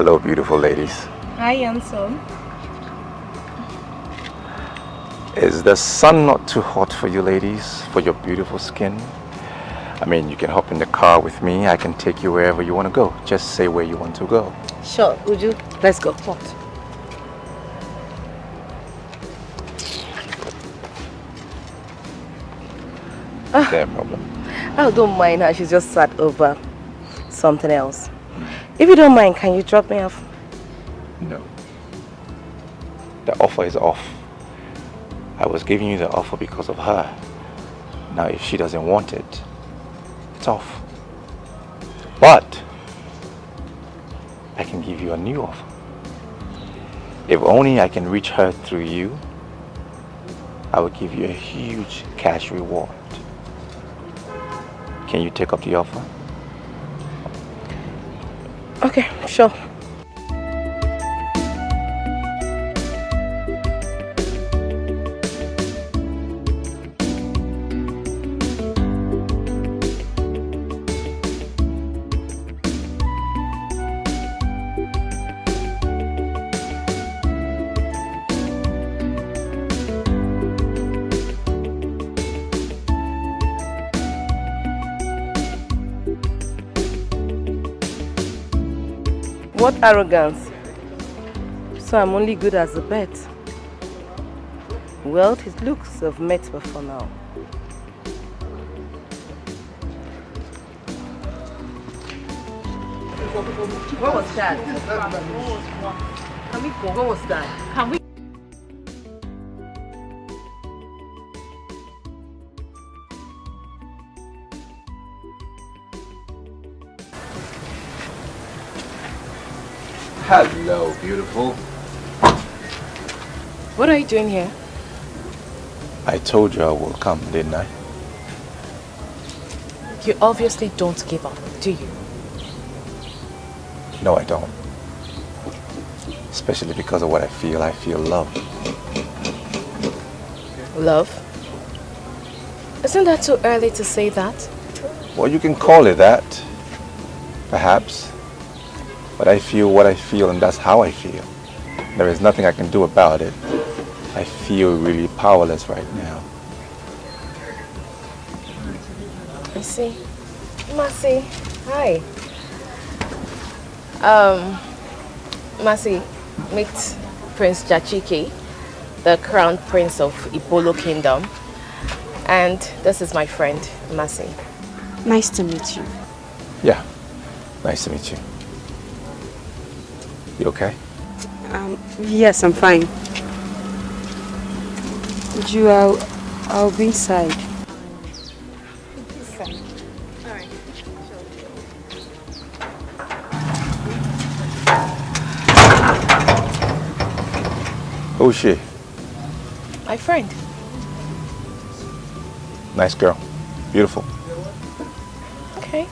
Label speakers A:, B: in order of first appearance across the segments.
A: Hello, beautiful ladies.
B: Hi, handsome.
A: Is the sun not too hot for you ladies, for your beautiful skin? I mean, you can hop in the car with me. I can take you wherever you want to go. Just say where you want to go.
B: Sure, Uju. Let's go. What?
A: No problem.
B: I don't mind her. She's just sat over something else. If you don't mind, can you drop me off?
A: No. The offer is off. I was giving you the offer because of her. Now, if she doesn't want it, it's off. But I can give you a new offer. If only I can reach her through you, I will give you a huge cash reward. Can you take up the offer?
B: Okay, sure. What arrogance. So I'm only good as a bet. Well, his looks have met before now. What was that? Can we go? What was that? Can we?
A: Hello, beautiful.
B: What are you doing here?
A: I told you I will come, didn't I?
B: You obviously don't give up, do you?
A: No, I don't. Especially because of what I feel. I feel love.
B: Love? Isn't that too early to say that?
A: Well, you can call it that. Perhaps. But I feel what I feel, and that's how I feel. There is nothing I can do about it. I feel really powerless right now.
B: I see. Mercy, hi. Mercy, meet Prince Jachiki, the crown prince of Ibolo Kingdom. And this is my friend, Mercy.
C: Nice to meet you.
A: Yeah, nice to meet you. You okay?
C: Yes, I'm fine. Would you, I'll be inside.
B: Alright.
A: Who is she?
B: My friend.
A: Nice girl. Beautiful.
B: Okay.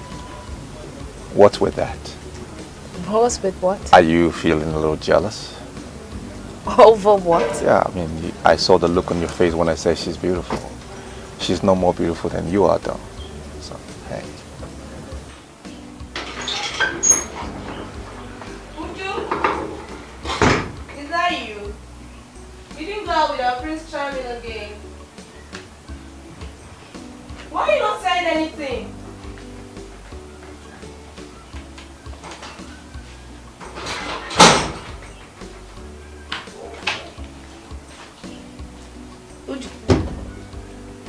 A: What's with that?
B: What's with what?
A: Are you feeling a little jealous?
B: Over what?
A: Yeah, I mean, I saw the look on your face when I said she's beautiful. She's no more beautiful than you are, though. So, hey.
B: Uju? Is that you? You didn't go out with our Prince Charming again. Why are you not saying anything?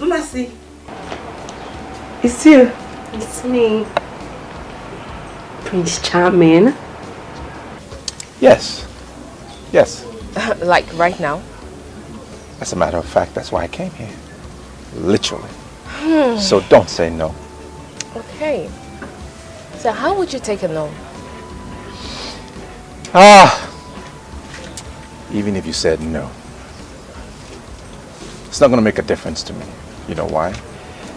B: Mercy.
C: It's you. It's me. Prince Charming.
A: Yes. Yes.
B: Like right now?
A: As a matter of fact, that's why I came here. Literally. So don't say no.
B: Okay. So how would you take a no?
A: Even if you said no, it's not going to make a difference to me. You know why?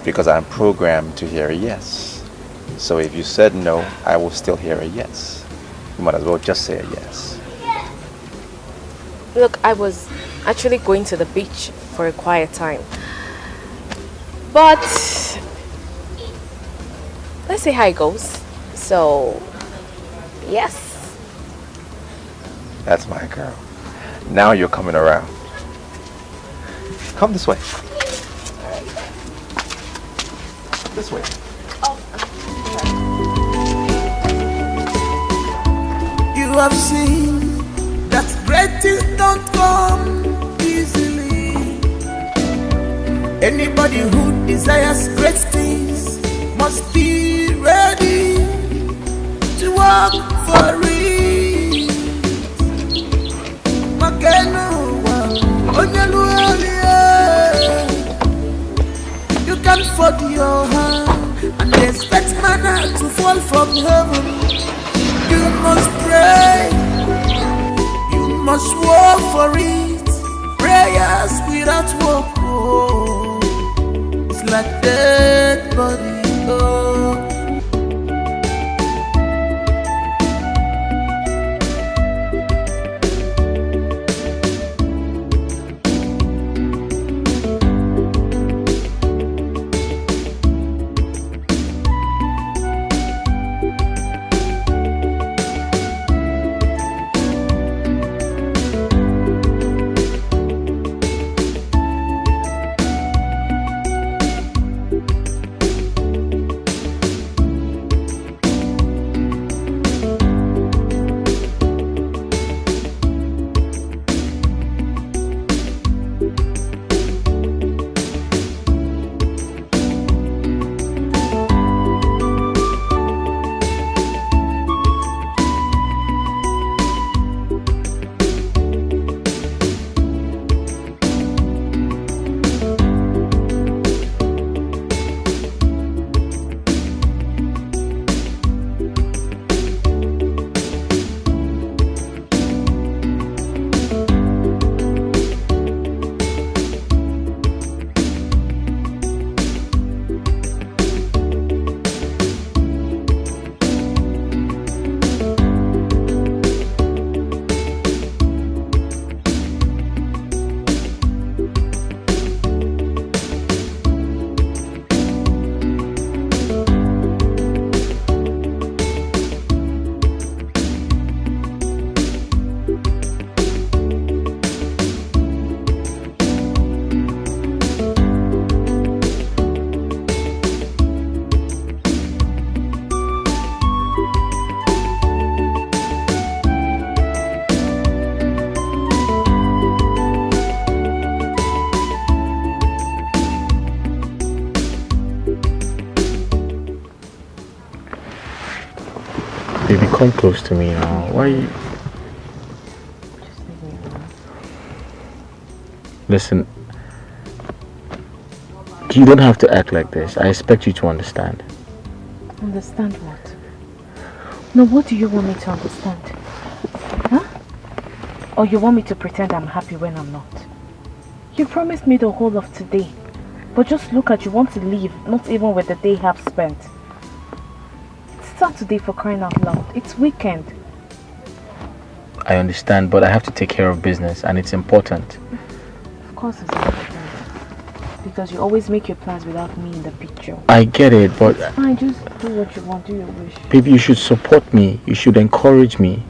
A: Because I'm programmed to hear a yes. So if you said no, I will still hear a yes. You might as well just say a yes.
B: Look, I was actually going to the beach for a quiet time. But let's see how it goes. So, yes.
A: That's my girl. Now you're coming around. Come this way. This way.
D: You have seen that great things don't come easily. Anybody who desires great things must be ready to work for it. You can't fold your hand and expect manna to fall from heaven. You must pray, you must work for it. Prayers without work, oh, it's like dead body, oh.
A: Baby, come close to me now. Why you... Listen, you don't have to act like this. I expect you to understand.
B: Understand what? No, what do you want me to understand? Huh? Or you want me to pretend I'm happy when I'm not? You promised me the whole of today. But just look at you, want to leave, not even with the day half spent. It's Saturday, for crying out loud. It's weekend.
A: I understand, but I have to take care of business and it's important.
B: Of course it's important. Because you always make your plans without me in the picture.
A: I get it, but...
B: It's fine, just do what you want, do your wish.
A: Baby, you should support me. You should encourage me.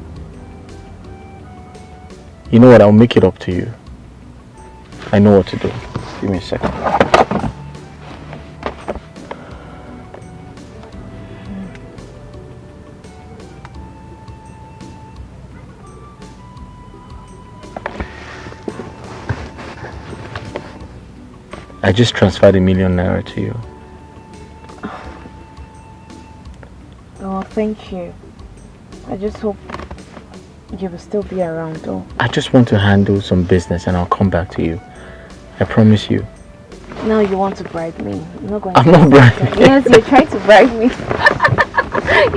A: You know what? I'll make it up to you. I know what to do. Give me a second. I just transferred ₦1 million to you.
B: Oh, thank you. I just hope you will still be around, though.
A: I just want to handle some business and I'll come back to you. I promise you.
B: Now you want to bribe me. I'm not
A: not bribing.
B: Yes, you're trying to bribe me.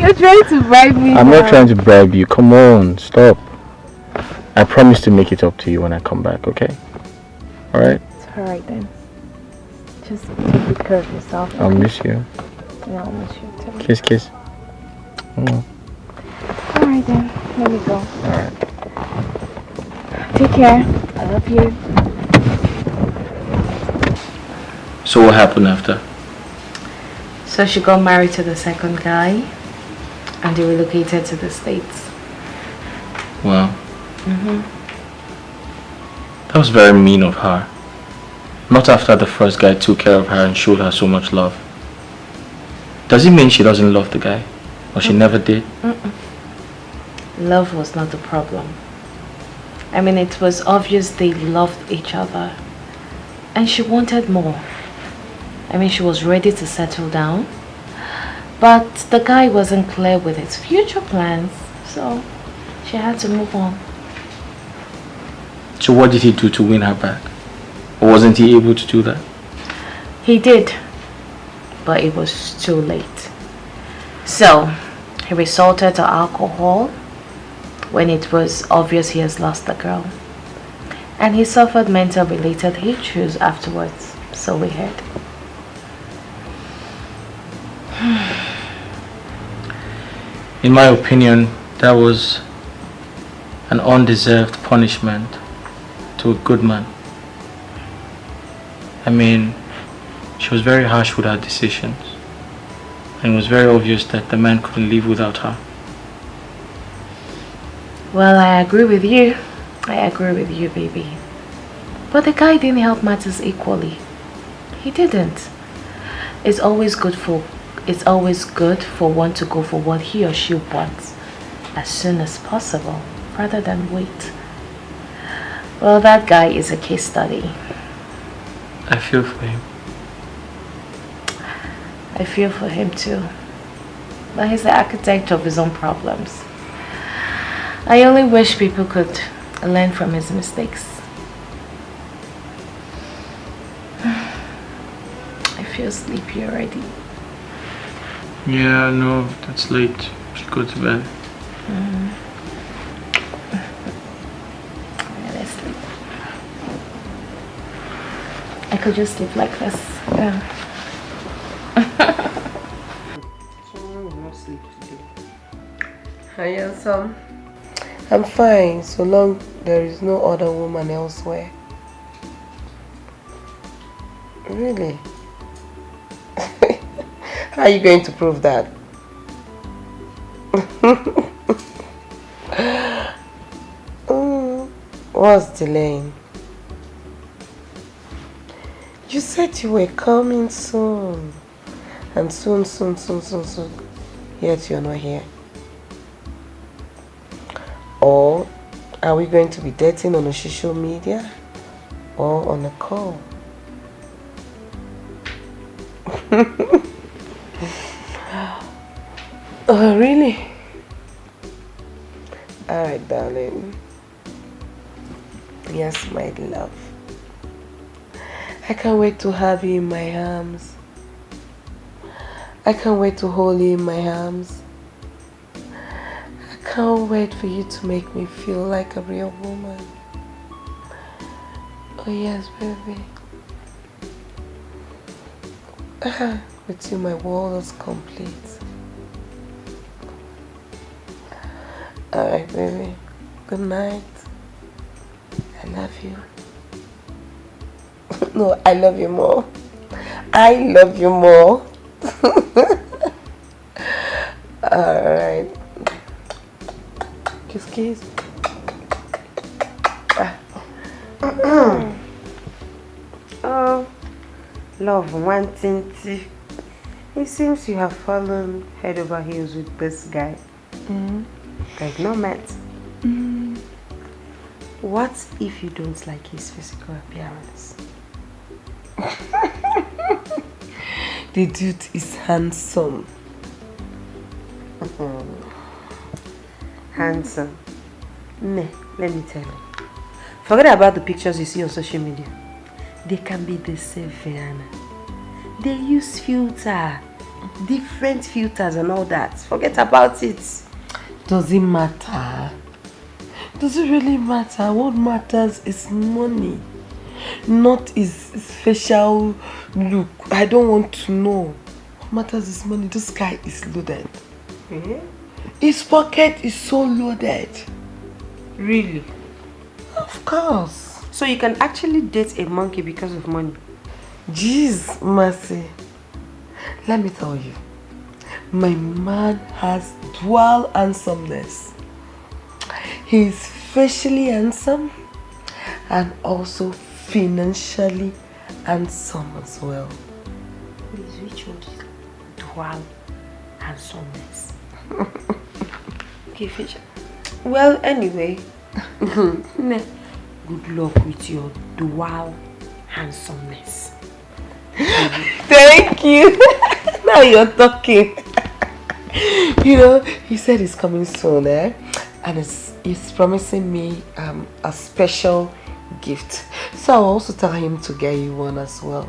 B: You're trying to bribe me.
A: I'm not trying to bribe you. Come on, stop. I promise to make it up to you when I come back, okay? Alright?
B: It's alright then. Just take good care of yourself.
A: I'll miss you.
B: Yeah, I'll miss you too.
A: Kiss, kiss.
B: Alright then, let me go.
A: Alright.
B: Take care. I love you.
A: So what happened after?
B: So she got married to the second guy and they relocated to the States.
A: Wow.
E: That was very mean of her. Not after the first guy took care of her and showed her so much love. Does it mean she doesn't love the guy? Or she never did?
B: Love was not the problem. I mean, it was obvious they loved each other. And she wanted more. I mean, she was ready to settle down. But the guy wasn't clear with his future plans. So she had to move on.
E: So what did he do to win her back? Or wasn't he able to do that?
B: He did. But it was too late. So he resorted to alcohol when it was obvious he has lost the girl. And he suffered mental related issues afterwards, so we heard.
E: In my opinion, that was an undeserved punishment to a good man. I mean, she was very harsh with her decisions. And it was very obvious that the man couldn't live without her.
B: Well, I agree with you. I agree with you, baby. But the guy didn't help matters equally. He didn't. It's always good for one to go for what he or she wants as soon as possible, rather than wait. Well, that guy is a case study.
E: I feel for him.
B: I feel for him too. But he's the architect of his own problems. I only wish people could learn from his mistakes. I feel sleepy already.
E: Yeah, no, that's late. Should go to bed.
B: Yeah, let's sleep. I could just sleep like this. Yeah.
C: Hi, handsome. I'm fine, so long there is no other woman elsewhere. Really? How are you going to prove that? What's delaying? You said you were coming soon. And soon. Yet you're not here. Or are we going to be dating on a social media or on a call? Oh, really? Alright, darling. Yes, my love. I can't wait to have you in my arms. I can't wait to hold you in my arms. I can't wait for you to make me feel like a real woman. Oh yes, baby. With you, my world is complete. Alright, baby. Good night. I love you. No, I love you more. I love you more. Alright. Kiss. Oh, love, one thing. It seems you have fallen head over heels with this guy. Like no met. What if you don't like his physical appearance? The dude is handsome. Handsome. Nah, let me tell you. Forget about the pictures you see on social media. They can be deceiving. They use filter, different filters and all that. Forget about it. Does it matter? Does it really matter? What matters is money, not his facial look. I don't want to know. What matters is money. This guy is loaded. His pocket is so loaded. Really? Of course. So you can actually date a monkey because of money? Jeez, Mercy. Let me tell you. My man has dual handsomeness. He's facially handsome and also financially handsome as well. Please, which one is dual handsomeness? Okay, Fisher. Well, anyway, good luck with your dual handsomeness. Thank you. Now you're talking. You know, he said he's coming soon, and he's promising me a special gift. So I'll also tell him to get you one as well.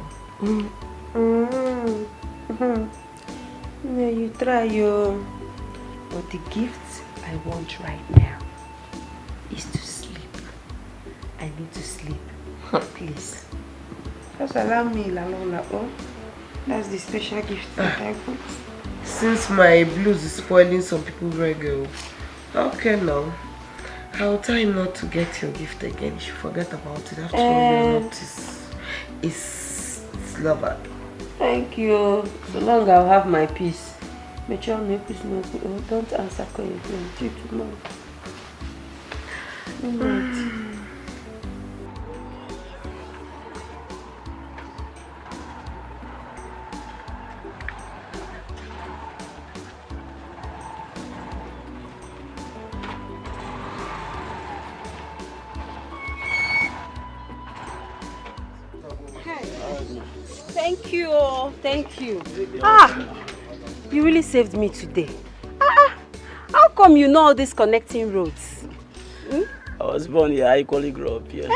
C: Yeah, you try your... But the gift I want right now is to sleep. I need to sleep. Please. Just allow me, Lalola. Oh, that's the special gift that I want. Since my blues is spoiling some people's reggae. Okay, now. I'll tell him not to get your gift again. You should forget about it. After all, you're not his lover. Thank you. So long I'll have my peace. Make sure don't answer calling till tomorrow. Thank you, thank you. You really saved me today. How come you know all these connecting roads?
F: I was born here, I equally grew up here.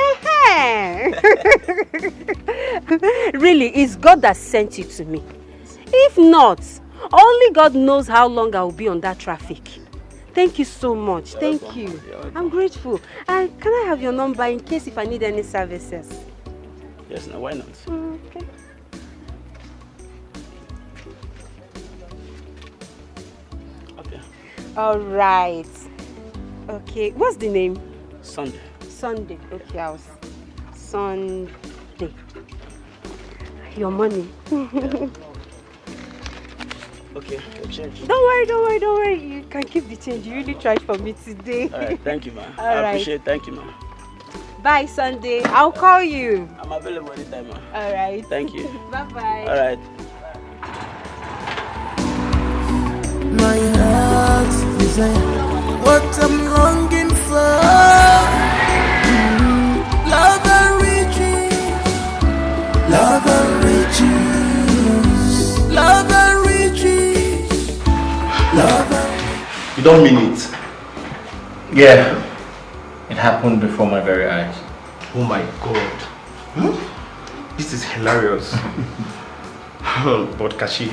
C: Really, it's God that sent you to me. If not, only God knows how long I will be on that traffic. Thank you so much. Thank you. I'm grateful. Can I have your number in case if I need any services?
F: Yes, now why not?
C: Okay.
F: Okay.
C: All right. Okay. What's the name?
F: Sunday.
C: Sunday. Okay, I was Sunday. Your money.
F: Okay, your change.
C: Don't worry. You can keep the change. You really tried for me today.
F: All right, thank you, man.
C: All
F: I
C: right.
F: appreciate it. Thank you, man.
C: Bye, Sunday. I'll call you.
F: I'm available anytime, man.
C: All right.
F: Thank you.
C: Bye-bye.
F: All right.
D: My heart desire what I'm longing for. Love and riches, love and riches, love and riches, love and...
E: You don't mean it? Yeah. It happened before my very eyes.
G: Oh my God. This is hilarious. But Kashi,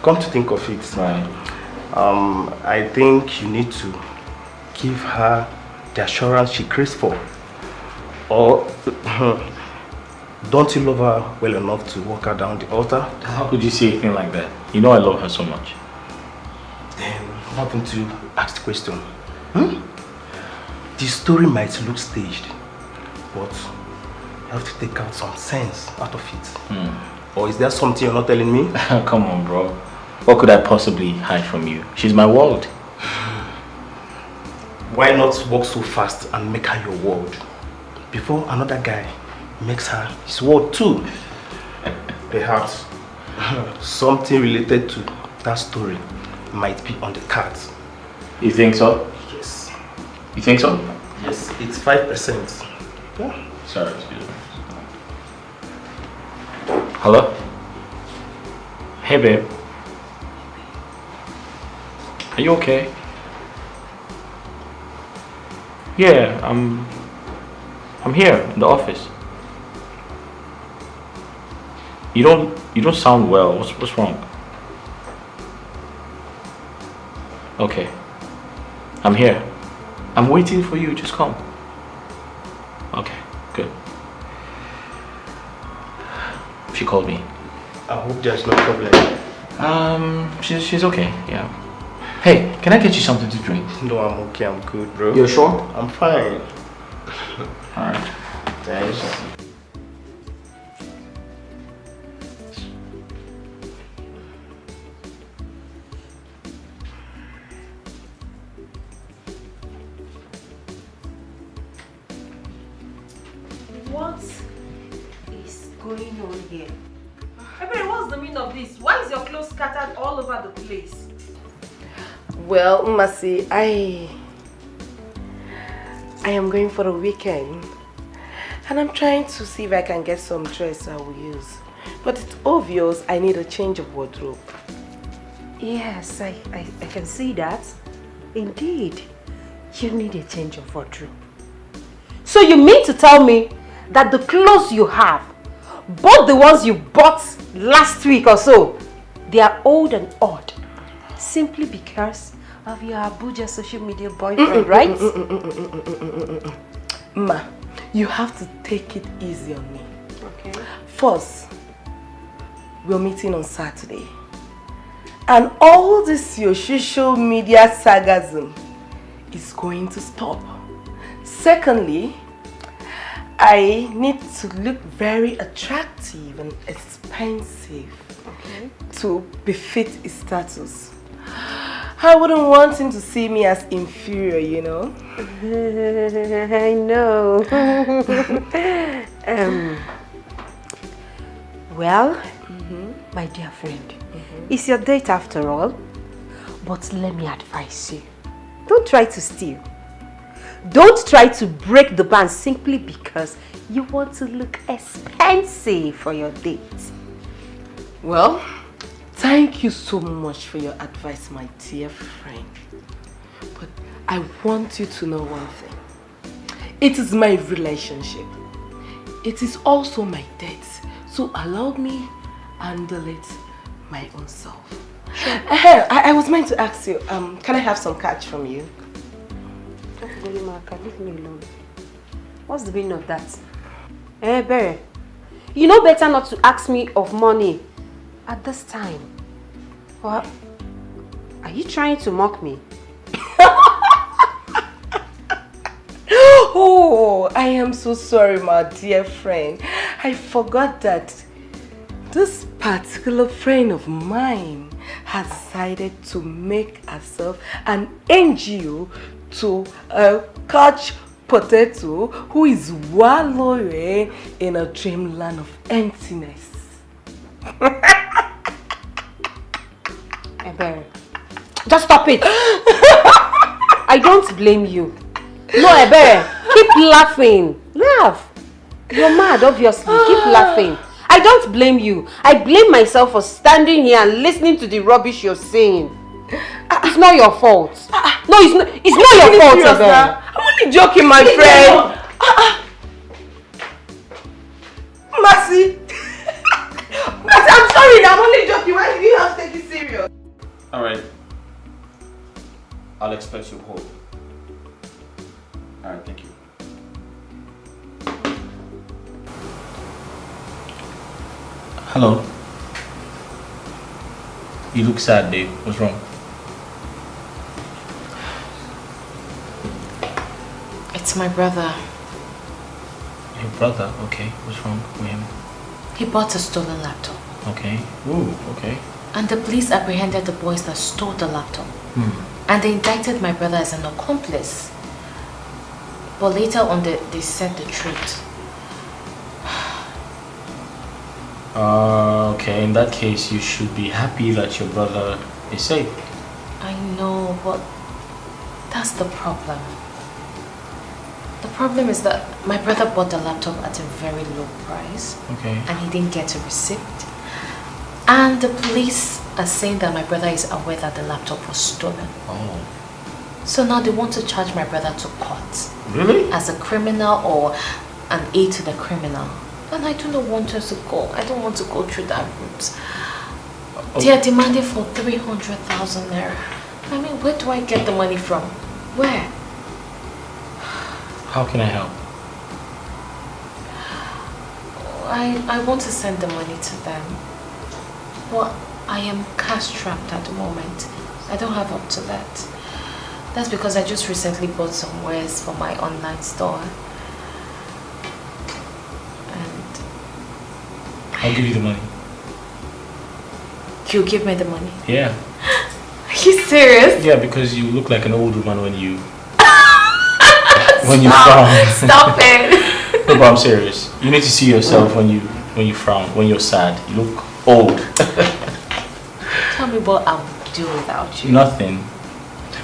G: come to think of it,
E: Right.
G: I think you need to give her the assurance she craves for. Or don't you love her well enough to walk her down the altar?
E: How could you say a thing like that? You know I love her so much.
G: Then why don't you ask the question? The story might look staged, but you have to take out some sense out of it. Or is there something you're not telling me?
E: Come on, bro. What could I possibly hide from you? She's my world.
G: Why not walk so fast and make her your world before another guy makes her his world too? Perhaps something related to that story might be on the cards.
E: You think so?
G: Yes.
E: You think so?
G: Yes, it's 5%. Yeah.
E: Sorry, excuse me. Hello? Hey, babe. Are you okay? Yeah, I'm here in the office. You don't sound well. What's wrong? Okay. I'm here. I'm waiting for you. Just come. Okay, good. She called me.
G: I hope there's no problem.
E: She's okay. Yeah. Hey, can I get you something to drink?
G: No, I'm okay. I'm good, bro.
E: You're sure?
G: I'm fine.
E: All right.
G: Thanks.
C: What is going on here? Ebere, what's the meaning of this? Why is your clothes scattered all over the place?
H: Well, Mercy, I am going for the weekend. And I'm trying to see if I can get some dress I will use. But it's obvious I need a change of wardrobe.
C: Yes, I can see that. Indeed, you need a change of wardrobe. So you mean to tell me that the clothes you have, both the ones you bought last week or so, they are old and odd simply because of your Abuja social media boyfriend, right?
H: Ma, you have to take it easy on me.
C: Okay.
H: First, we're meeting on Saturday. And all this your social media sarcasm is going to stop. Secondly, I need to look very attractive and expensive to befit his status. I wouldn't want him to see me as inferior, you know.
C: I know. Well, my dear friend, it's your date after all. But let me advise you. Don't try to steal. Don't try to break the ban simply because you want to look expensive for your date.
H: Well, thank you so much for your advice, my dear friend. But I want you to know one thing. It is my relationship. It is also my date. So allow me handle it my own self. Sure. I was meant to ask you, can I have some cash from you?
C: Leave me alone. What's the meaning of that? Eh, Bere, you know better not to ask me of money at this time. What? Are you trying to mock me?
H: Oh, I am so sorry, my dear friend. I forgot that this particular friend of mine has decided to make herself an NGO to catch potato who is wallowing in a dreamland of emptiness.
C: Ebere, just stop it. I don't blame you. No, Ebere, keep laughing. Laugh. You're mad, obviously. Keep laughing. I don't blame you. I blame myself for standing here and listening to the rubbish you're saying. It's not your fault. No, it's not your fault, Ebere.
H: I'm only joking, my friend. Mercy. Mercy, I'm sorry. I'm only joking. Why do you have to take it serious?
E: Alright. I'll expect your call. Alright, thank you. Hello. You look sad, babe. What's wrong?
B: It's my brother.
E: Your brother? Okay. What's wrong with him?
B: He bought a stolen laptop.
E: Okay. Ooh, okay.
B: And the police apprehended the boys that stole the laptop. And they indicted my brother as an accomplice. But later on, they said the truth.
E: Okay, in that case, you should be happy that your brother is safe.
B: I know, but that's the problem. The problem is that my brother bought the laptop at a very low price.
E: Okay.
B: And he didn't get a receipt. And the police are saying that my brother is aware that the laptop was stolen.
E: Oh.
B: So now they want to charge my brother to court.
E: Really?
B: As a criminal or an aid to the criminal. And I do not want us to go. I don't want to go through that route.
E: Okay.
B: They are demanding for 300,000 naira. I mean, where do I get the money from? Where?
E: How can I help?
B: I want to send the money to them. But I am cash trapped at the moment. I don't have up to that. That's because I just recently bought some wares for my online store. And
E: I'll give you the money.
B: You give me the money?
E: Yeah.
B: Are you serious?
E: Yeah, because you look like an old woman when you... when you frown.
B: Stop it.
E: No, but I'm serious. You need to see yourself when you frown, when you're sad. You look old.
B: Tell me what I would do without you.
E: Nothing.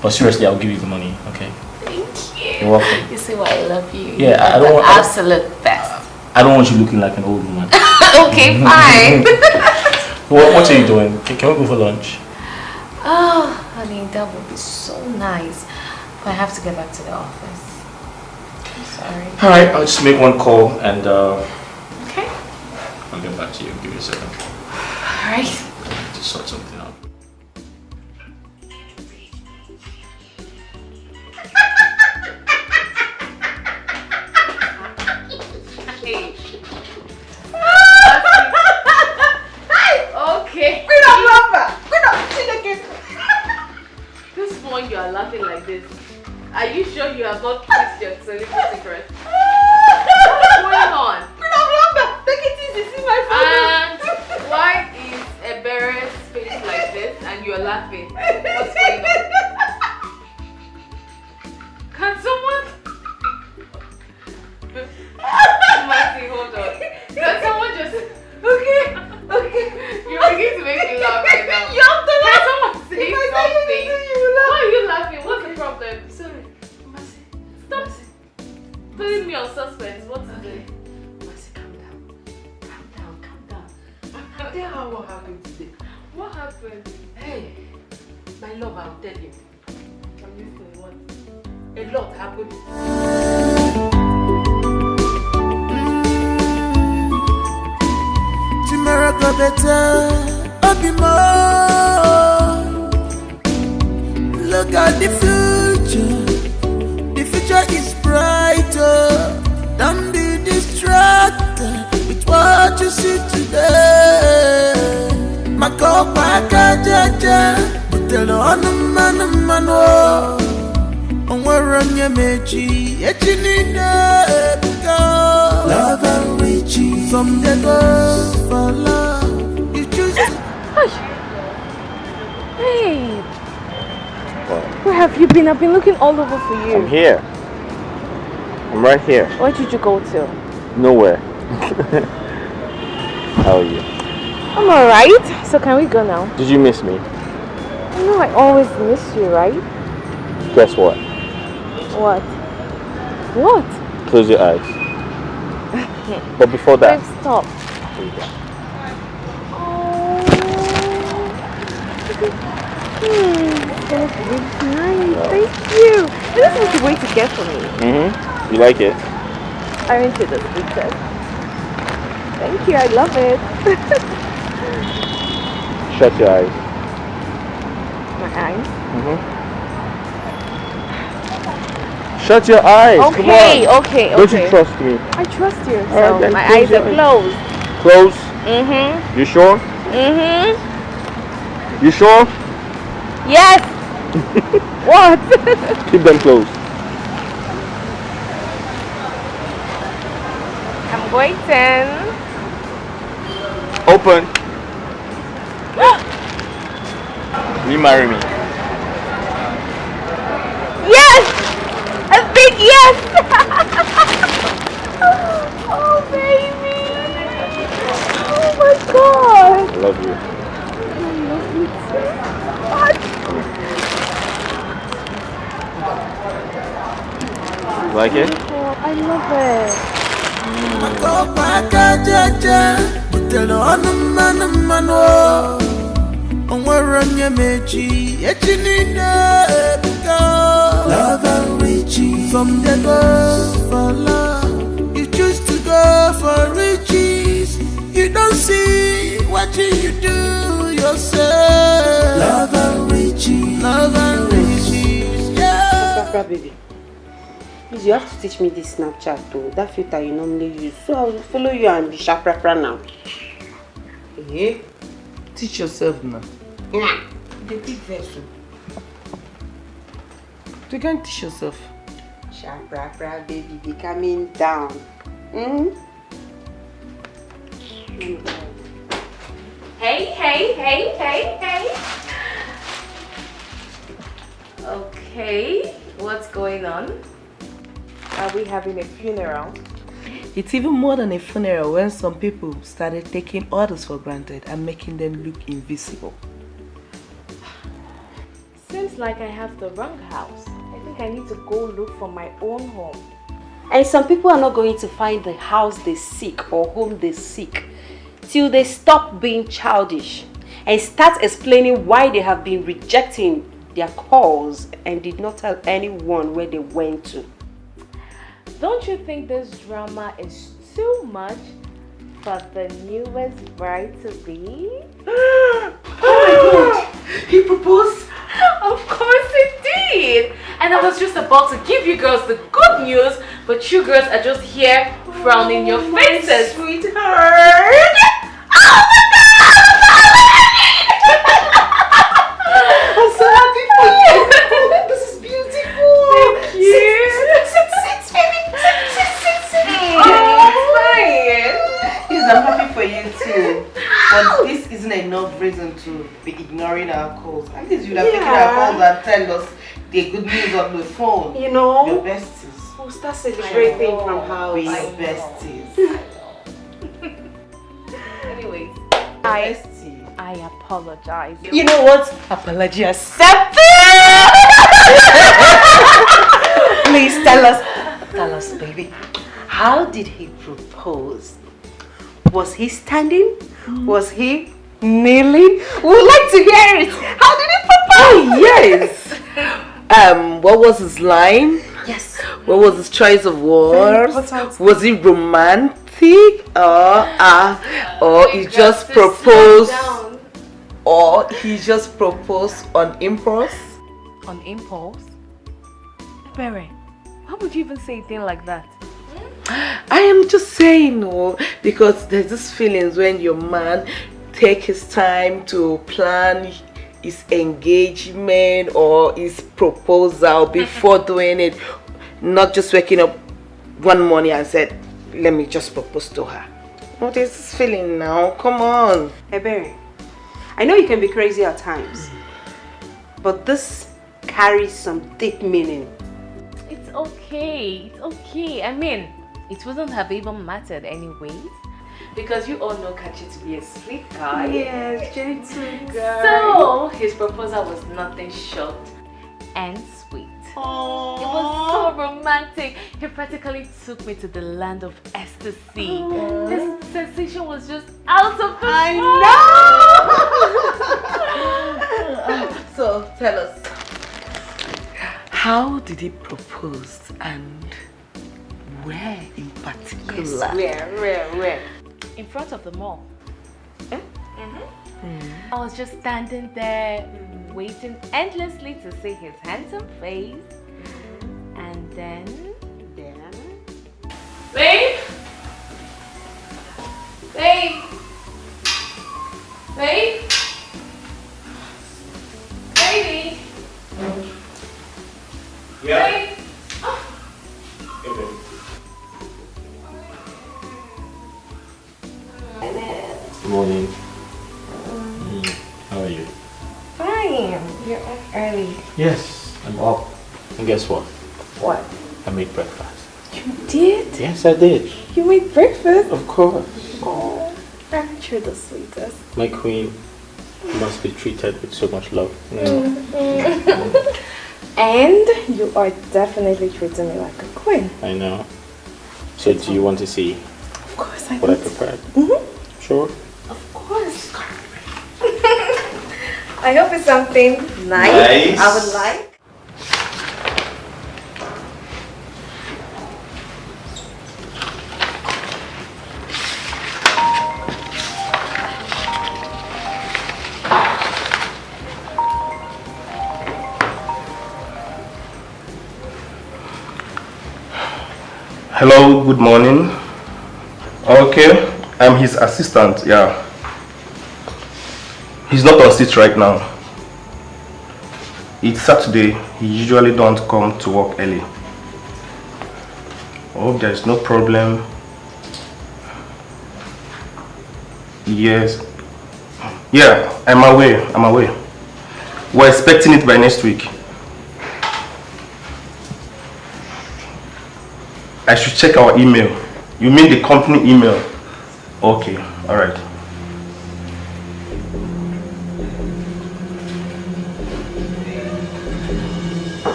E: But seriously, I'll give you the money, okay?
B: Thank you.
E: You're welcome.
B: You see why I love you.
E: Yeah, I don't want
B: absolute best.
E: I don't want you looking like an old woman.
B: Okay, fine.
E: What are you doing? Can we go for lunch?
B: Oh, honey, that would be so nice. But I have to get back to the office. I'm sorry.
E: Alright, I'll just make one call and
B: okay.
E: I'll get back to you. Give me a second.
B: Alright.
E: To sort something out.
B: Okay. This one you are laughing like this. Are you sure you have not kissed your secret? What's going on?
H: Take it easy, see my
B: And why is Ebere's face like this and you are laughing? What's going on? Can someone? Mercy, hold on. Can someone just? Okay. You're beginning to make me laugh right now.
H: You have to laugh.
B: Can someone say something? Why are you laughing? What's the problem?
H: Sorry.
B: Stop putting me on suspense. What is it?
H: Mercy, calm down. Tell her what happened today.
B: What happened?
H: Hey, my love, I'll tell you.
B: I'm listening. What?
H: A lot happened.
D: Tomorrow go better, I'll be more. Look at the future. The future is brighter. Don't be distracted with what you see today. Makopa kajaja, tell on the man. On where on your mechi, love and riches. Some they go for love. You choose.
B: Hey! Where have you been? I've been looking all over for you.
A: I'm here. I'm right here.
B: Where did you go to?
A: Nowhere. How are you?
B: I'm alright. So can we go now?
A: Did you miss me?
B: I know I always miss you, right?
A: Guess what?
B: What? What?
A: Close your eyes. But before that...
B: Babe, stop. That's really nice. Thank you. This is what you wait to get for me.
A: You like it?
B: I'm into this picture. Thank you. I love it.
A: Shut your eyes.
B: My eyes?
A: Shut your eyes.
B: Okay.
A: Don't you trust me?
B: I trust you.
A: All right, then
B: my
A: close
B: eyes
A: your
B: are
A: eyes.
B: closed.
A: Close? You sure? You sure?
B: Yes. What?
A: Keep them closed.
B: I'm waiting.
A: Open. Will you marry me?
B: Yes! A big yes! Oh, baby! Oh my God!
A: I love you.
B: I love you too. What?
A: You like it?
B: Oh, I love it.
D: Love and riches. Some they go for love. You choose to go for riches. You don't see what you do yourself. Love and riches. Yeah.
C: Baby, please, you have to teach me this Snapchat too. That filter you normally use. So I will follow you and be sharp now.
H: Hey, teach yourself now.
C: Yeah. The big vessel.
H: You can teach yourself.
C: Sharp, baby, be coming down.
B: Hey. Okay, what's going on? Are we having a funeral?
H: It's even more than a funeral when some people started taking others for granted and making them look invisible.
B: Seems like I have the wrong house. I think I need to go look for my own home.
C: And some people are not going to find the house they seek or home they seek till they stop being childish and start explaining why they have been rejecting their calls and did not tell anyone where they went to.
B: Don't you think this drama is too much for the newest bride to be?
H: Oh my God! He proposed?
B: Of course he did! And I was just about to give you girls the good news, but you girls are just here frowning your faces.
H: Sweetheart!
B: Oh my
H: I'm so happy for you! This is beautiful!
B: Thank you!
H: Sit, baby! Sit.
B: Oh, fine!
H: Yes, I'm happy for you too. But this isn't enough reason to be ignoring our calls. At least you'd have taken our calls and tell us the good news on the phone.
C: You know,
H: your besties.
C: we'll start celebrating from house.
H: We besties.
B: Anyways,
H: Bestie.
B: I apologize.
H: You know what? Apology accepted! Please tell us, baby. How did he propose? Was he standing? Was he kneeling? We would like to hear it. How did he propose? Oh, yes. What was his line?
C: Yes.
H: What was his choice of words? Was he romantic? Or he just proposed? Or he just proposed on impulse?
B: On impulse? Berry, why would you even say a thing like that?
H: I am just saying, no, because there's this feelings when your man take his time to plan his engagement or his proposal before doing it, not just waking up one morning and said, let me just propose to her. What is this feeling now? Come on.
C: Hey Barry, I know you can be crazy at times, but this carries some deep meaning.
B: It's okay. I mean, it wouldn't have even mattered anyways, because you all know Kachi to be a sweet guy.
C: Yes, gentle girl.
B: So his proposal was nothing short and sweet.
H: Aww.
B: It was so romantic. He practically took me to the land of ecstasy. This sensation was just out of this world.
H: So tell us, how did he propose and where in particular?
C: Yes, where?
B: In front of the mall. I was just standing there waiting endlessly to see his handsome face. And then... Babe! Babe! Babe! Baby!
G: Yeah.
B: Babe!
G: Hey, babe. Good morning. How are you?
B: Fine. You're up early.
G: Yes, I'm up. And guess what?
B: What?
G: I made breakfast.
B: You did?
G: Yes, I did.
B: You made breakfast?
G: Of course.
B: Oh, aren't you the sweetest?
G: My queen must be treated with so much love.
B: And you are definitely treating me like a queen.
G: I know. So do you want to see
B: Of course I
G: what I
B: do.
G: prepared? Sure.
B: Of course. I hope it's something nice. I would like.
G: Hello, good morning. Okay, I'm his assistant, yeah. He's not on seat right now. It's Saturday, he usually don't come to work early. I hope there is no problem. Yes. Yeah, I'm away. We're expecting it by next week. I should check our email. You mean the company email? Okay, alright.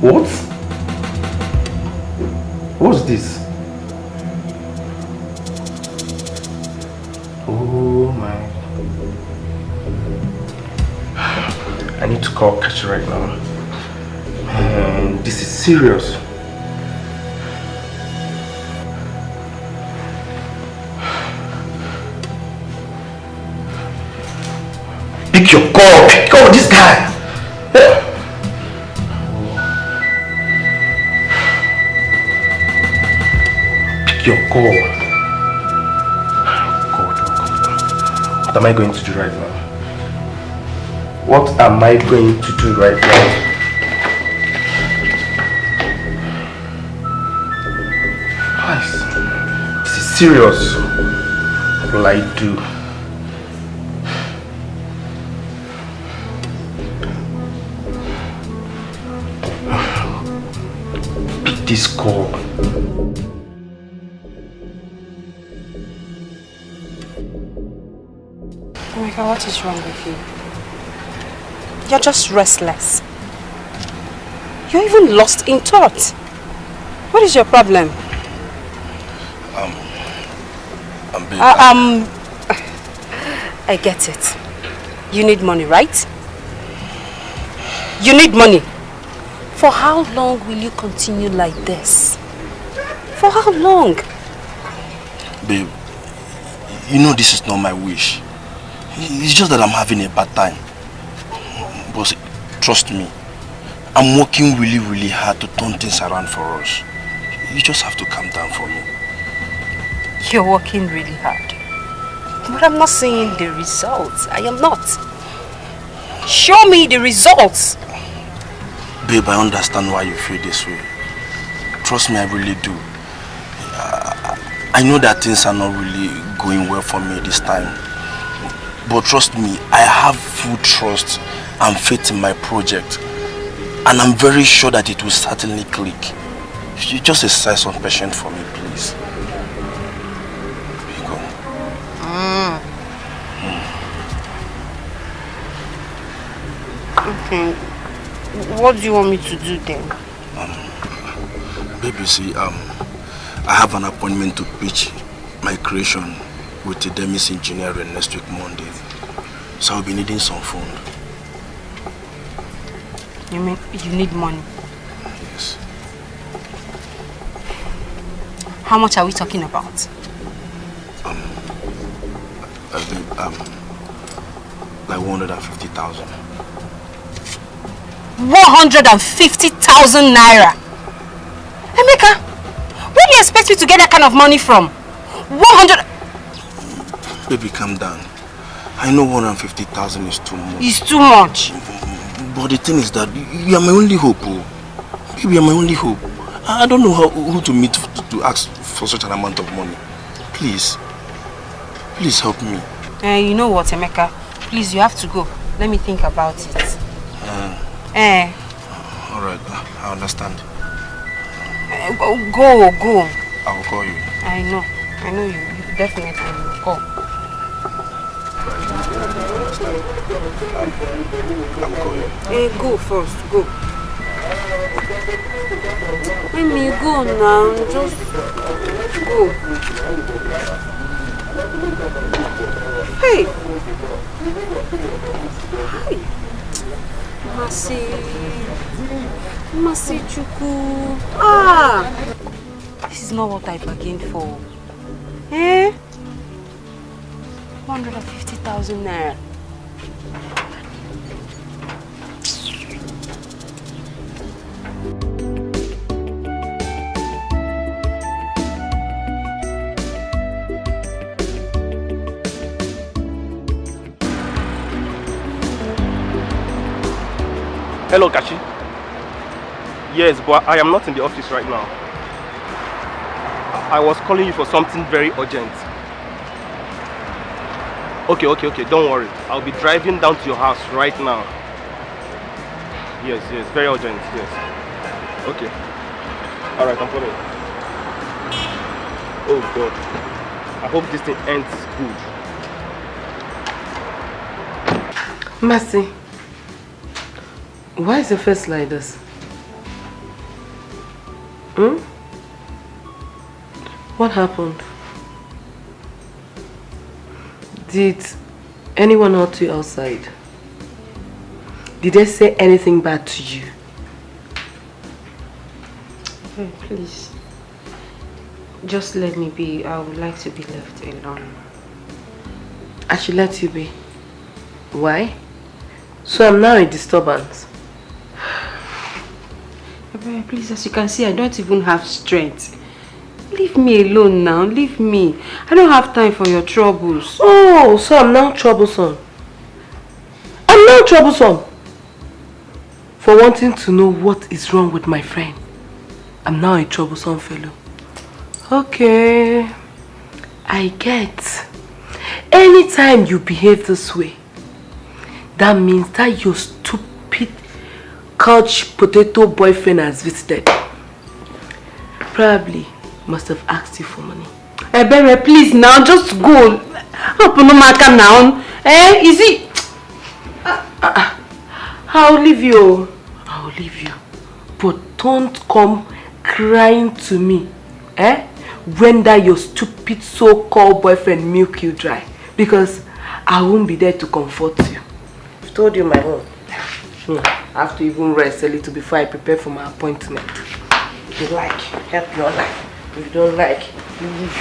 G: What? What's this? Oh my. I need to call Kachi right now. Man, this is serious. Pick your call! Pick up this guy! Your call. God. What am I going to do right now? What am I going to do right now? Guys, this is serious. What will I do? Pick this call.
C: What is wrong with you? You're just restless. You're even lost in thought. What is your problem? I get it. You need money, right? You need money. For how long will you continue like this? For how long?
G: Babe, you know this is not my wish. It's just that I'm having a bad time. But trust me, I'm working really, really hard to turn things around for us. You just have to calm down for me.
C: You're working really hard. But I'm not seeing the results. I am not. Show me the results.
G: Babe, I understand why you feel this way. Trust me, I really do. I know that things are not really going well for me this time. But trust me, I have full trust and faith in my project. And I'm very sure that it will certainly click. You just exercise some patience for me, please. Go.
C: Okay. What do you want me to do then?
G: Baby, see, I have an appointment to pitch my creation with the Demis Engineering next week Monday. So I'll be needing some fund.
C: You mean you need money?
G: Yes.
C: How much are we talking about?
G: Like 150,000.
C: 150,000 naira? Emeka, where do you expect me to get that kind of money from? 100...
G: Baby, calm down. I know 150,000 is too much.
C: It's too much.
G: But the thing is that you are my only hope. Baby, you are my only hope. I don't know who to meet to ask for such an amount of money. Please. Please help me.
C: You know what, Emeka? Please, you have to go. Let me think about it.
G: Alright, I understand.
C: Go.
G: I will call you.
C: I know you definitely will call.
G: I will call you.
C: Go first, go. Let me go now, just go. Hey! Hi! Masi Chuku. This is not what I bargained for. 150,000 naira.
G: Hello, Kachi. Yes, but I am not in the office right now. I was calling you for something very urgent. Okay, don't worry. I'll be driving down to your house right now. Yes, very urgent, yes. Okay. Alright, I'm coming. Oh God. I hope this thing ends good.
H: Mercy, why is your face like this? What happened? Did anyone hurt you outside? Did they say anything bad to you?
C: Hey, please. Just let me be. I would like to be left alone.
H: I should let you be. Why? So I'm now a disturbance.
C: Please, as you can see, I don't even have strength. Leave me alone now. Leave me. I don't have time for your troubles.
H: Oh, so I'm now troublesome. I'm now troublesome. For wanting to know what is wrong with my friend. I'm now a troublesome fellow. Okay. I get. Anytime you behave this way, that means that your stupid couch potato boyfriend has visited. Probably must have asked you for money.
C: Ebere, please now, just go. Open the market now. Is it?
H: I'll leave you. I'll leave you. But don't come crying to me. When that your stupid so-called boyfriend milk you dry. Because I won't be there to comfort you. I've told you my own. I have to even rest a little before I prepare for my appointment. If you like, help your life. If you don't like, leave.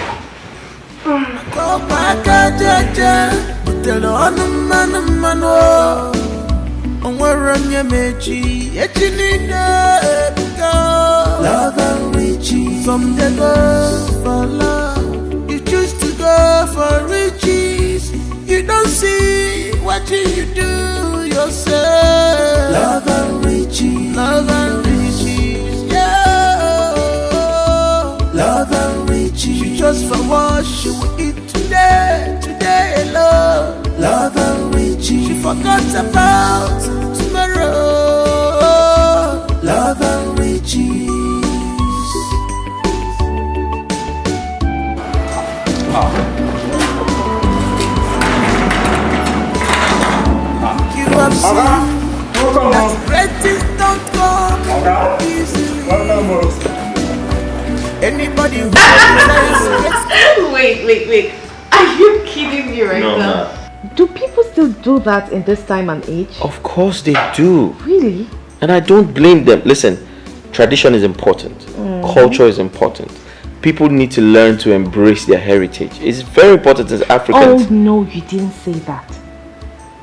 D: Love and riches. From the girl for love, you choose to go for riches. You don't see what you do yourself. Love and riches. Love and riches. Yeah. Love and riches. She just for what she will eat today alone. Love and riches. She forgot about tomorrow. Love and riches. You have seen that great things don't come easily. Anybody who
B: Wait. Are you kidding me right now? Do people still do that in this time and age?
E: Of course they do.
B: Really?
E: And I don't blame them. Listen, tradition is important. Culture is important. People need to learn to embrace their heritage. It's very important as Africans.
B: Oh no, you didn't say that.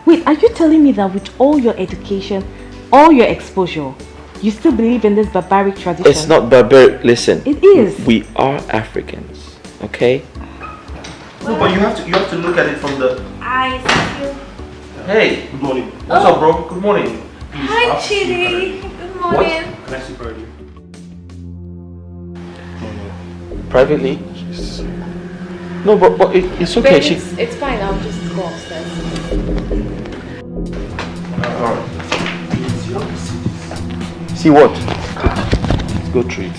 B: Wait, are you telling me that with all your education, all your exposure, you still believe in this barbaric tradition?
E: It's not barbaric. Listen.
B: It is.
E: We are Africans, okay?
G: No, but you have to look at it from the...
I: I see you.
G: Hey, good morning. What's up, bro? Good morning. Please,
I: hi, Chidi. Good morning.
G: What? Can I see privately?
E: Privately? No, but it's okay.
B: Babe, it's fine. I'll just go upstairs.
E: Alright. See what? Let's go through it.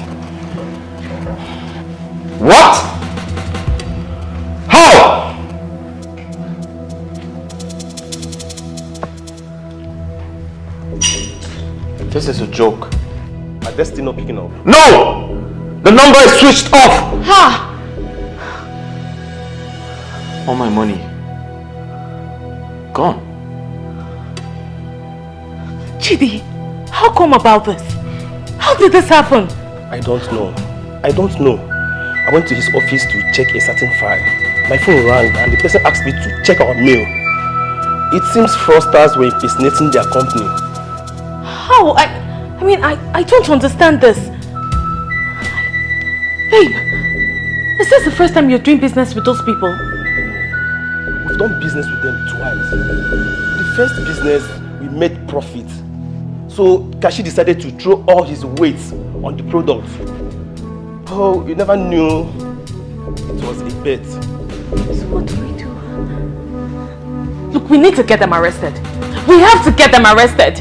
E: What? How? This is a joke.
G: My destiny not picking up.
E: No! The number is switched off!
B: Ha!
E: All my money gone.
B: Chidi, how come about this? How did this happen?
G: I don't know. I went to his office to check a certain file. My phone rang and the person asked me to check our mail. It seems fraudsters were impersonating their company.
B: How? I mean, I don't understand this. Babe, is this the first time you're doing business with those people?
G: We've done business with them twice. The first business, we made profit. So Kashi decided to throw all his weight on the product. Oh, you never knew it was a bet.
B: So what do we do? Look, we need to get them arrested. We have to get them arrested.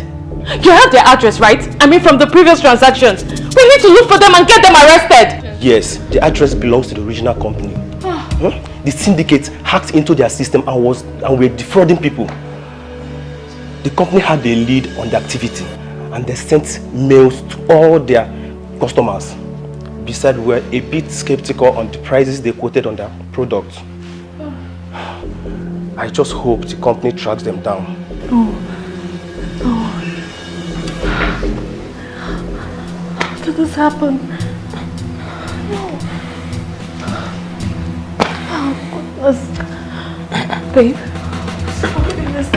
B: You have their address, right? I mean, from the previous transactions. We need to look for them and get them arrested.
G: Yes, the address belongs to the original company. The syndicate hacked into their system and were defrauding people. The company had a lead on the activity and they sent mails to all their customers. Besides, we were a bit skeptical on the prices they quoted on their products. I just hope the company tracks them down.
B: How did this happen? No. Oh, goodness. Babe. Oh, goodness.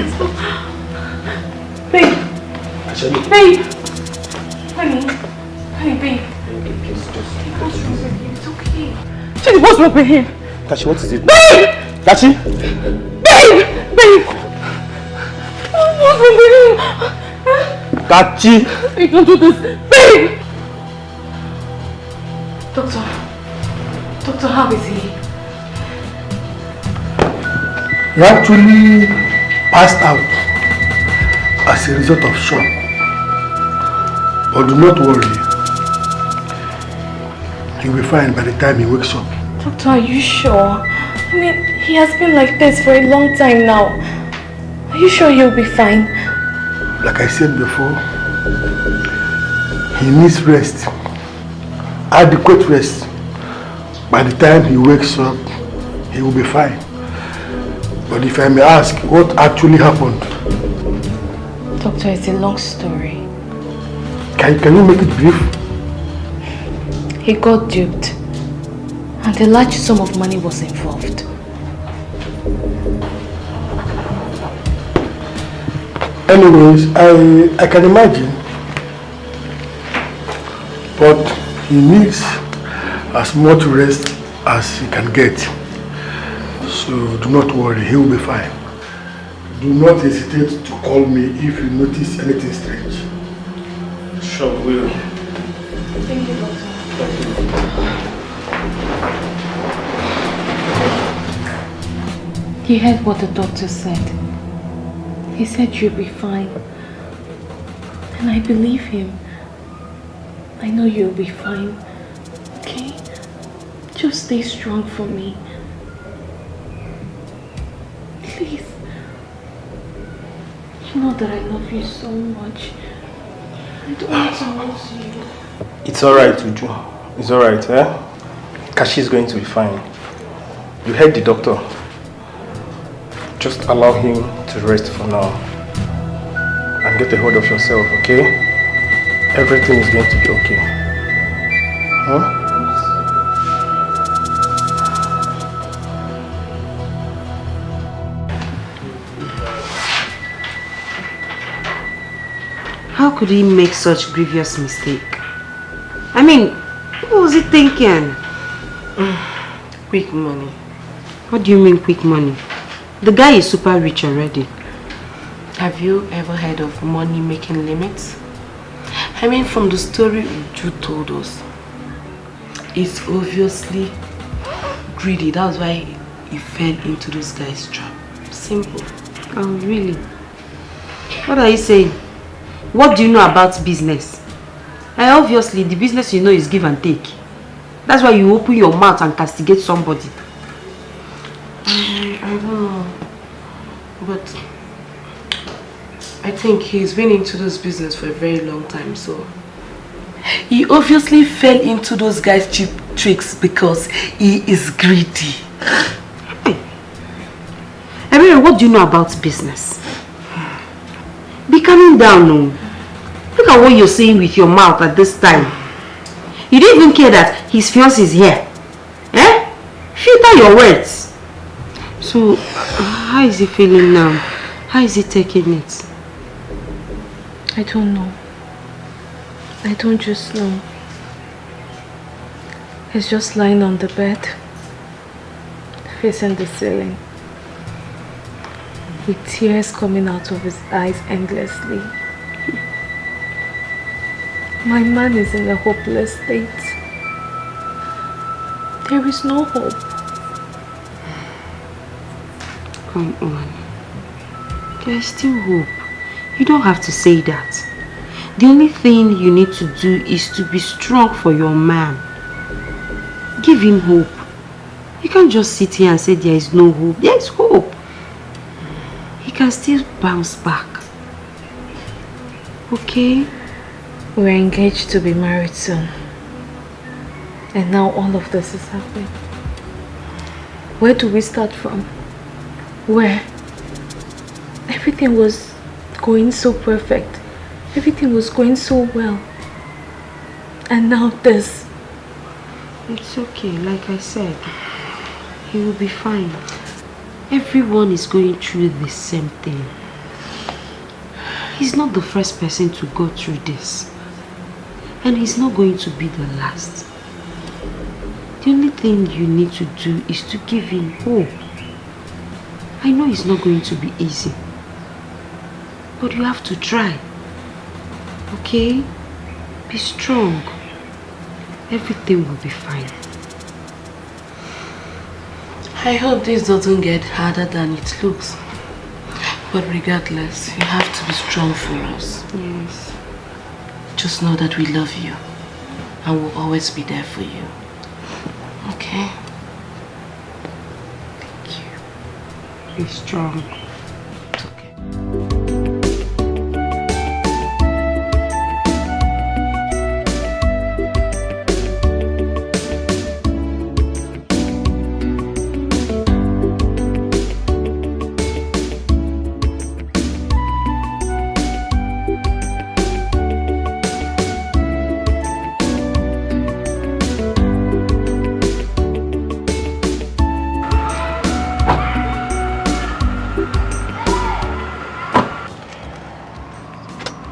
B: Babe. Babe. Honey. Honey, babe. What's wrong with you? It's okay. Jenny, what's wrong with him?
G: Kachi, what is it?
B: Babe!
G: Kachi?
B: Babe! Babe! What's wrong with him?
G: Kachi!
B: Babe, don't do this. Babe! Doctor, how is he?
J: He actually passed out as a result of shock. But do not worry. He'll be fine by the time he wakes up.
B: Doctor, are you sure? I mean, he has been like this for a long time now. Are you sure he'll be fine?
J: Like I said before, he needs rest. Adequate rest. By the time he wakes up, he will be fine. But if I may ask, what actually happened?
B: Doctor, it's a long story.
J: Can you make it brief?
B: He got duped. And a large sum of money was involved.
J: Anyways, I can imagine. But he needs as much rest as he can get. So do not worry, he will be fine. Do not hesitate to call me if you notice anything strange.
G: Sure will.
B: Thank you, Doctor. You heard what the doctor said. He said you'll be fine. And I believe him. I know you'll be fine. Okay? Just stay strong for me. Please. You know that I love you so much. I don't want to lose you.
G: It's alright, Uju. It's alright, eh? Kashi is going to be fine. You heard the doctor. Just allow him to rest for now. And get a hold of yourself, okay? Everything is going to be okay. Huh?
C: How could he make such grievous mistake? I mean, what was he thinking?
H: Quick money.
C: What do you mean quick money? The guy is super rich already.
H: Have you ever heard of money making limits? I mean, from the story Uju told us, it's obviously greedy. That's why he fell into this guy's trap. Simple.
C: Oh, really? What are you saying? What do you know about business? Obviously, the business you know is give and take. That's why you open your mouth and castigate somebody.
H: I don't know. But I think he's been into this business for a very long time, so he obviously fell into those guys' cheap tricks because he is greedy.
C: Hey. Everyone, what do you know about business? Be calming down now. Look at what you're saying with your mouth at this time. You don't even care that his fiancé is here. Eh? Filter your words. So, how is he feeling now? How is he taking it?
B: I don't know. I don't just know. He's just lying on the bed, facing the ceiling, with tears coming out of his eyes endlessly. My man is in a hopeless state. There is no hope.
C: Come on. There is still hope. You don't have to say that. The only thing you need to do is to be strong for your man. Give him hope. You can't just sit here and say there is no hope. There is hope. He can still bounce back. Okay?
B: We're engaged to be married soon. And now all of this is happening. Where do we start from? Where? Everything was going so perfect. Everything was going so well. And now this.
C: It's okay, like I said. He will be fine. Everyone is going through the same thing. He's not the first person to go through this. And he's not going to be the last. The only thing you need to do is to give him hope. I know it's not going to be easy. But you have to try. Okay? Be strong. Everything will be fine.
H: I hope this doesn't get harder than it looks. But regardless, you have to be strong for us.
C: Yes.
H: Just know that we love you and will always be there for you. Okay?
C: Thank you. Be strong.
H: It's okay.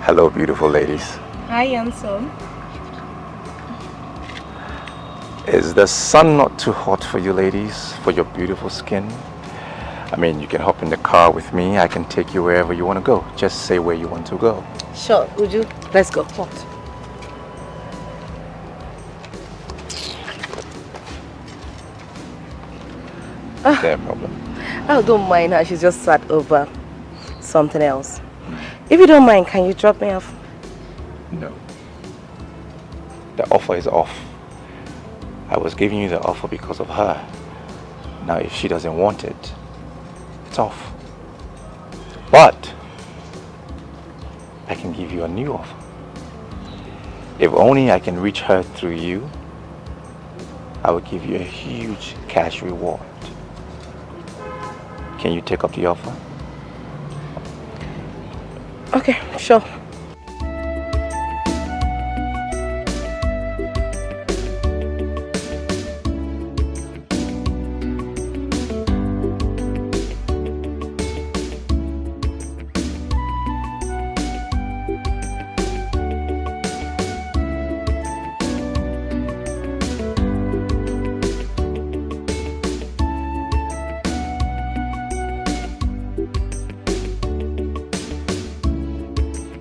A: Hello, beautiful ladies.
I: Hi, handsome.
A: Is the sun not too hot for you ladies, for your beautiful skin? I mean, you can hop in the car with me. I can take you wherever you want to go. Just say where you want to go.
H: Sure, Uju. Let's go. What?
A: No problem.
H: I don't mind her. She's just sat over something else. If you don't mind, can you drop me off?
A: No. The offer is off. I was giving you the offer because of her. Now, if she doesn't want it, it's off. But I can give you a new offer. If only I can reach her through you, I will give you a huge cash reward. Can you take up the offer?
H: Okay, sure.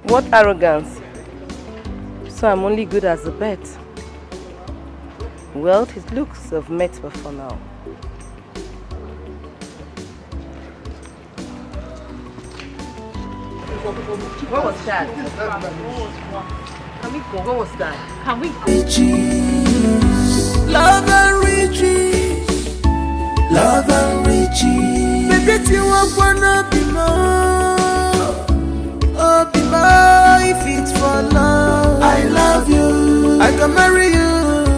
H: What arrogance. So I'm only good as a bet. Well, it looks have met before now. What was that? Can we go? What was that?
B: Can we go?
D: Riches, love and riches, love and riches. Baby, you want wanna be more. Oh, be more if it's for love. I love you. I can marry you.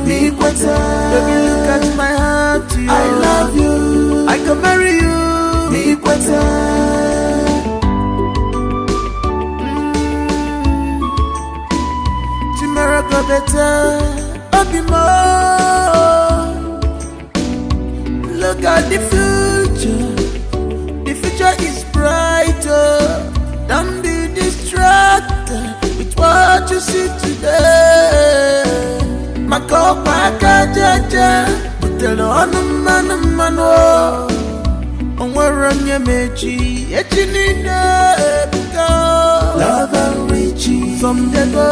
D: Be better. Baby, look at my heart to you. I love you. I can marry you. Be better. Tomorrow go better. Oh, be more. Look at the future. The future is brighter. Don't be distracted with what you see today. Makopa kajaja, utelo anumano. Onwaranya mechi, echinina ebuka. Love and riches, some they go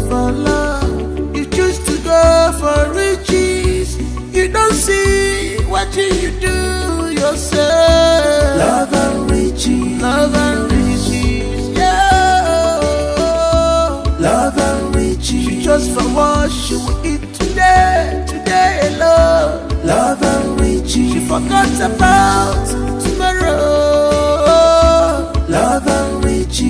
D: for love. You choose to go for riches. You don't see what you do yourself. Love and riches, love and riches. forgot about tomorrow. Love and riches.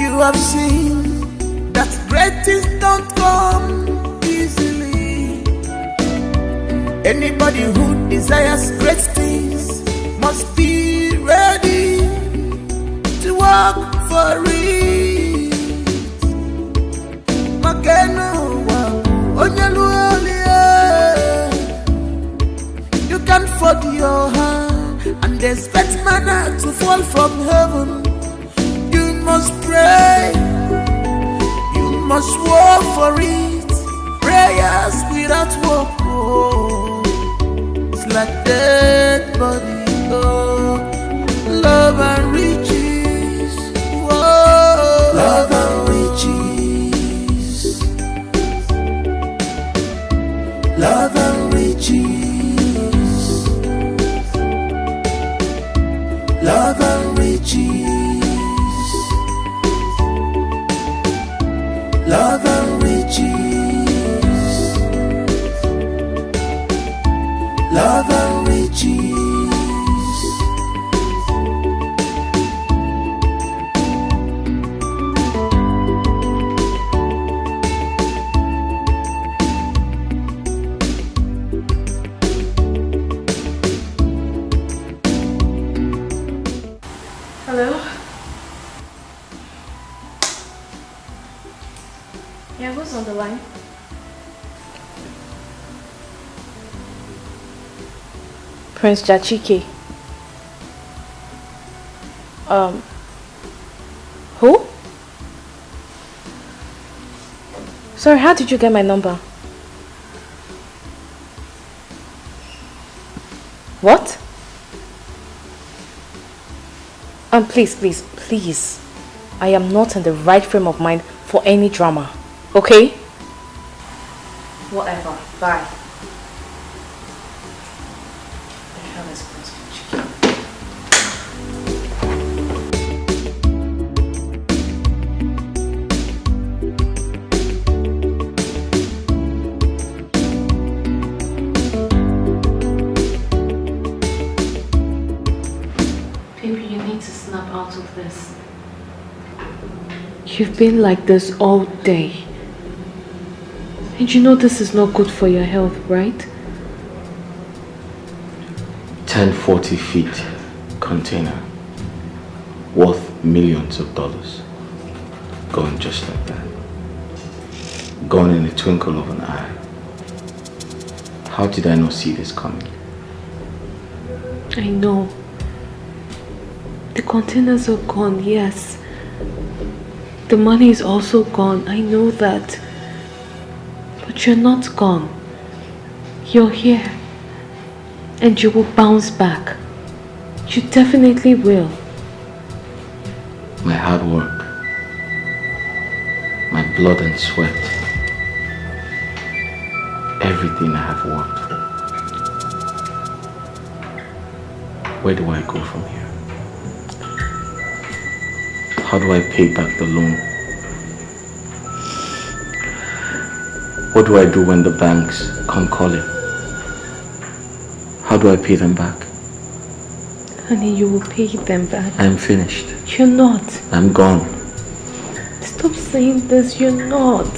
D: You have seen that great things don't come easily. Anybody who desires great things must be ready to work for it. You can fold your hand and expect manna to fall from heaven. You must pray, you must work for it. Prayers without work, oh, it's like dead body. Oh, love and riches, oh, love and riches, love and riches, love and riches, love and riches, love and riches.
B: Hello? Yeah, who's on the line? Prince Jachike. Who? Sorry, how did you get my number? What? Please. I am not in the right frame of mind for any drama. Okay? Whatever. Bye. The hell is Prince Jachike? Out of this. You've been like this all day. And you know this is not good for your health, right?
E: 1040 feet container worth millions of dollars. Gone just like that. Gone in the twinkle of an eye. How did I not see this coming?
B: I know. The containers are gone, yes. The money is also gone, I know that. But you're not gone. You're here. And you will bounce back. You definitely will.
E: My hard work, my blood and sweat, everything I have worked. Where do I go from here? How do I pay back the loan? What do I do when the banks come calling? How do I pay them back?
B: Honey, you will pay them back.
E: I'm finished.
B: You're not.
E: I'm gone.
B: Stop saying this, you're not.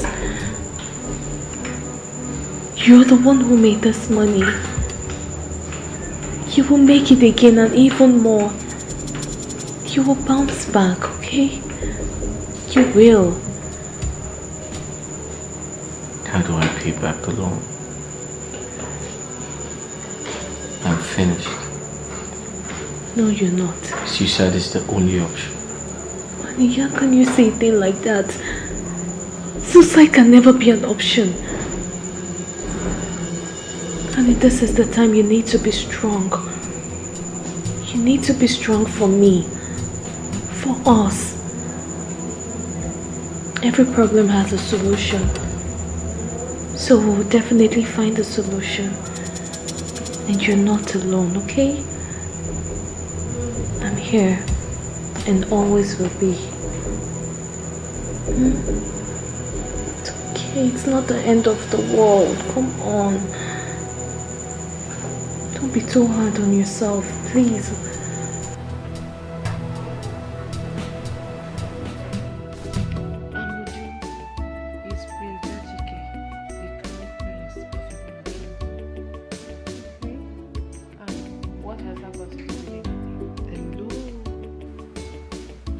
B: You're the one who made this money. You will make it again and even more. You will bounce back, okay? You will.
E: How do I pay back the loan? I'm finished.
B: No, you're not.
E: Suicide is the only option.
B: Honey, how can you say a thing like that? Suicide can never be an option. Honey, this is the time you need to be strong. You need to be strong for me. For us. Every problem has a solution. So we'll definitely find a solution. And you're not alone, okay? I'm here and always will be. It's okay, it's not the end of the world. Come on. Don't be too hard on yourself, please.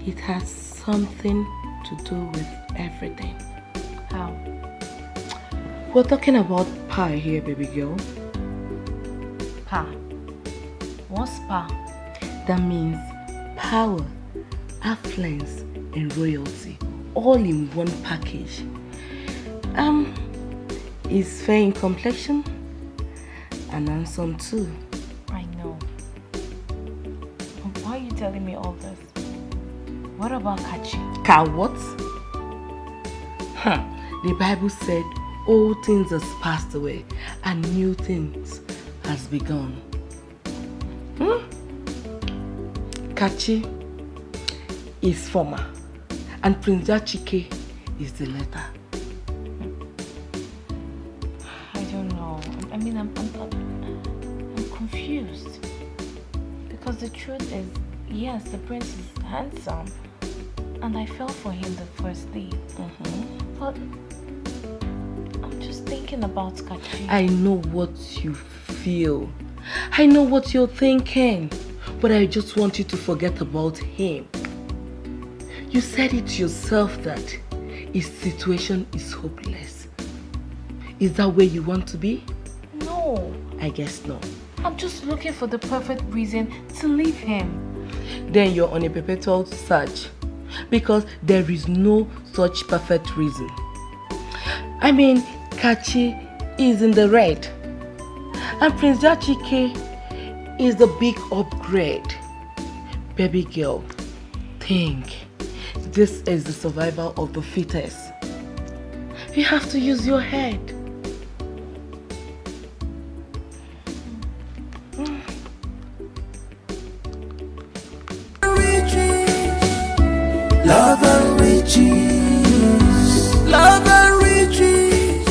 H: It has something to do with everything.
B: How?
H: We're talking about pie here, baby girl.
B: Pa. What's pa?
H: That means power, affluence, and royalty, all in one package. Is fair in complexion and handsome too.
B: I know. Why are you telling me all this? What about Kachi?
H: Ka what? The Bible said old things has passed away and new things has begun. Kachi is former and Prince Chike is the latter.
B: I don't know. I mean, I'm confused. Because the truth is, yes, the prince is handsome. And I fell for him the first day. But I'm just thinking about Kachi.
H: I know what you feel. I know what you're thinking. But I just want you to forget about him. You said it yourself that his situation is hopeless. Is that where you want to be?
B: No.
H: I guess no.
B: I'm just looking for the perfect reason to leave him.
H: Then you're on a perpetual search. Because there is no such perfect reason. I mean, Kachi is in the red. And Prince Chike is the big upgrade. Baby girl, think. This is the survival of the fittest. You have to use your head.
D: Love and riches, love and riches,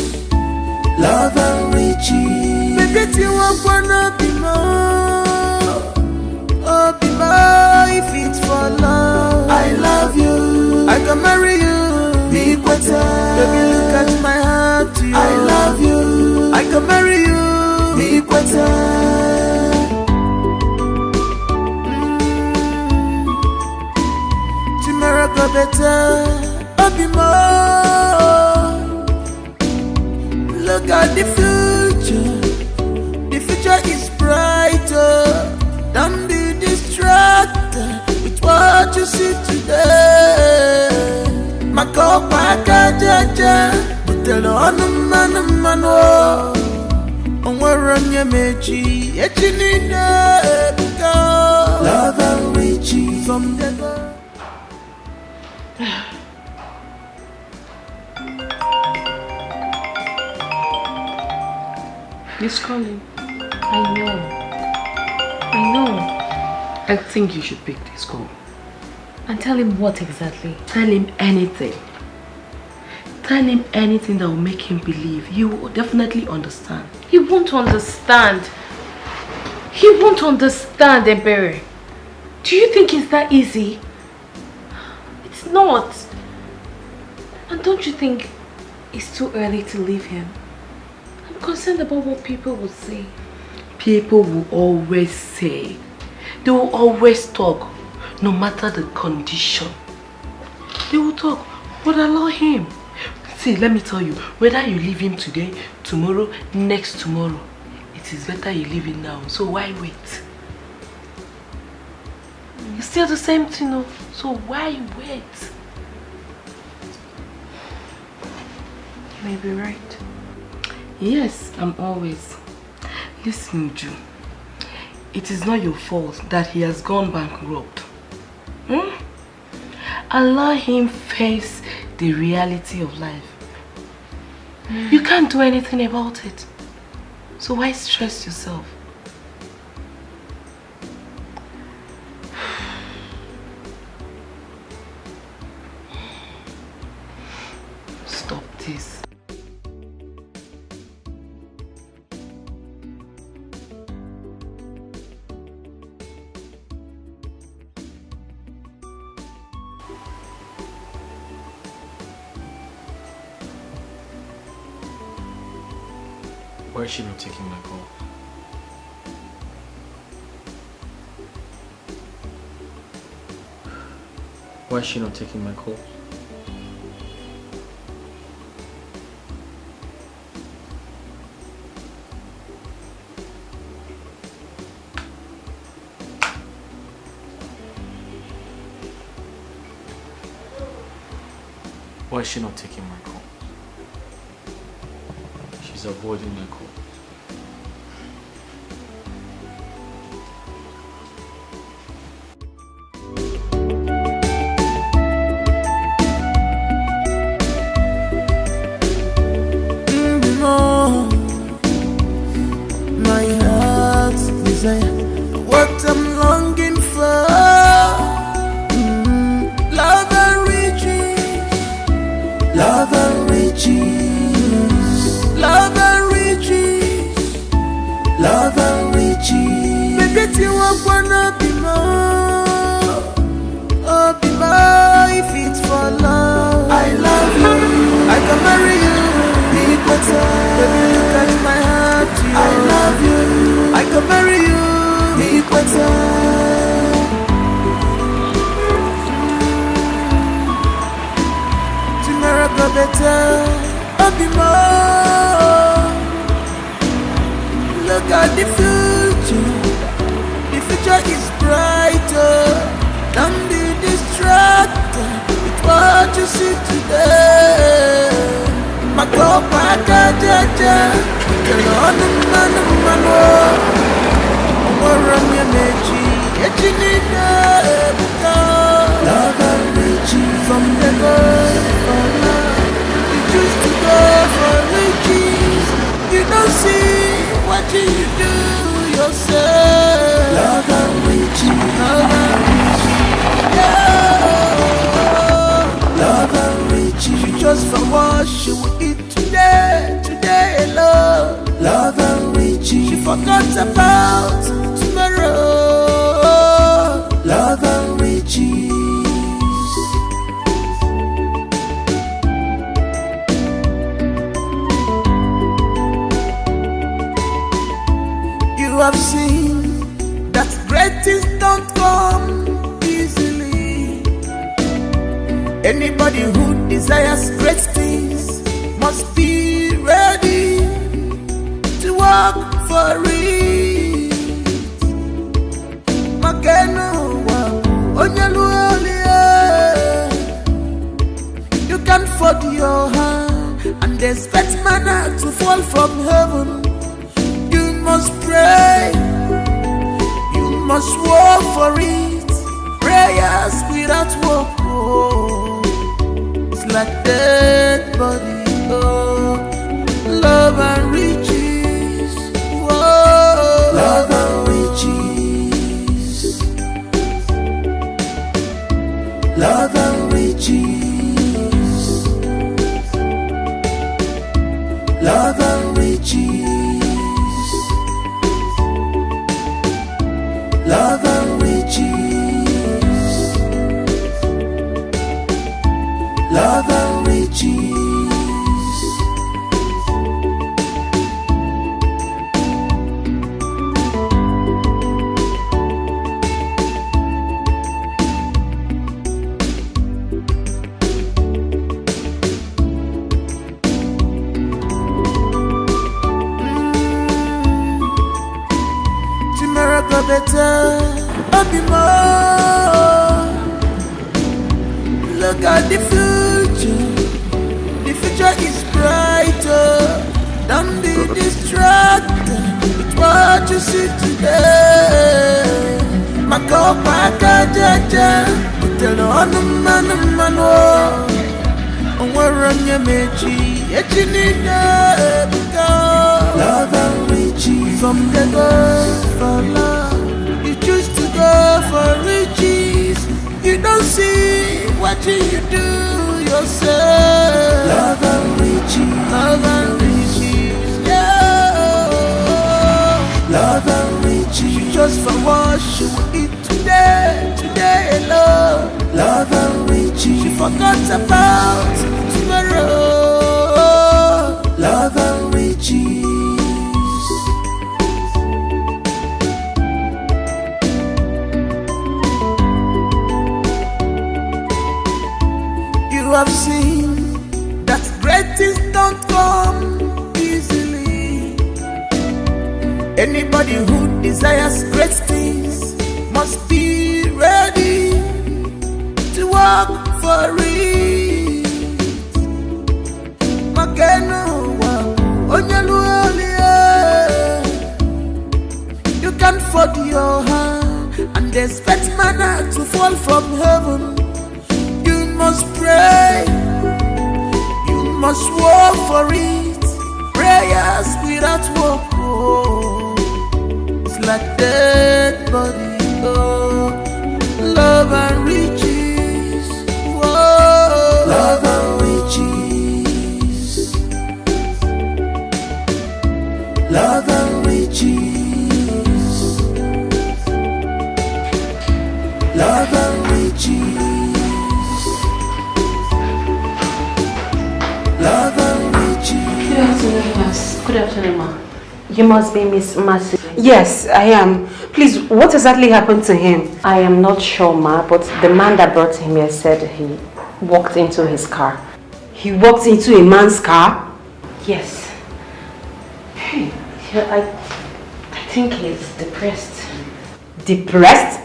D: love and riches. Baby, you want wanna be more, oh be more. If it's for love, I love you. I can marry you. Be better. Baby, look at my heart to you. I love you. I can marry you. Be better. Go better, I'll be more. Look at the future is brighter. Don't be distracted with what you see today. Makopa kajaja, butelo anumano. Onwaranya mechi, echinide buka. Love and riches, someday.
H: He's calling.
B: I know.
H: I think you should pick this call.
B: And tell him what exactly?
H: Tell him anything. Tell him anything that will make him believe. He will definitely understand.
B: He won't understand. He won't understand, Ebere. Do you think it's that easy? It's not. And don't you think it's too early to leave him? I'm concerned about what people will say.
H: People will always say. They will always talk, no matter the condition. They will talk, but allow him. See, let me tell you, whether you leave him today, tomorrow, next tomorrow, it is better you leave him now. So why wait? It's still the same thing, no? So why wait?
B: You may be right.
H: Yes, I'm always. Listen, Ju. It is not your fault that he has gone bankrupt. Allow him face the reality of life. You can't do anything about it. So why stress yourself?
K: Why is she not taking my call? Why is she not taking my call? Why is she not taking my call? She's avoiding my call.
D: My heart's desire, what I'm longing for. Love and riches, love and riches, love and riches, love and riches. Baby, you wanna be more, oh be more. If it's for love, I love you, I can marry you. Be better, baby, look at my heart. I love you, I can marry you. Be better. Tomorrow go better, I'll be more. Look at the future is brighter. Don't be distracted with what you see today. My God, my jaja, tell on the man, run your mechi, love and riches from the God for love. You choose to go for riches. You don't see what you do yourself. Love and riches, love and riches, yeah. Love and riches, you just for what you will eat today alone. Love and riches, she forgot about tomorrow. Love and riches. You have seen that great things don't come easily. Anybody who desires great things must be ready to work for it. You can fold your hand and expect manna to fall from heaven. You must pray, you must work for it. Prayers without work, oh, it's like dead body. Oh, love and riches, whoa. Love and riches, love and riches, love and riches, love and riches, love and riches. Better, I'll be more. Look at the future is brighter. Don't be distracted with what you see today. My God, my jaja, tell on the man, run your mechi, love and riches from the God for love. You choose to go for riches. You don't see what you do yourself. Love and riches, love and riches, yeah. Love and riches, you just for what you eat today alone. Love and riches, she forgot about tomorrow. Love and riches. have seen that great things don't come easily. Anybody who desires great things must be ready to work for it. Mageno wa onyalualia. You can't fold your hand and expect manna to fall from heaven. You must pray. You must work for it. Prayers without work, oh, it's like dead body. Oh, love and riches. Whoa, love and riches. Love and riches. Love and riches. Love and riches.
C: Good afternoon, Miss. Good afternoon, ma. You must be Miss Mercy. Yes, I am. Please, what exactly happened to him? I am not sure, ma, but the man that brought him here said he walked into his car. He walked into a man's car? Yes. Hey, I think he's depressed. Depressed?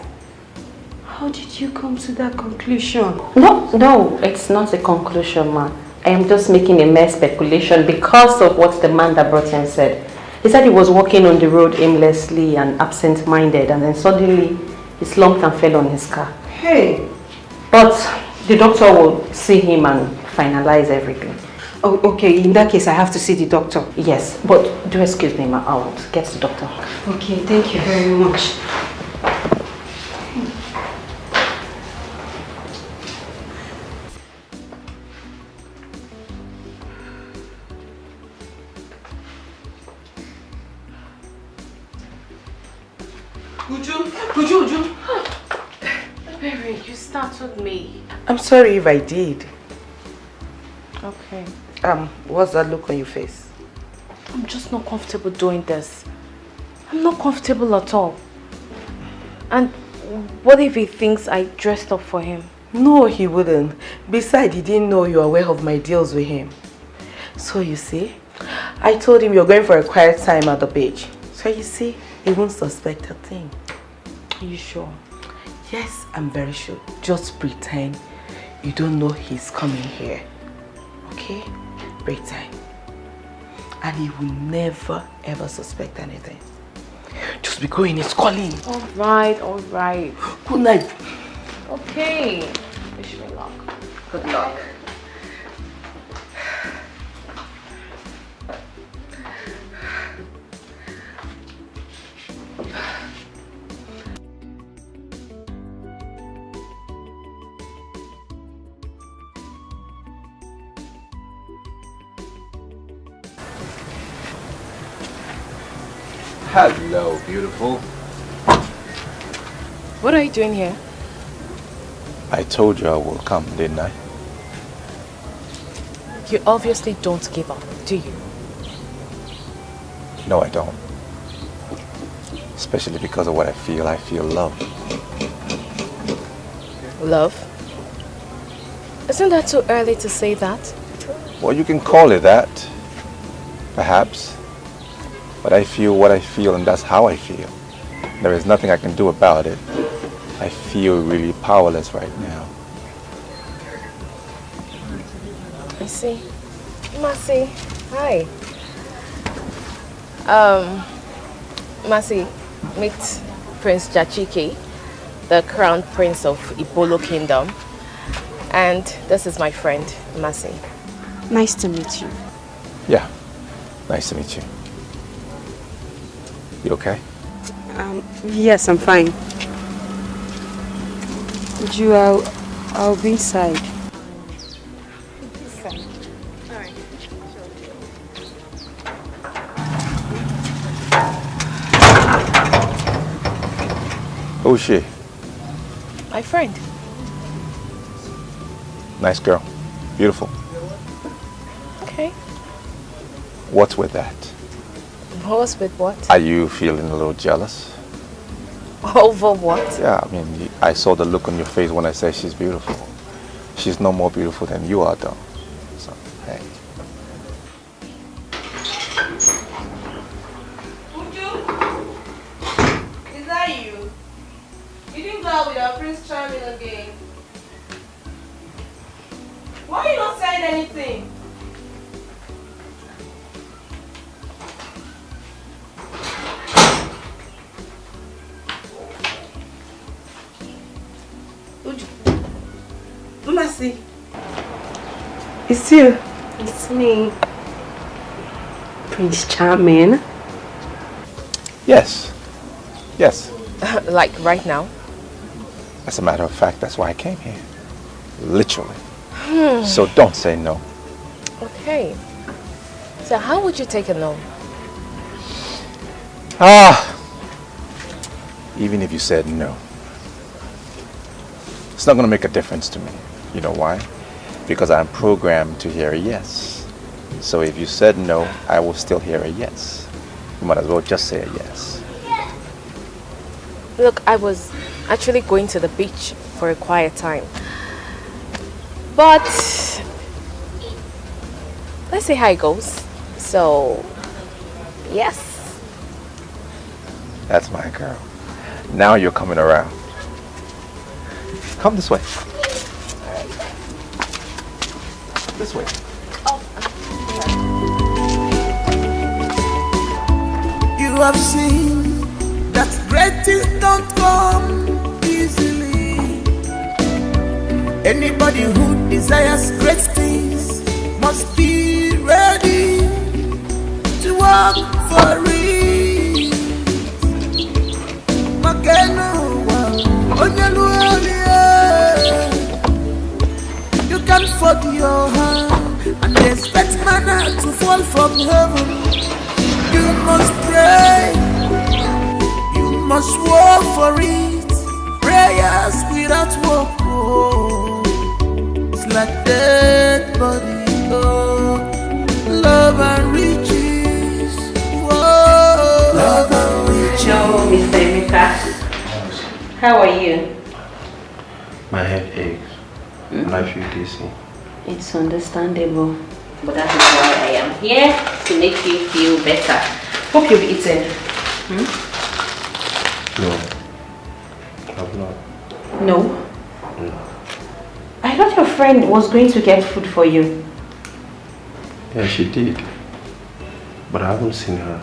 C: How did you come to that conclusion? No, it's not a conclusion, ma. I am just making a mere speculation because of what the man that brought him said. He said he was walking on the road aimlessly and absent-minded, and then suddenly he slumped and fell on his car. Hey! But the doctor will see him and finalize everything. Oh, okay. In that case, I have to see the doctor. Yes, but do excuse me, ma. I'll get the doctor. Okay, thank you very much.
B: Uju. Baby, you startled me.
H: I'm sorry if I did.
B: Okay.
H: What's that look on your face?
B: I'm just not comfortable doing this. I'm not comfortable at all. And what if he thinks I dressed up for him?
H: No, he wouldn't. Besides, he didn't know you were aware of my deals with him. So you see, I told him you're going for a quiet time at the beach. So you see, he won't suspect a thing.
B: Are you sure?
H: Yes, I'm very sure. Just pretend you don't know he's coming here. Okay? Pretend. And he will never ever suspect anything. Just be going, it's calling.
B: Alright.
H: Good night.
B: Okay. Wish me luck.
H: Good luck.
A: Hello, beautiful.
B: What are you doing here?
A: I told you I will come, didn't I?
B: You obviously don't give up, do you?
A: No, I don't. Especially because of what I feel. I feel love.
B: Love? Isn't that too early to say that?
A: Well, you can call it that. Perhaps. But I feel what I feel, and that's how I feel. There is nothing I can do about it. I feel really powerless right now.
B: I see. Mercy, hi. Mercy, meet Prince Jachike, the Crown Prince of Ibolo Kingdom. And this is my friend, Mercy.
L: Nice to meet you.
A: Yeah, nice to meet you. You okay?
L: Yes, I'm fine. I'll be inside.
B: Alright.
A: Who's she?
B: My friend.
A: Nice girl. Beautiful.
B: Okay.
A: What's with that?
B: What's with what?
A: Are you feeling a little jealous?
B: Over what?
A: Yeah, I mean, I saw the look on your face when I said she's beautiful. She's no more beautiful than you are, though. So, hey.
H: Is that you? You didn't go out with our Prince Charming again. Why are you not saying anything? Mercy.
C: It's you. It's me. Prince Charming.
A: Yes. Yes.
H: Like right now?
A: As a matter of fact, that's why I came here. Literally. So don't say no.
H: Okay. So how would you take a no?
A: Even if you said no, it's not going to make a difference to me. You know why? Because I'm programmed to hear a yes. So if you said no, I will still hear a yes. You might as well just say a yes.
H: Look, I was actually going to the beach for a quiet time. But let's see how it goes. So, yes.
A: That's my girl. Now you're coming around. Come this way. This way.
D: You have seen that great things don't come easily. Anybody who desires great things must be ready to work for it. You can fold your hand and expect manna to fall from heaven. You must pray, you must work for it. Prayers without work, oh, it's like dead body. Oh, love and riches, whoa. Love and riches.
C: Hello, Mr. Emeka. How are you?
G: My head aches and I feel dizzy.
C: It's understandable, but that is why I am here, to make you feel better. Hope you've eaten.
G: No, I've not.
C: No?
G: No.
C: I thought your friend was going to get food for you.
G: Yeah, she did. But I haven't seen her.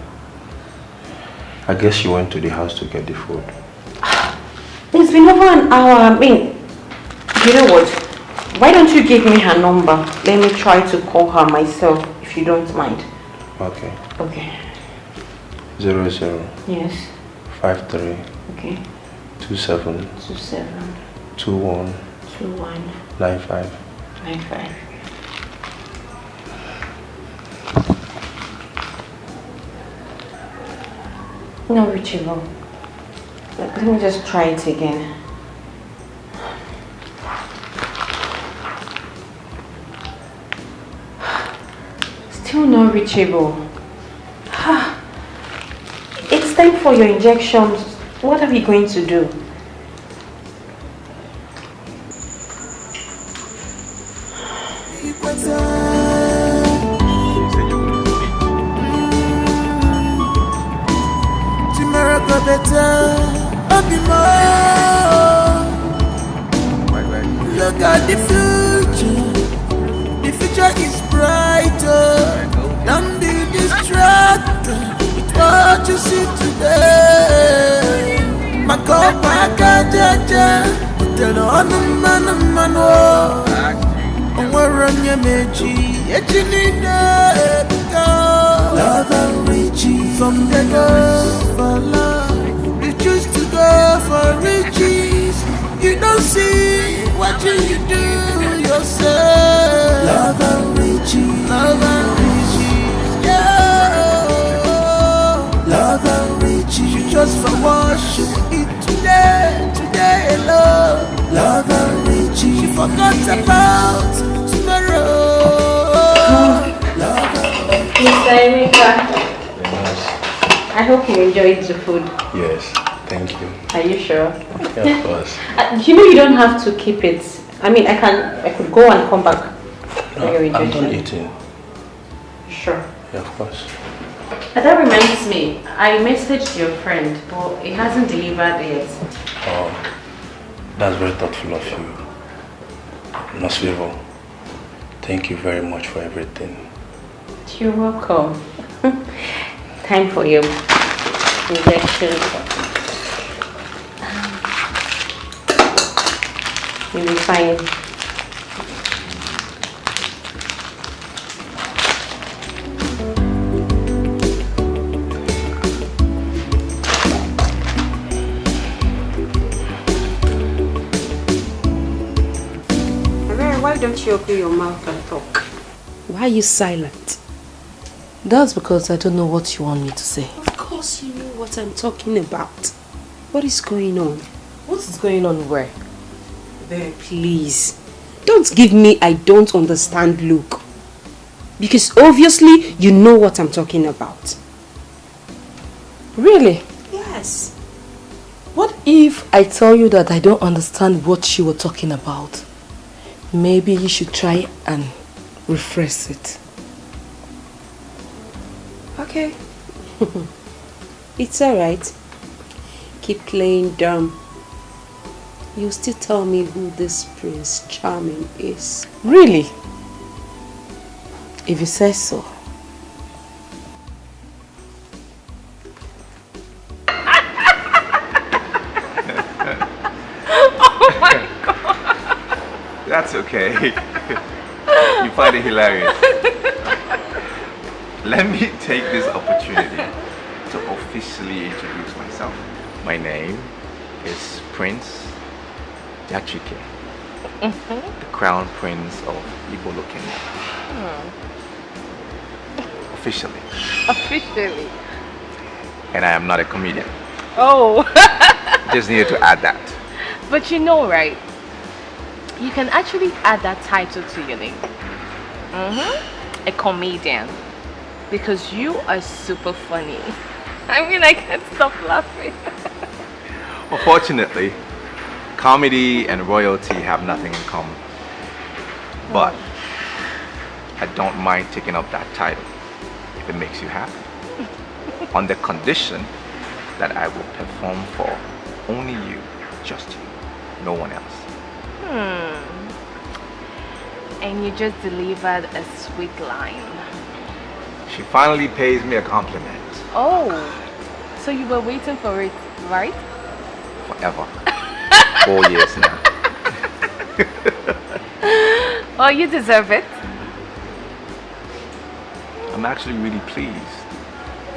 G: I guess she went to the house to get the food.
C: It's been over an hour. I mean, you know what? Why don't you give me her number? Let me try to call her myself, if you don't mind.
G: Okay.
C: Okay.
G: 00.
C: Yes.
G: 53.
C: Okay.
G: 27.
C: 27.
G: 21.
C: 21.
G: 95.
C: 95. No retrieval. Let me just try it again. Still not reachable. It's time for your injections. What are we going to do?
D: Look at the future. The future is brighter. Don't be distracted with what you see today. Makopa jaja, utelo anumano. Onwaranya meji, echinida ebika. Love and riches, some they go for love. We choose to go for riches. You don't see what you do yourself. Love and riches, yeah. Love and riches. You just for worship it today alone. Love and riches. You forgot about tomorrow. Love and riches.
C: Mr. Emeka, I hope you enjoyed the food.
G: Yes, thank you.
C: Are you sure?
G: Yeah, of course.
C: You know you don't have to keep it. I mean, I could go and come back for your
G: I'm
C: injection.
G: done eating.
C: Sure.
G: Yeah, of course.
B: But that reminds me, I messaged your friend, but he hasn't delivered yet.
G: Oh, that's very thoughtful of you. Nurse Vivo, thank you very much for everything.
C: You're welcome. Time for your injection. You'll be fine.
L: Why don't you open your mouth and talk?
H: Why are you silent? That's because I don't know what you want me to say.
L: Of course you know what I'm talking about. What is going on?
H: What is going on where?
L: There, please. Don't give me I don't understand look. Because obviously you know what I'm talking about.
H: Really?
L: Yes.
H: What if I tell you that I don't understand what you were talking about? Maybe you should try and rephrase it.
L: Okay. It's alright. Keep playing dumb. You still tell me who this Prince Charming is.
H: Really? If you say so.
B: Oh my God!
A: That's okay. You find it hilarious. Let me take this opportunity to officially introduce myself. My name is Prince Yachike, the Crown Prince of Igbo Kingdom. Officially.
B: Officially.
A: And I am not a comedian.
B: Oh.
A: Just needed to add that.
B: But you know, right? You can actually add that title to your name. A comedian. Because you are super funny. I mean, I can't stop laughing.
A: Unfortunately, comedy and royalty have nothing in common. But I don't mind taking up that title if it makes you happy. On the condition that I will perform for only you, just you, no one else.
B: And you just delivered a sweet line.
A: She finally pays me a compliment.
B: Oh, so you were waiting for it, right?
A: Forever. 4 years now.
B: Oh, you deserve it.
A: I'm actually really pleased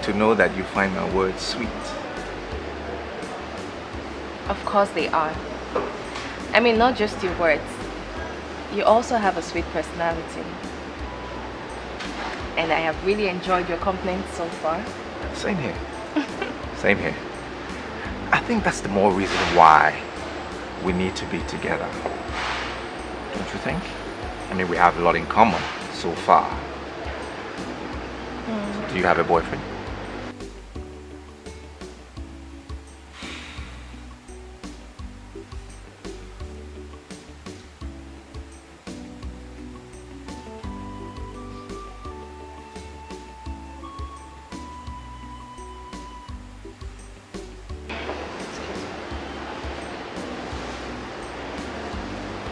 A: to know that you find my words sweet.
B: Of course they are. I mean, not just your words. You also have a sweet personality. And I have really enjoyed your company so far.
A: Same here. Same here. I think that's the more reason why we need to be together. Don't you think? I mean, we have a lot in common so far. Do you have a boyfriend?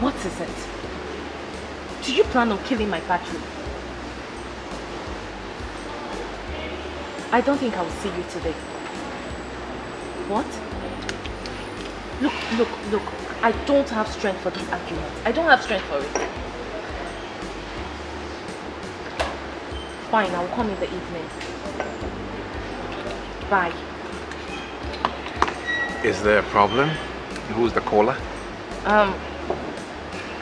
B: What is it? Do you plan on killing my battery? I don't think I will see you today. What? Look. I don't have strength for this argument. I don't have strength for it. Fine, I will come in the evening. Bye.
A: Is there a problem? Who's the caller?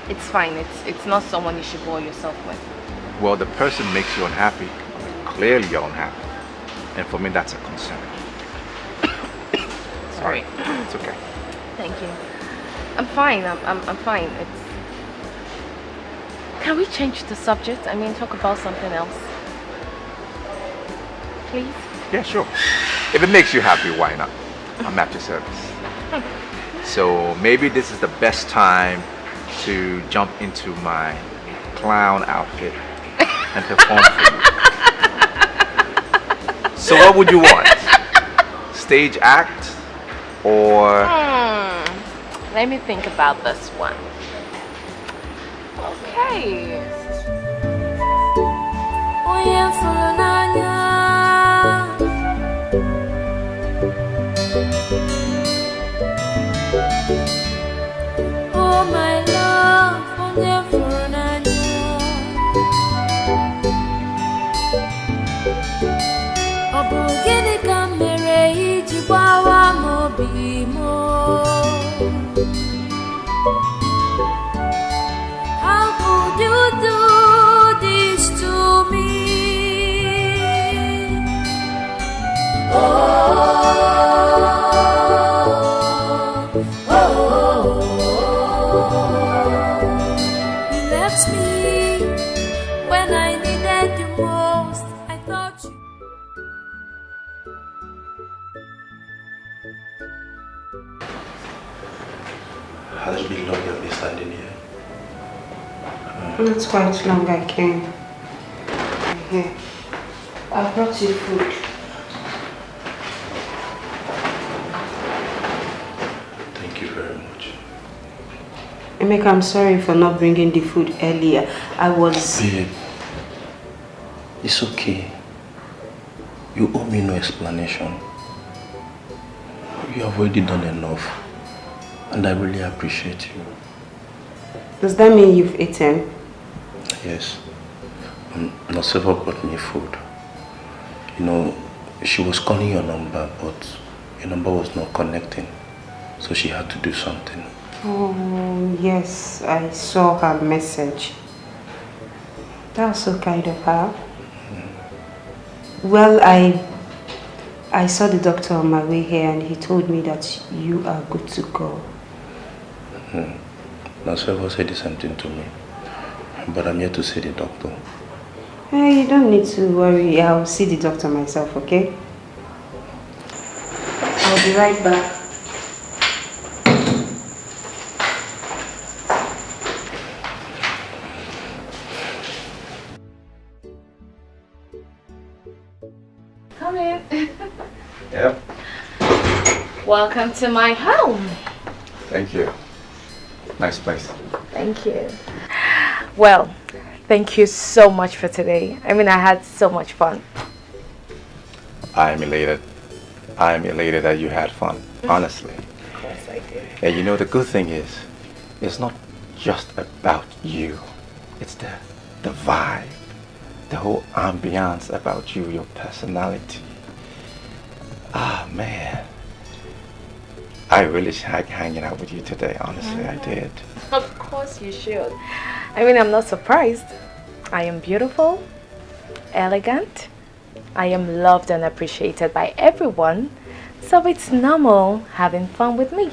B: It's fine. It's not someone you should bore yourself with.
A: Well, the person makes you unhappy. Clearly you're unhappy. And for me, that's a concern. Sorry. It's okay.
B: Thank you. I'm fine. I'm fine. Can we change the subject? I mean, talk about something else. Please?
A: Yeah, sure. If it makes you happy, why not? I'm at your service. So maybe this is the best time to jump into my clown outfit and perform for you. So what would you want? Stage act or...
B: Let me think about this one. Okay.
M: Oh my love, how could you do this to me? Oh, oh, oh, you left me when I needed you most. I thought you.
G: Has it been long you've been standing here?
L: Not quite long, I came. Here. I brought you food.
G: Thank you very much.
L: Emeka, I'm sorry for not bringing the food earlier. I was...
G: Babe, it's okay. You owe me no explanation. You have already done enough. And I really appreciate you.
L: Does that mean you've eaten?
G: Yes. Noseva brought me food. You know, she was calling your number, but your number was not connecting. So she had to do something.
L: Oh, yes. I saw her message. That was so kind of her. Well, I saw the doctor on my way here and he told me that you are good to go.
G: Noseva said the same thing to me. But I'm here to see the doctor.
L: Hey, you don't need to worry. I'll see the doctor myself, okay? I'll be right back.
B: Come in.
A: Yep.
B: Welcome to my home.
A: Thank you. Nice place.
B: Thank you. Well, thank you so much for today. I mean, I had so much fun.
A: I am elated. I am elated that you had fun, honestly.
B: Of course I did.
A: And you know, the good thing is, it's not just about you. It's the vibe, the whole ambiance about you, your personality. Ah, man. I really like hanging out with you today, honestly, I did.
B: Of course you should. I mean, I'm not surprised. I am beautiful, elegant. I am loved and appreciated by everyone. So it's normal having fun with me.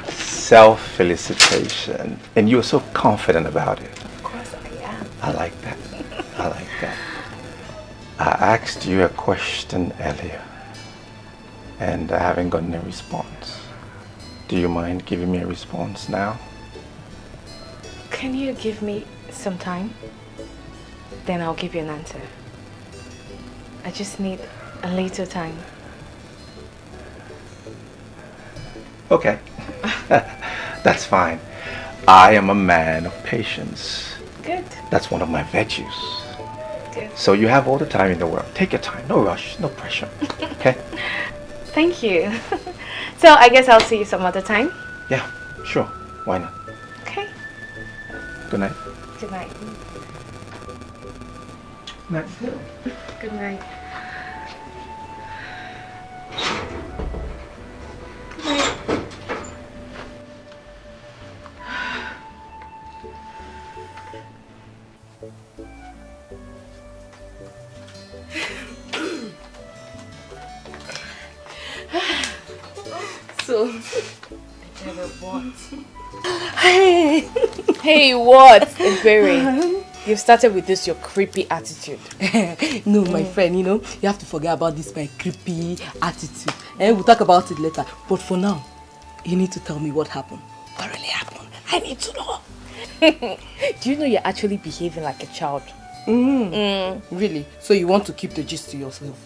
A: Self-felicitation. And you're so confident about it.
B: Of course I am.
A: I like that. I like that. I asked you a question earlier, and I haven't gotten a response. Do you mind giving me a response now?
B: Can you give me some time? Then I'll give you an answer. I just need a little time.
A: Okay. That's fine. I am a man of patience.
B: Good.
A: That's one of my virtues.
B: Good.
A: So you have all the time in the world. Take your time. No rush. No pressure. Okay?
B: Thank you. So I guess I'll see you some other time.
A: Yeah, sure. Why not?
B: Okay.
A: Good night.
B: Good night.
A: Night.
B: Good night.
H: So,
B: what?
H: Hey, what? Ebere, you've started with this your creepy attitude.
N: No, my friend, you know, you have to forget about this my creepy attitude. We'll talk about it later. But for now, you need to tell me what happened. What really happened? I need to know.
B: Do you know you're actually behaving like a child?
N: Really? So you want to keep the gist to yourself?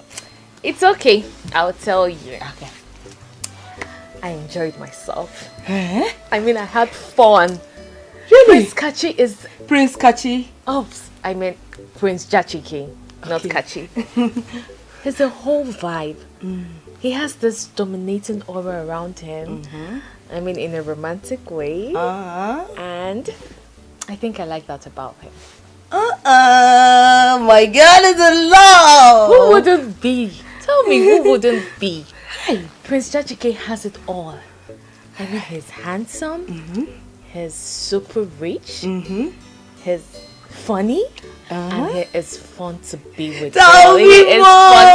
B: It's okay. I'll tell you. Okay. I enjoyed myself. I mean, I had fun.
N: Really?
B: Prince Kachi is...
N: Prince Kachi?
B: Oops, I meant Prince Jachike, not Kachi. He's a whole vibe. He has this dominating aura around him. I mean, in a romantic way. And I think I like that about him.
N: My God is in love!
B: Who wouldn't be? Tell me, who wouldn't be? Prince Jachike has it all. I mean, he's handsome, he's super rich, he's funny, and he is fun to be with.
N: Tell me
B: he is fun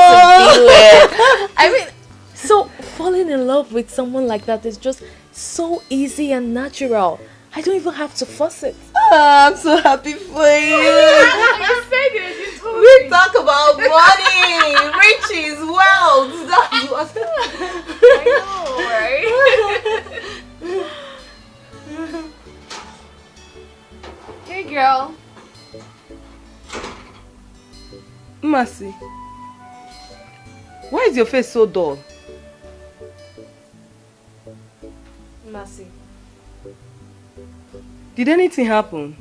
B: to be with. I mean, so falling in love with someone like that is just so easy and natural. I don't even have to fuss it.
N: I'm so happy for you.
B: You said it. You told me.
N: We talk about money, riches, wealth. That's what.
B: I know, right? Hey, girl.
N: Mercy, why is your face so dull?
B: Mercy.
N: Did anything happen?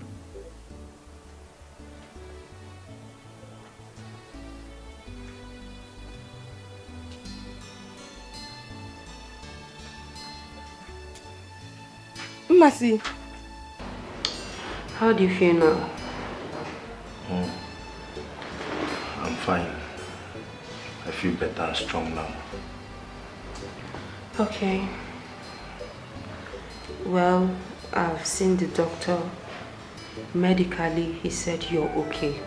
N: Mercy,
C: how do you feel now?
G: I'm fine. I feel better and strong now.
C: Okay. Well, I've seen the doctor. Medically, he said you're okay.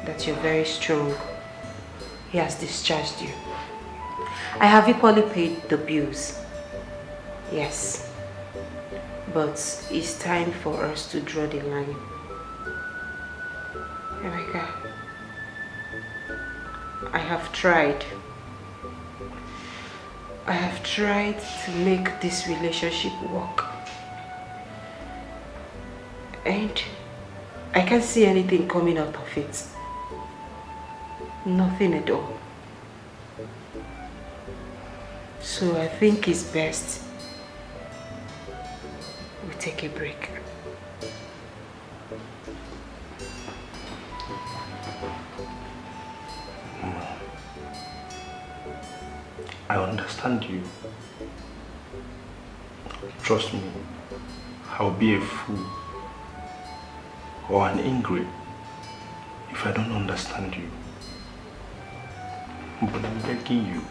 C: That you're very strong. He has discharged you. I have equally paid the bills. Yes. But it's time for us to draw the line. Emeka, I have tried. I have tried to make this relationship work. And I can't see anything coming out of it. Nothing at all. So I think it's best we take a break.
G: I understand you. Trust me, I'll be a fool or an ingrate if I don't understand you. But I'm begging you.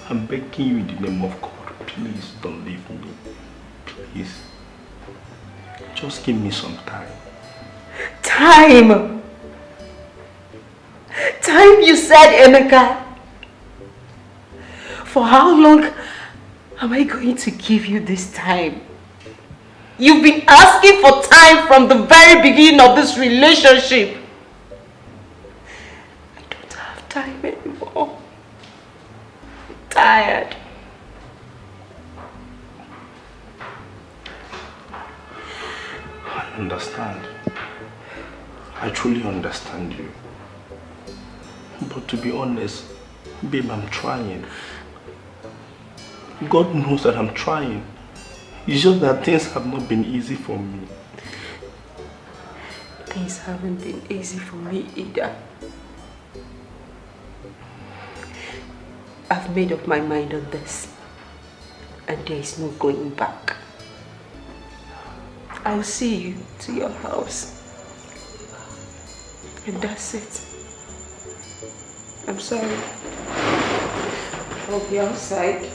G: I'm begging you in the name of God, please don't leave me. Please. Just give me some time.
C: Time! Time, you said, Emeka. For how long am I going to give you this time? You've been asking for time from the very beginning of this relationship. I don't have time anymore. I'm tired.
G: I understand. I truly understand you. But to be honest, babe, I'm trying. God knows that I'm trying. It's just that things have not been easy for me.
C: Things haven't been easy for me either. I've made up my mind on this. And there is no going back. I'll see you to your house. And that's it. I'm sorry. I'll be outside.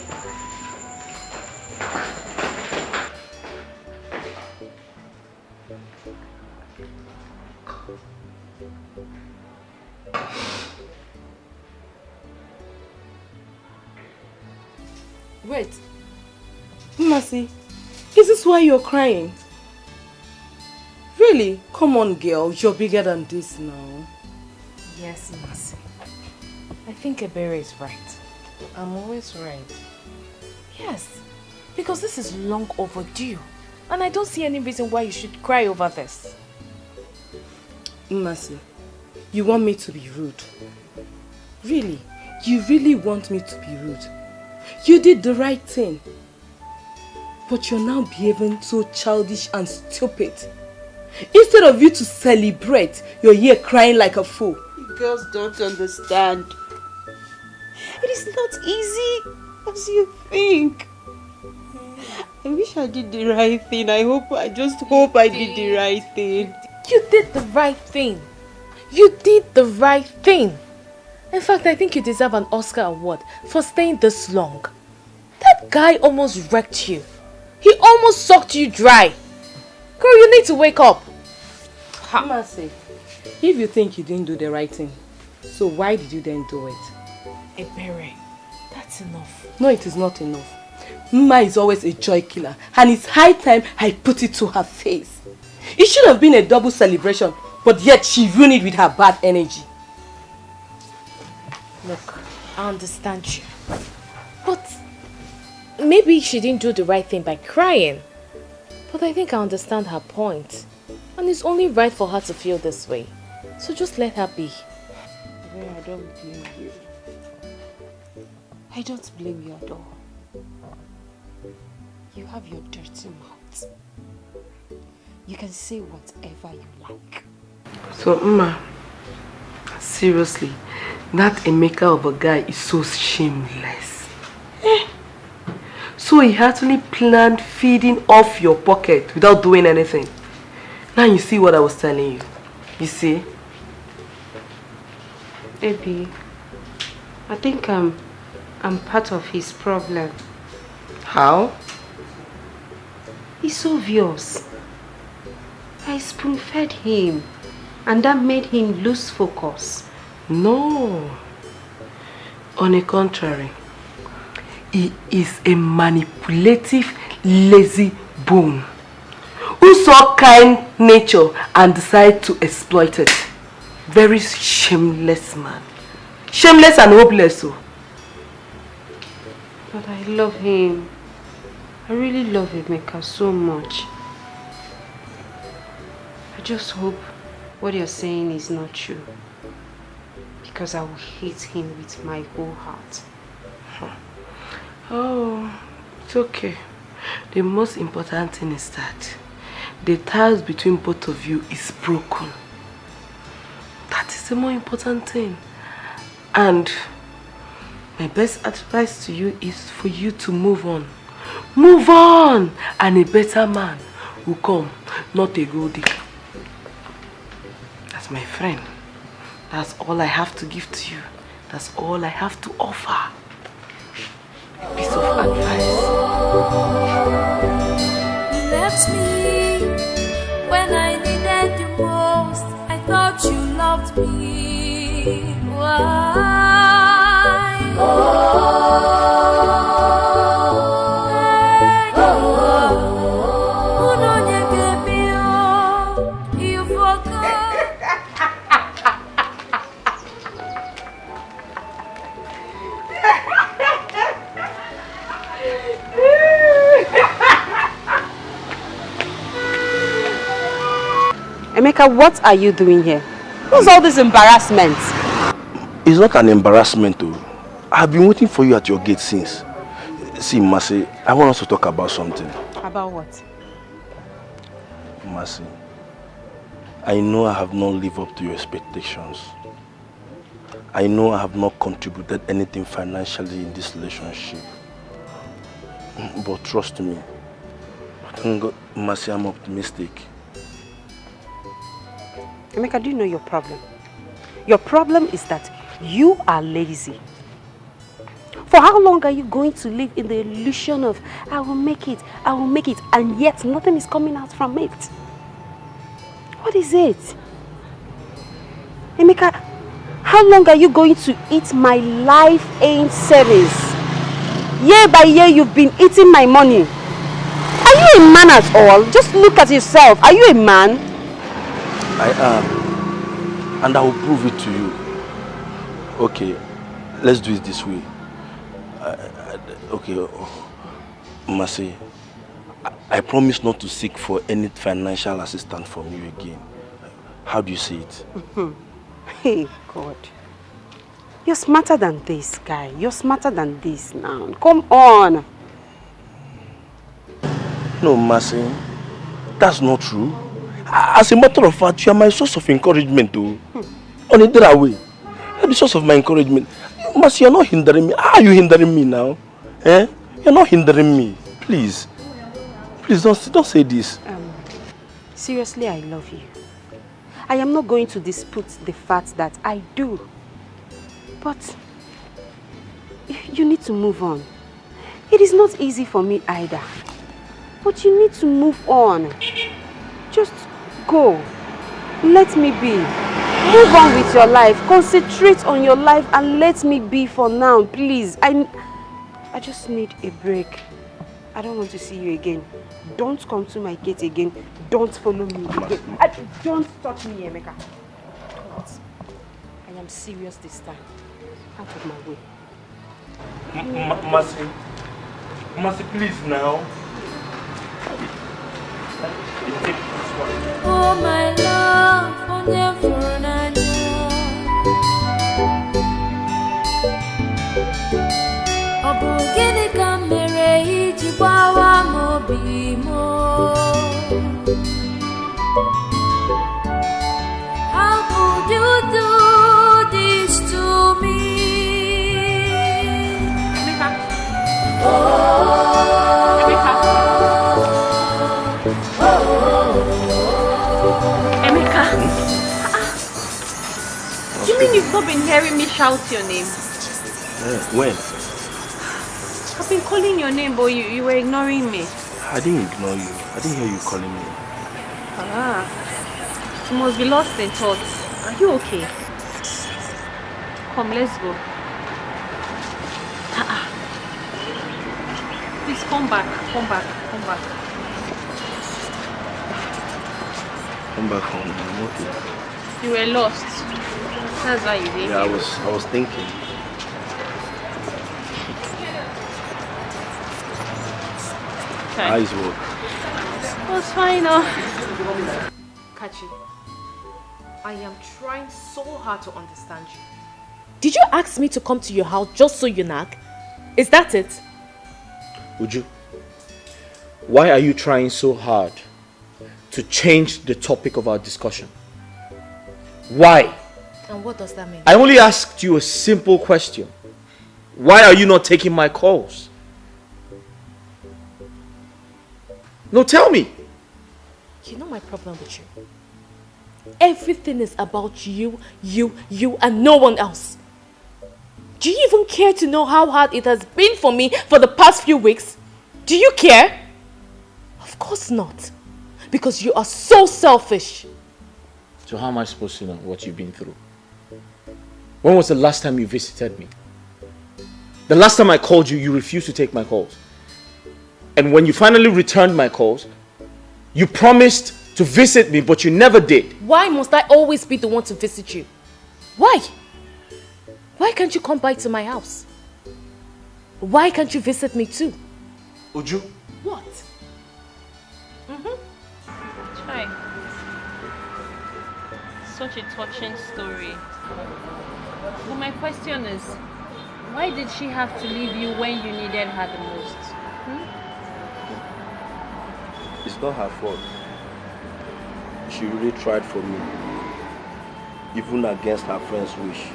N: Wait. Mercy, is this why you're crying? Really? Come on, girl. You're bigger than this now.
B: Yes, Mercy. I think Ebere is right.
N: I'm always right.
B: Yes, because this is long overdue. And I don't see any reason why you should cry over this.
H: Mercy, you want me to be rude? Really? You really want me to be rude? You did the right thing. But you're now behaving so childish and stupid. Instead of you to celebrate, you're here crying like a fool.
L: You girls don't understand. It is not easy as you think. I wish I did the right thing. I just hope I did the right thing.
B: You did the right thing. You did the right thing. In fact, I think you deserve an Oscar award for staying this long. That guy almost wrecked you. He almost sucked you dry. Girl, you need to wake up.
H: Mercy, if you think you didn't do the right thing, so why did you then do it?
B: Ebere, that's enough.
H: No, it is not enough. Mma is always a joy killer, and it's high time I put it to her face. It should have been a double celebration, but yet she ruined it with her bad energy.
B: Look, I understand you. But maybe she didn't do the right thing by crying. But I think I understand her point. And it's only right for her to feel this way. So just let her be.
L: I don't blame you. I don't blame you at all. You have your dirty mouth. You can say whatever you like.
H: So, Mma, seriously, that Emeka of a guy is so shameless. So he actually planned feeding off your pocket without doing anything. Now you see what I was telling you. You see?
L: Baby, I think I'm part of his problem.
H: How?
L: It's obvious. I spoon-fed him, and that made him lose focus.
H: No. On the contrary, he is a manipulative, lazy bone who saw kind nature and decided to exploit it. Very shameless man. Shameless and hopeless. So.
L: But I love him. I really love Emeka so much. I just hope what you're saying is not true. Because I will hate him with my whole heart.
H: Oh, it's okay. The most important thing is that the ties between both of you is broken. That is the more important thing. And my best advice to you is for you to move on. Move on! And a better man will come, not a gold digger. That's my friend. That's all I have to give to you. That's all I have to offer. A piece of advice.
M: You left me when I needed you most. I thought you loved me. Why? You forgot.
L: Emeka, what are you doing here? What's all this embarrassment?
G: It's not an embarrassment though. I've been waiting for you at your gate since. See, Mercy, I want us to talk about something.
L: About what?
G: Mercy, I know I have not lived up to your expectations. I know I have not contributed anything financially in this relationship. But trust me, thank God, Mercy, I'm optimistic.
L: Emeka, do you know your problem? Your problem is that you are lazy. For how long are you going to live in the illusion of I will make it, and yet nothing is coming out from it? What is it? Emeka, how long are you going to eat my life ain't savings? Year by year you've been eating my money. Are you a man at all? Just look at yourself. Are you a man?
G: I am, and I will prove it to you. Okay, let's do it this way. Okay, Mercy, I promise not to seek for any financial assistance from you again. How do you see it?
L: Hey, God. You're smarter than this, guy. You're smarter than this now. Come on.
G: No, Mercy. That's not true. As a matter of fact, you are my source of encouragement, though. On a other way. You're the source of my encouragement. Mercy, you're not hindering me. How are you hindering me now? Eh? You're not hindering me. Please. Please don't say this.
L: Seriously, I love you. I am not going to dispute the fact that I do. But you need to move on. It is not easy for me either. But you need to move on. Just go. Let me be. Move on with your life. Concentrate on your life and let me be for now, please. I just need a break. I don't want to see you again. Don't come to my gate again. Don't follow me again. Don't touch me, Emeka. I am serious this time. Out of my way.
G: Mercy. Mercy, please now.
M: Oh my love, on your phone I know. Obu gini kamere iji bawa mobi mo. How could you do this to me?
B: Emeka! You mean you've not been hearing me shout your name?
G: When?
B: I've been calling your name, but you were ignoring me.
G: I didn't ignore you. I didn't hear you calling me.
B: You must be lost in thoughts. Are you okay? Come, let's go. Please come back. Come back. Come back.
G: Come back home. I'm okay.
B: You were lost. That's why you didn't.
G: Yeah, I was thinking. Eyes work.
B: It was fine, Kachi, I am trying so hard to understand you.
N: Did you ask me to come to your house just so you nag? Is that it?
K: Uju, why are you trying so hard to change the topic of our discussion? Why?
N: And what does that mean?
K: I only asked you a simple question. Why are you not taking my calls? No, tell me.
N: You know my problem with you. Everything is about you, and no one else. Do you even care to know how hard it has been for me for the past few weeks? Do you care? Of course not. Because you are so selfish.
K: So how am I supposed to know what you've been through? When was the last time you visited me? The last time I called you, you refused to take my calls. And when you finally returned my calls, you promised to visit me, but you never did.
N: Why must I always be the one to visit you? Why? Why can't you come by to my house? Why can't you visit me too?
K: Uju?
N: What?
B: Try. Such a touching story. But my question is, why did she have to leave you when you needed her the most?
G: It's not her fault. She really tried for me, even against her friend's wish.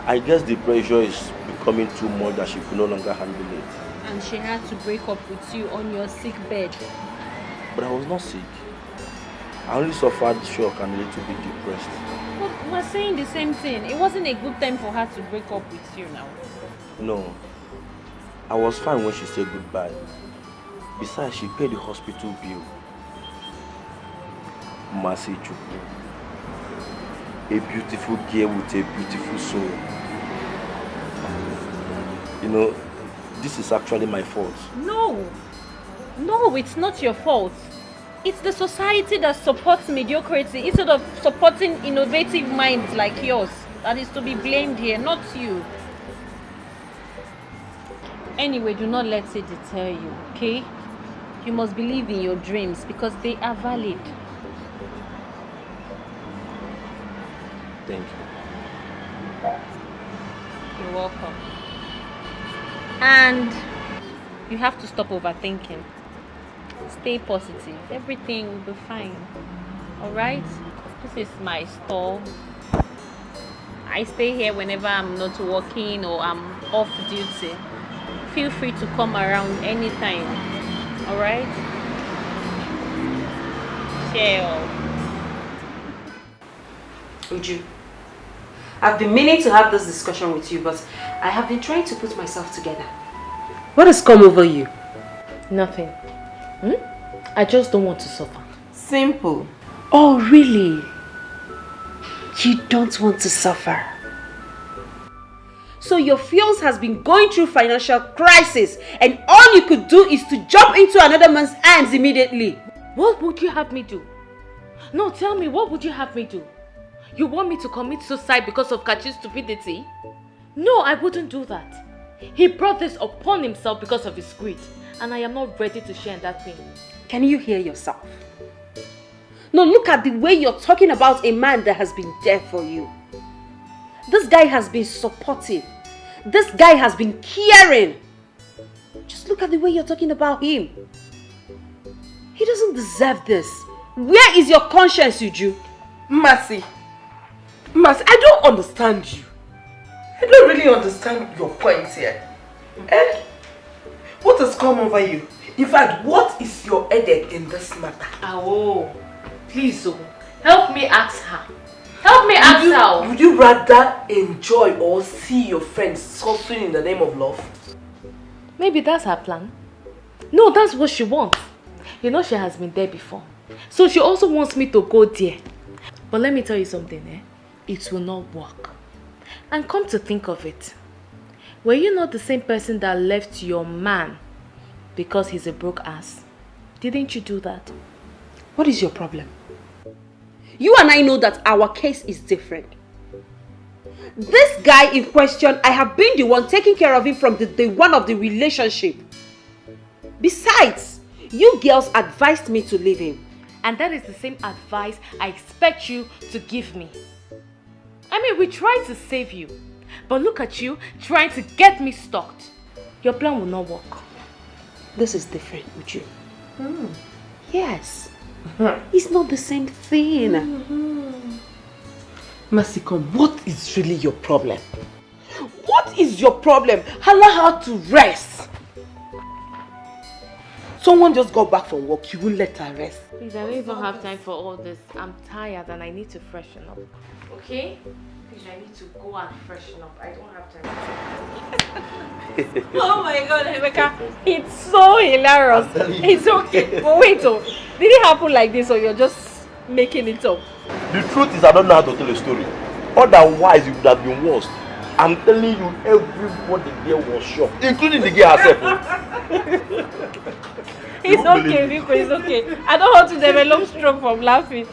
G: I guess the pressure is becoming too much that she could no longer handle it.
B: And she had to break up with you on your sick bed.
G: But I was not sick. I only suffered shock and a little bit depressed.
B: But we're saying the same thing. It wasn't a good time for her to break up with you now.
G: No. I was fine when she said goodbye. Besides, she paid the hospital bill. Mercy Chukwu. A beautiful girl with a beautiful soul. You know, this is actually my fault.
B: No, it's not your fault. It's the society that supports mediocrity instead of supporting innovative minds like yours that is to be blamed here, not you. Anyway, do not let it deter you, okay?
O: You must believe in your dreams because they are valid.
K: Thank you.
O: You're welcome. And you have to stop overthinking. Stay positive. Everything will be fine. Alright? This is my store. I stay here whenever I'm not working or I'm off duty. Feel free to come around anytime. Alright? Chill.
L: Uju, I've been meaning to have this discussion with you, but I have been trying to put myself together. What has come over you?
N: Nothing. I just don't want to suffer.
L: Simple. Oh, really? You don't want to suffer? So your fiance has been going through financial crisis and all you could do is to jump into another man's hands immediately.
N: What would you have me do? No, tell me, what would you have me do? You want me to commit suicide because of Kachi's stupidity? No, I wouldn't do that. He brought this upon himself because of his greed, and I am not ready to share in that pain.
L: Can you hear yourself? No, look at the way you're talking about a man that has been there for you. This guy has been supportive. This guy has been caring. Just look at the way you're talking about him. He doesn't deserve this. Where is your conscience, Uju?
H: Mercy, I don't understand you. I don't really understand your points here. What has come over you? In fact, what is your headache in this matter?
N: Oh, please, help me ask her. Help me ask her.
H: Would you rather enjoy or see your friends suffering in the name of love?
N: Maybe that's her plan. No, that's what she wants. You know she has been there before. So she also wants me to go there. But let me tell you something, it will not work. And come to think of it, were you not the same person that left your man because he's a broke ass? Didn't you do that?
L: What is your problem? You and I know that our case is different. This guy in question, I have been the one taking care of him from the day one of the relationship. Besides, you girls advised me to leave him.
N: And that is the same advice I expect you to give me. I mean, we tried to save you. But look at you, trying to get me stalked. Your plan will not work.
L: This is different with you. Yes. It's not the same thing.
H: Mercy, come, what is really your problem? What is your problem? Allow her to rest. Someone just got back from work, you will let her rest.
N: Please, I don't even have time for all this. I'm tired and I need to freshen up. Okay? Please, I need to go and freshen up. I don't have time.
O: Oh my God, Emeka, it's so hilarious. It's okay. But wait, did it happen like this or you're just making it up?
G: The truth is I don't know how to tell a story. Otherwise it would have been worse. I'm telling you, everybody there was shocked, including the girl herself.
O: It's okay, Rico, it's okay. I don't want to develop stroke from laughing.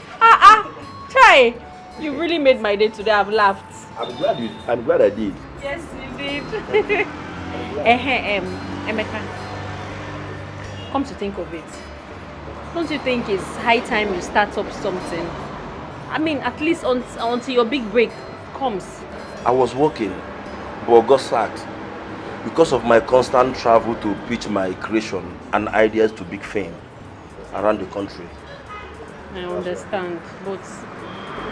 O: Try. You really made my day today. I've laughed.
G: I'm glad I did.
O: Yes, you did. Emeka, come to think of it, don't you think it's high time you start up something? I mean, at least until your big break comes.
G: I was working, but got sacked because of my constant travel to pitch my creation and ideas to big fame around the country.
O: I understand, but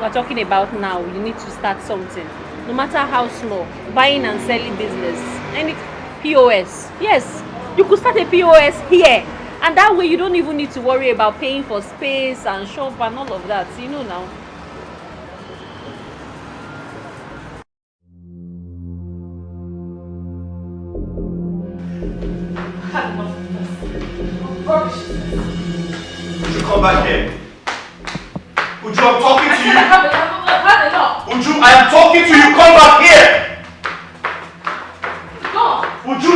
O: we're talking about now. You need to start something, no matter how small. Buying and selling business, any POS. Yes, you could start a POS here, and that way you don't even need to worry about paying for space and shop and all of that. You know now.
G: Would you come back here? Uju, I'm talking to you. Uju, I am talking to you. Come back here.
N: Go.
G: Uju.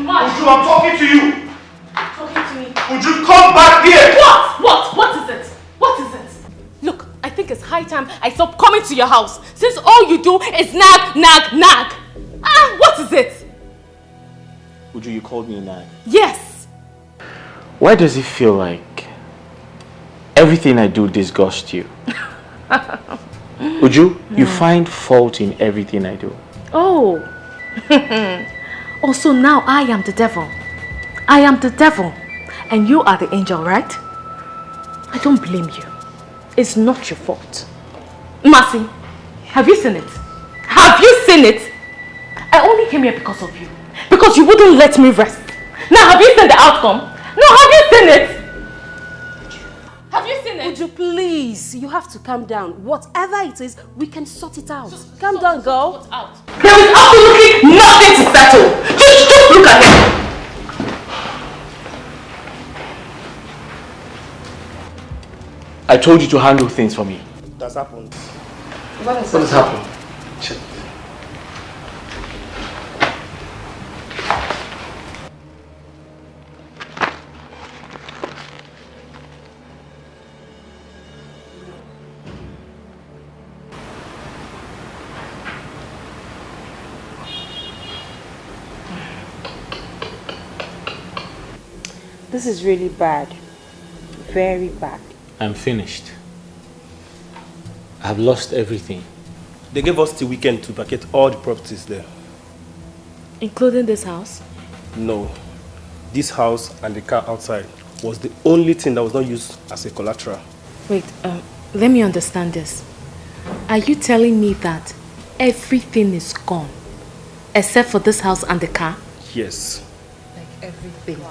G: Uju, I'm talking to you.
N: Talking to me.
G: Uju, come back here.
N: What is it? What is it? Look, I think it's high time I stop coming to your house since all you do is nag. What is it?
K: Uju, you called me a nag.
N: Yes.
K: Why does it feel like everything I do disgusts you? Uju, you find fault in everything I do.
B: Oh. Also now I am the devil. I am the devil. And you are the angel, right? I don't blame you. It's not your fault. Mercy, have you seen it? Have you seen it? I only came here because of you. Because you wouldn't let me rest. Now have you seen the outcome? No, have you seen it? Have you seen it?
L: Uju, please, you have to calm down. Whatever it is, we can sort it out. Calm down, girl.
B: There is absolutely nothing to settle. Just look at him.
K: I told you to handle things for me.
G: That's happened.
K: What has happened? Check.
L: This is really bad. Very bad.
K: I'm finished. I've lost everything.
G: They gave us the weekend to vacate all the properties there.
N: Including this house?
G: No. This house and the car outside was the only thing that was not used as a collateral.
N: Wait, let me understand this. Are you telling me that everything is gone except for this house and the car?
G: Yes.
L: Like everything.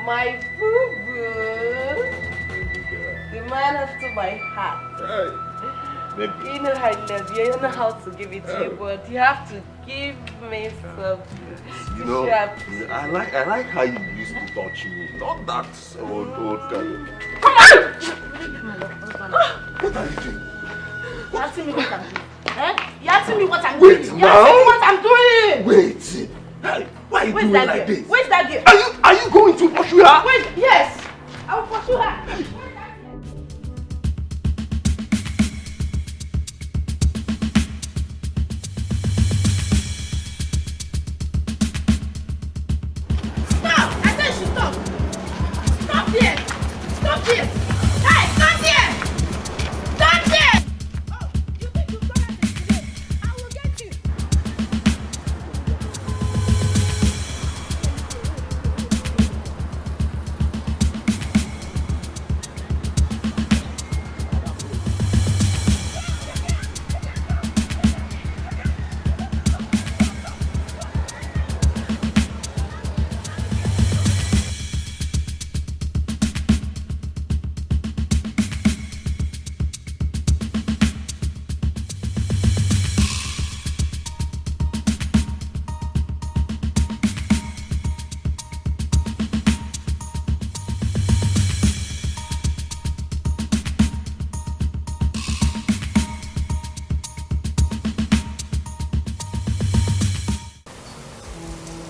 L: My boo-boo, the man after my heart.
P: Baby.
L: You know I love you. You know how to give it to you, but you have to give me something.
P: You know, I like how you used to touch me. Not that old kind of.
L: Come on!
P: What are you doing?
L: You're asking me what I'm doing. Eh? You're asking me what I'm doing.
P: Wait,
L: You're asking me what I'm doing.
P: Wait. Why are you doing like this?
L: Where's that girl?
P: Are you going to pursue her?
L: Wait, yes. I will pursue her. Stop! I said you should stop. Stop there. Stop there. Hey, stop there. Stop there. Oh, you think you've done it today? I will get you.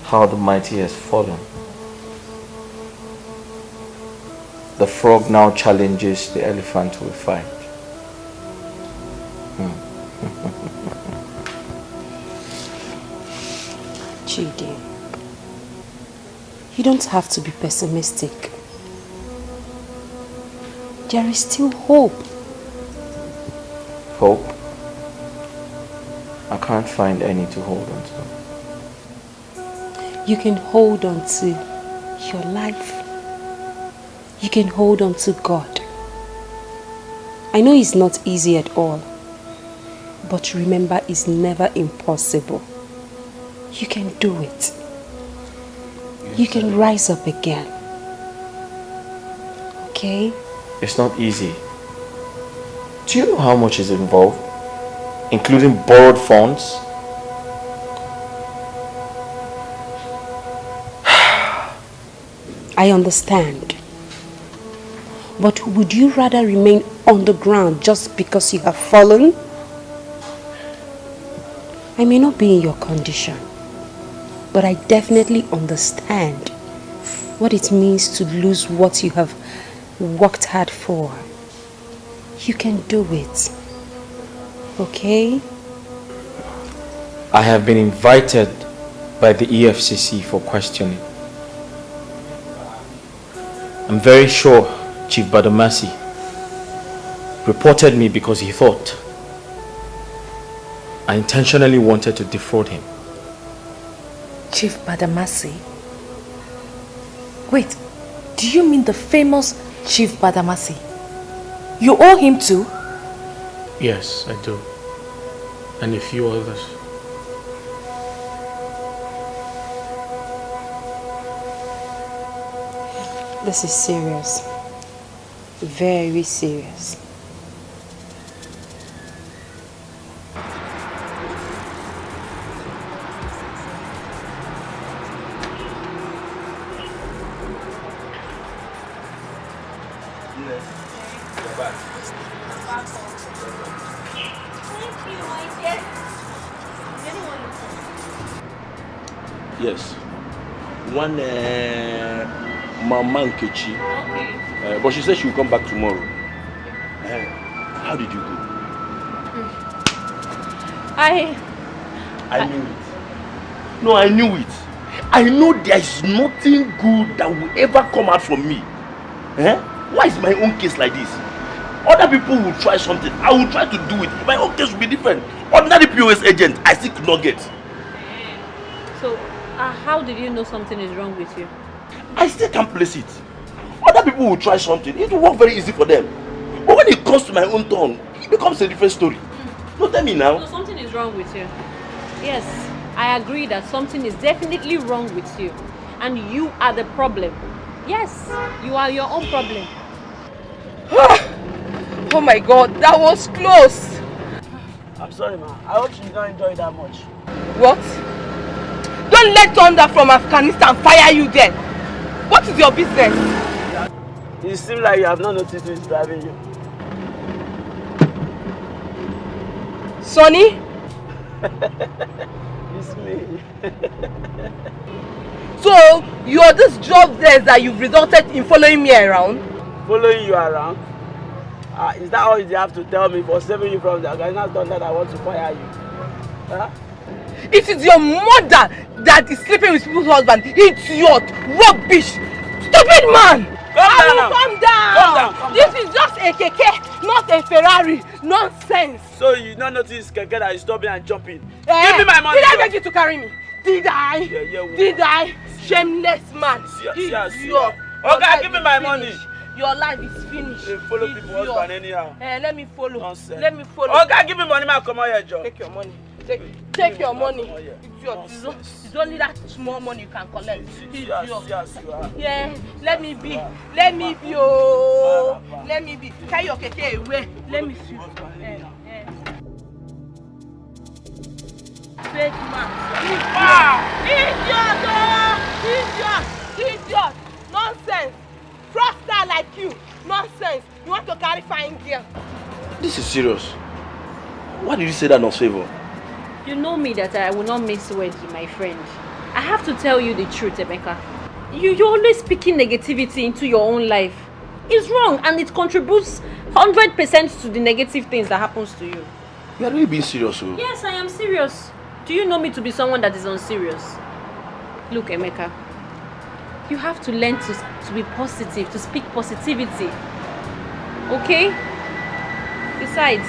K: How the mighty has fallen. The frog now challenges the elephant to a fight.
L: Chidi, you don't have to be pessimistic. There is still hope.
K: Hope? I can't find any to hold on to.
L: You can hold on to your life. You can hold on to God. I know it's not easy at all, but remember, it's never impossible. You can do it. You can rise up again. Okay?
K: It's not easy. Do you know how much is involved? Including borrowed funds?
L: I understand. But would you rather remain on the ground just because you have fallen? I may not be in your condition, but I definitely understand what it means to lose what you have worked hard for. You can do it. Okay?
K: I have been invited by the EFCC for questioning. I'm very sure Chief Badamasi reported me because he thought I intentionally wanted to defraud him.
B: Chief Badamasi? Wait, do you mean the famous Chief Badamasi? You owe him too?
K: Yes, I do. And a few others.
L: This is serious. Very serious.
P: Yes. One Mama Nkechi.
O: Okay.
P: But she said she will come back tomorrow. How did you go? I knew it. No, I knew it. I know there is nothing good that will ever come out from me. Why is my own case like this? Other people will try something. I will try to do it. My own case will be different. Ordinary POS agent, I still could not get.
O: So, how did you know something is wrong with you?
P: I still can't place it. Other people will try something. It will work very easy for them. But when it comes to my own turn, it becomes a different story. No, tell me now.
O: So something is wrong with you. Yes, I agree that something is definitely wrong with you. And you are the problem. Yes, you are your own problem.
H: Oh my God, that was close.
F: I'm sorry, ma. I hope you don't enjoy it that much.
H: What? Don't let thunder from Afghanistan fire you then. What is your business?
F: It seems like you have not noticed who is driving you.
H: Sonny?
F: It's me.
H: So, you're this jobless that you've resulted in following me around?
F: Following you around? Is that all you have to tell me for saving you from the Ghanaian thunder that wants to fire you? Huh?
H: It is your mother that is sleeping with people's husband. Idiot! Rubbish! Stupid man! Calm down! This is just a keke, not a Ferrari. Nonsense!
F: So you not notice keke that is stopping and jumping?
H: Give
F: me my money!
H: Did I beg you to carry me? Did I?
F: Yeah,
H: Did I? Shameless man! Idiot!
F: Okay, give me my money!
H: Your life is finished.
F: They follow people husband anyhow.
H: Let me follow.
F: Nonsense.
H: Let me follow.
F: Okay, give me money, man. Come on here, Joe.
H: Take your money. Take your money. It's only that small money you can collect.
F: Yes, you are.
H: Yeah, let me be. Let me be. Oh, let me be. Carry your keke away. Let me see. Fake man. Idiot! Nonsense. Fraudster like you. Nonsense. You want to carry fine girl.
P: This is serious. Why did you say that, not favor?
O: You know me that I will not miss words with my friend. I have to tell you the truth, Emeka. You're always speaking negativity into your own life. It's wrong and it contributes 100% to the negative things that happens to you.
P: You are really being serious, oh?
O: Yes, I am serious. Do you know me to be someone that is unserious? Look, Emeka. You have to learn to be positive, to speak positivity. Okay? Besides,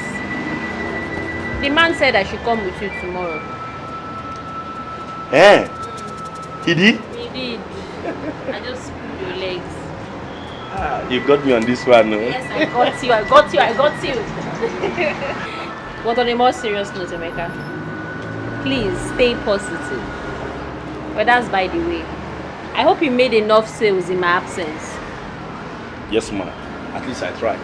O: the man said I should come with you tomorrow.
P: He did?
O: He did. I just pulled your legs.
P: You got me on this one, no?
O: Yes, I got you. But on a more serious note, Emeka, please stay positive. But that's by the way. I hope you made enough sales in my absence.
P: Yes, ma'am. At least I tried.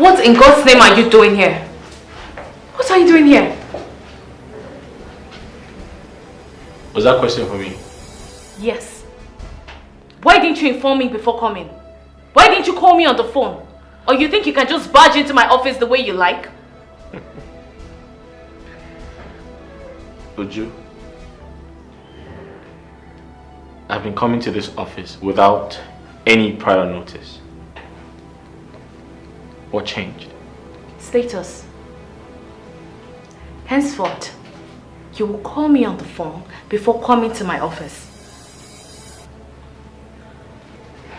B: What in God's name are you doing here? What are you doing here?
K: Was that a question for me?
B: Yes. Why didn't you inform me before coming? Why didn't you call me on the phone? Or you think you can just barge into my office the way you like?
K: Uju, I've been coming to this office without any prior notice. What changed?
B: Status. Henceforth, you will call me on the phone before coming to my office.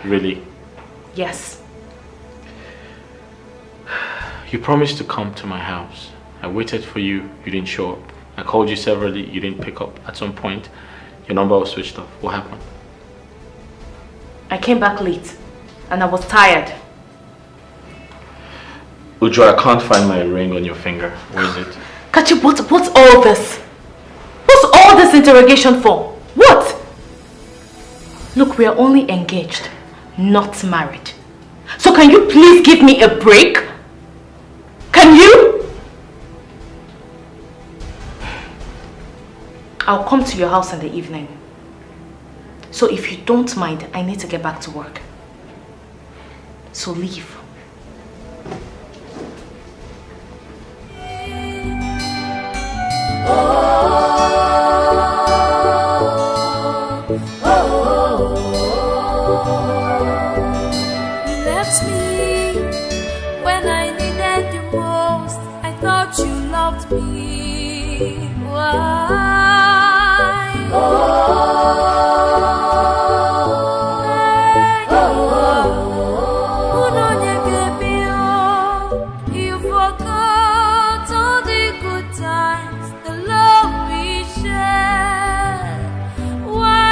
K: Really?
B: Yes.
K: You promised to come to my house. I waited for you, you didn't show up. I called you severally, you didn't pick up. At some point, your number was switched off. What happened?
B: I came back late and I was tired.
K: Uju, I can't find my ring on your finger. Where is it?
B: Kachi, what's all this? What's all this interrogation for? What? Look, we are only engaged, not married. So can you please give me a break? Can you? I'll come to your house in the evening. So if you don't mind, I need to get back to work. So leave.
M: You left me when I needed you most. I thought you loved me. Why? You forgot all the good times, the love we shared. Why?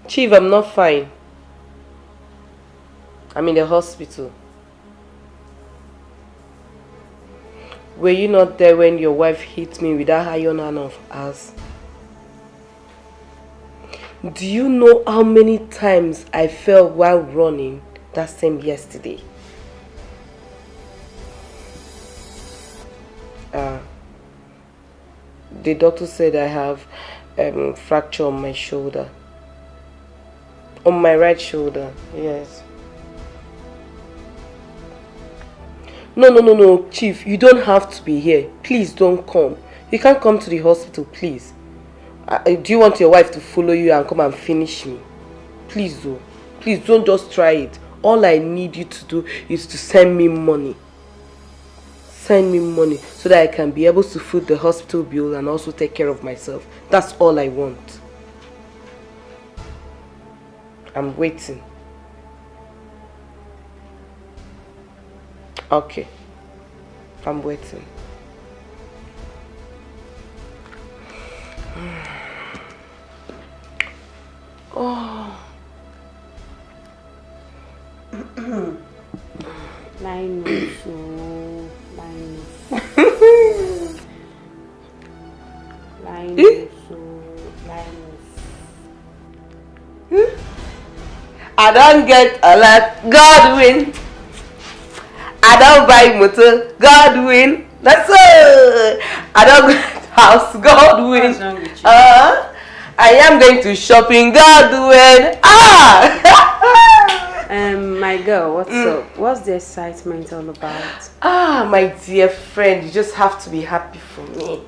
H: Chief, I'm not fine. I'm in the hospital. Were you not there when your wife hit me with that iron hand of hers? Do you know how many times I fell while running that same yesterday? The doctor said I have fracture on my shoulder. On my right shoulder, yes. No, Chief, you don't have to be here. Please don't come. You can't come to the hospital, please. Do you want your wife to follow you and come and finish me? Please do. Please don't just try it. All I need you to do is to send me money. Send me money so that I can be able to foot the hospital bill and also take care of myself. That's all I want. I'm waiting. Okay. I'm waiting. Oh. I don't get a lot. God win. I don't buy motor. God win. That's all. I don't get house. God win. I am going to shopping. God win.
L: My girl, what's up? What's the excitement all about?
H: My dear friend, you just have to be happy for me.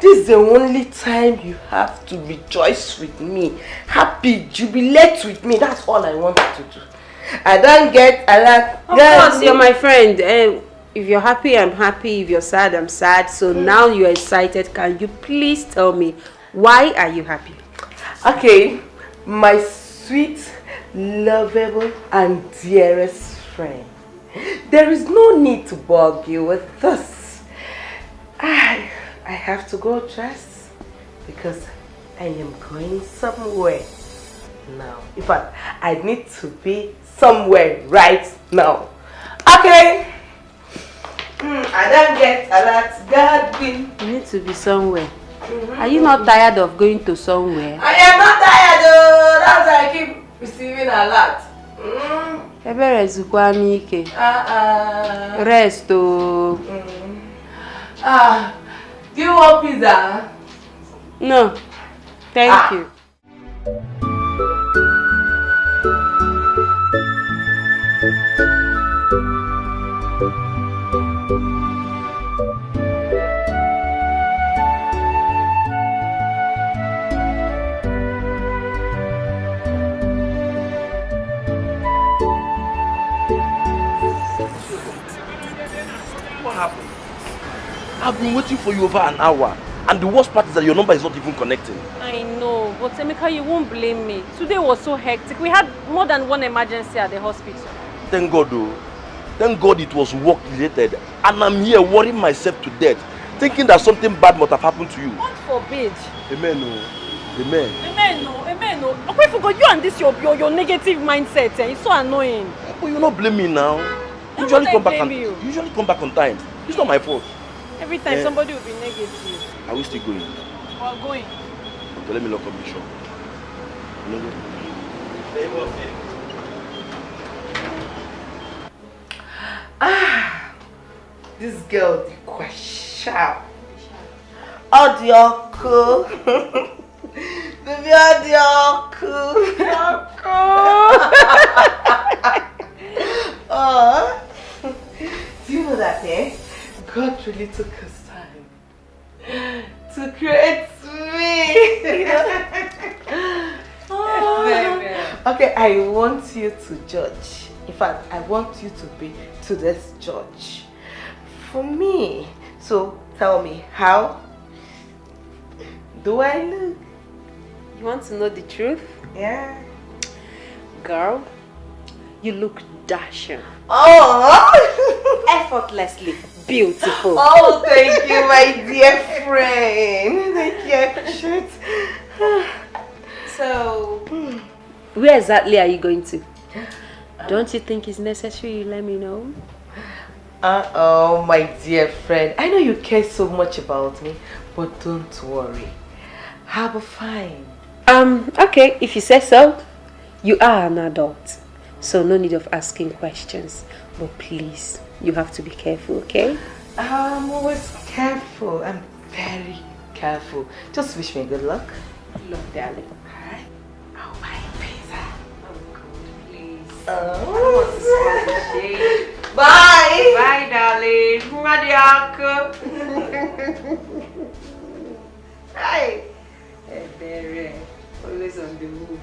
H: This is the only time you have to rejoice with me. Happy, jubilate with me. That's all I want you to do. I don't get a lot.
L: Of course, you're my friend. If you're happy, I'm happy. If you're sad, I'm sad. So now you're excited. Can you please tell me, why are you happy?
H: Okay, my sweet, lovable, and dearest friend. There is no need to bug you with this. I have to go dress because I am going somewhere now. In fact, I need to be somewhere right now. Okay. I don't get a lot. God win.
L: You need to be somewhere. Are you not tired of going to somewhere?
H: I am not tired though. That's why I keep receiving a lot.
L: Rest oh.
H: Do you want pizza?
L: No. Thank you.
P: What happened? I've been waiting for you over an hour. And the worst part is that your number is not even connecting.
O: I know, but Emeka, you won't blame me. Today was so hectic. We had more than one emergency at the hospital.
P: Thank God though. Thank God it was work related. And I'm here worrying myself to death, thinking that something bad must have happened to you.
O: God forbid.
P: Amen no. Amen.
O: Amen no, amen no. Okay, forgot you and this your negative mindset. It's so annoying.
P: But you not blame me now. Usually come back on time. It's not my fault.
O: Every time somebody will be negative.
P: Are we still going?
O: We're going.
P: Okay, let me lock up the shop.
H: This girl, the question. Audio cool. Baby, audio cool. Do you know that, God really took his time to create me. Okay, I want you to judge. In fact, I want you to be today's judge for me. So tell me, how do I look?
L: You want to know the truth?
H: Yeah.
L: Girl, you look dashing.
H: Oh!
L: Effortlessly beautiful.
H: Oh, thank you, my dear friend. Thank you, I appreciate it.
L: So, where exactly are you going to? Don't you think it's necessary you let me know?
H: Oh, my dear friend. I know you care so much about me, but don't worry. I'll be fine.
L: Okay, if you say so. You are an adult, so no need of asking questions. But please, you have to be careful, okay?
H: I'm always careful. I'm very careful. Just wish me good luck.
L: Look, darling.
H: Alright? I'll buy a pizza.
L: Oh, God, please.
H: Oh. Bye.
L: Bye, darling.
H: Hi.
L: Hey, always on the move.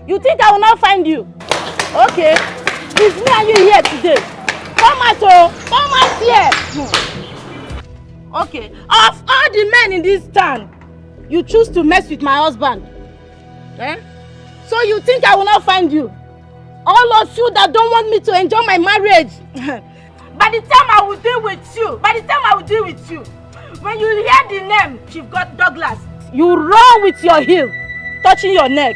Q: You think I will not find you? Okay. It's me and you here today. Come out here. Okay. Of all the men in this town, you choose to mess with my husband. Eh? So you think I will not find you? All of you that don't want me to enjoy my marriage. By the time I will deal with you, when you hear the name Chief Douglas, you run with your heel, touching your neck.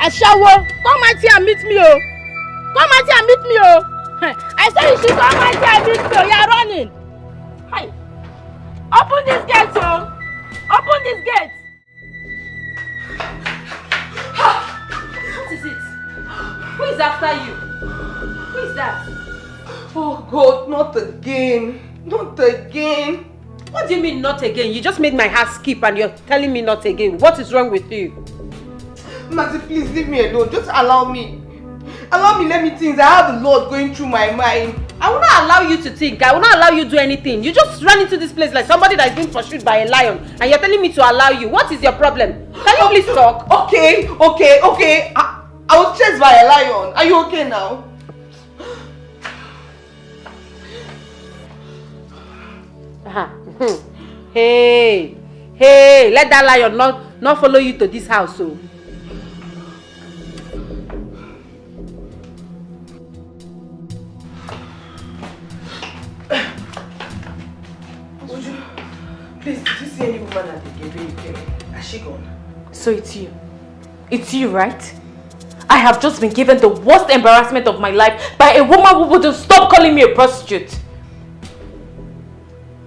Q: Ashawo, come out here and meet me, oh. Come out here and meet me, oh. I said you should come out here and meet me, oh. You are running. Hi. Open this gate, oh. Open this gate.
L: What is it? Who is after you? Who is that?
H: Oh God, not again. Not again.
L: What do you mean not again? You just made my heart skip and you're telling me not again. What is wrong with you?
H: Maxi, please leave me alone. Just allow me. Allow me, let me think. I have a lot going through my mind.
L: I will not allow you to think. I will not allow you to do anything. You just run into this place like somebody that is being pursued by a lion, and you're telling me to allow you. What is your problem? Can you please talk?
H: Okay. I was chased by a lion. Are you okay now?
L: Hey, let that lion not follow you to this house. So.
H: Please, did you see any woman at the gate when you came in? Has she gone?
N: So it's you. It's you, right? I have just been given the worst embarrassment of my life by a woman who wouldn't stop calling me a prostitute.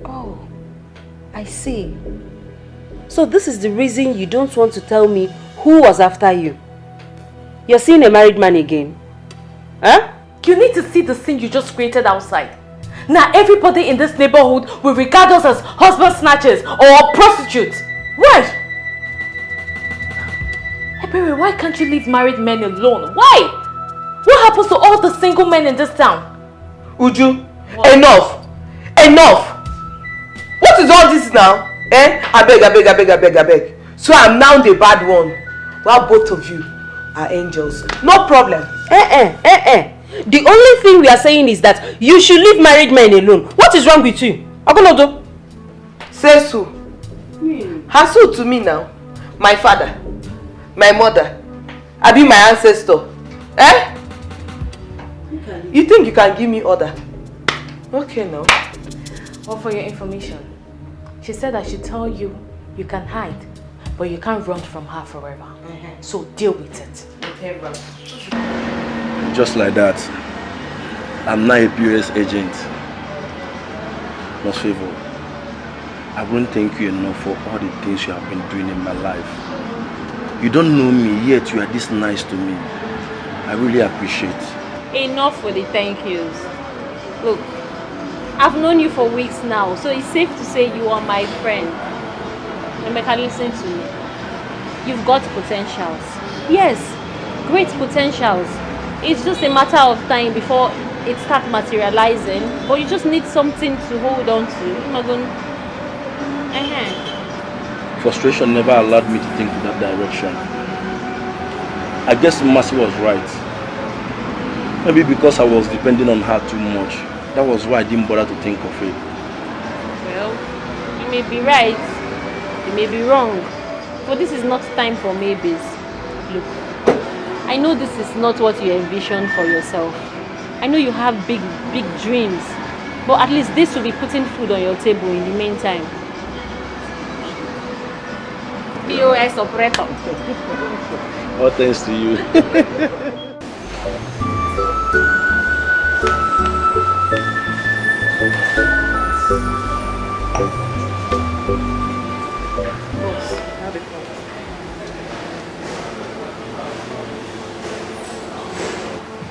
L: Oh, I see. So this is the reason you don't want to tell me who was after you. You're seeing a married man again? Huh?
N: You need to see the scene you just created outside. Now everybody in this neighborhood will regard us as husband snatchers or prostitutes. Why? Ebere, why can't you leave married men alone? Why? What happens to all the single men in this town?
H: Uju, enough! What is all this now? I beg. So I'm now the bad one. Well, both of you are angels. No problem.
L: The only thing we are saying is that you should leave married men alone. What is wrong with you? Agonodo?
H: Say so. Hassle to me now. My father, my mother, I be my ancestor. You think you can give me order? Okay now.
N: Well, for your information, she said I should tell you you can hide, but you can't run from her forever. So deal with it.
H: Whatever.
P: Just like that, I'm now a POS agent. Most favor, I won't thank you enough for all the things you have been doing in my life. You don't know me, yet you are this nice to me. I really appreciate.
O: Enough with the thank yous. Look, I've known you for weeks now, so it's safe to say you are my friend. Emeka, listen to me. You've got potentials. Yes, great potentials. It's just a matter of time before it starts materializing, but you just need something to hold on to.
P: Frustration never allowed me to think in that direction. I guess Mercy was right. Maybe because I was depending on her too much. That was why I didn't bother to think of it.
O: Well, you may be right, you may be wrong, but this is not time for maybes. Look, I know this is not what you envisioned for yourself. I know you have big dreams, but at least this will be putting food on your table in the meantime. POS operator.
P: All thanks to you.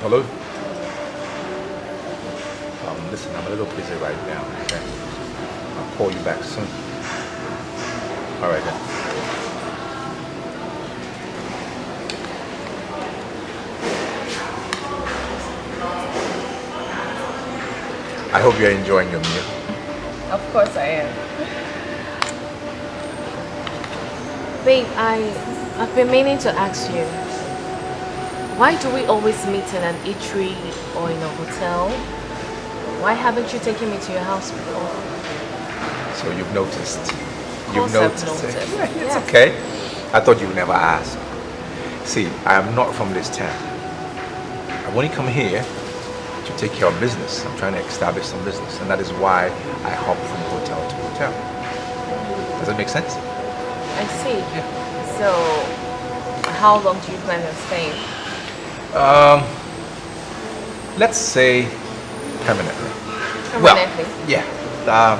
R: Hello? Listen, I'm a little busy right now, okay? I'll call you back soon. Alright then. I hope you're enjoying your meal.
N: Of course I am. Babe, I've been meaning to ask you, why do we always meet in an eatery or in a hotel? Why haven't you taken me to your house before?
R: So you've noticed.
N: You've noticed.
R: It's okay. I thought you would never ask. See, I am not from this town. I've only come here to take care of business. I'm trying to establish some business, and that is why I hop from hotel to hotel. Does that make sense?
N: I see. Yeah. So, how long do you plan on staying?
R: Let's say permanently.
N: Permanently?
R: Well, yeah.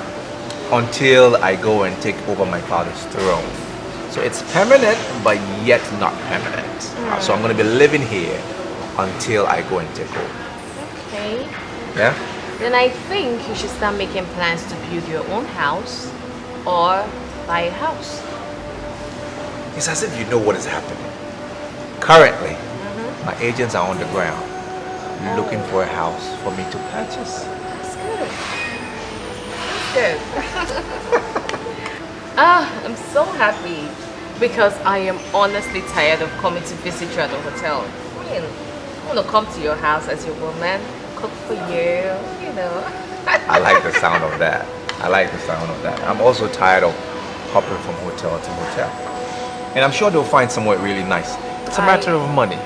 R: Until I go and take over my father's throne. So it's permanent, but yet not permanent. So I'm going to be living here until I go and take over.
N: Okay.
R: Yeah?
N: Then I think you should start making plans to build your own house or buy a house.
R: It's as if you know what is happening. Currently, my agents are on the ground. looking for a house for me to purchase.
N: That's good. That's good. I'm so happy because I am honestly tired of coming to visit you at the hotel. I mean, I want to come to your house as your woman, cook for you, you know.
R: I like the sound of that. I like the sound of that. I'm also tired of hopping from hotel to hotel. And I'm sure they'll find somewhere really nice. It's a matter of money,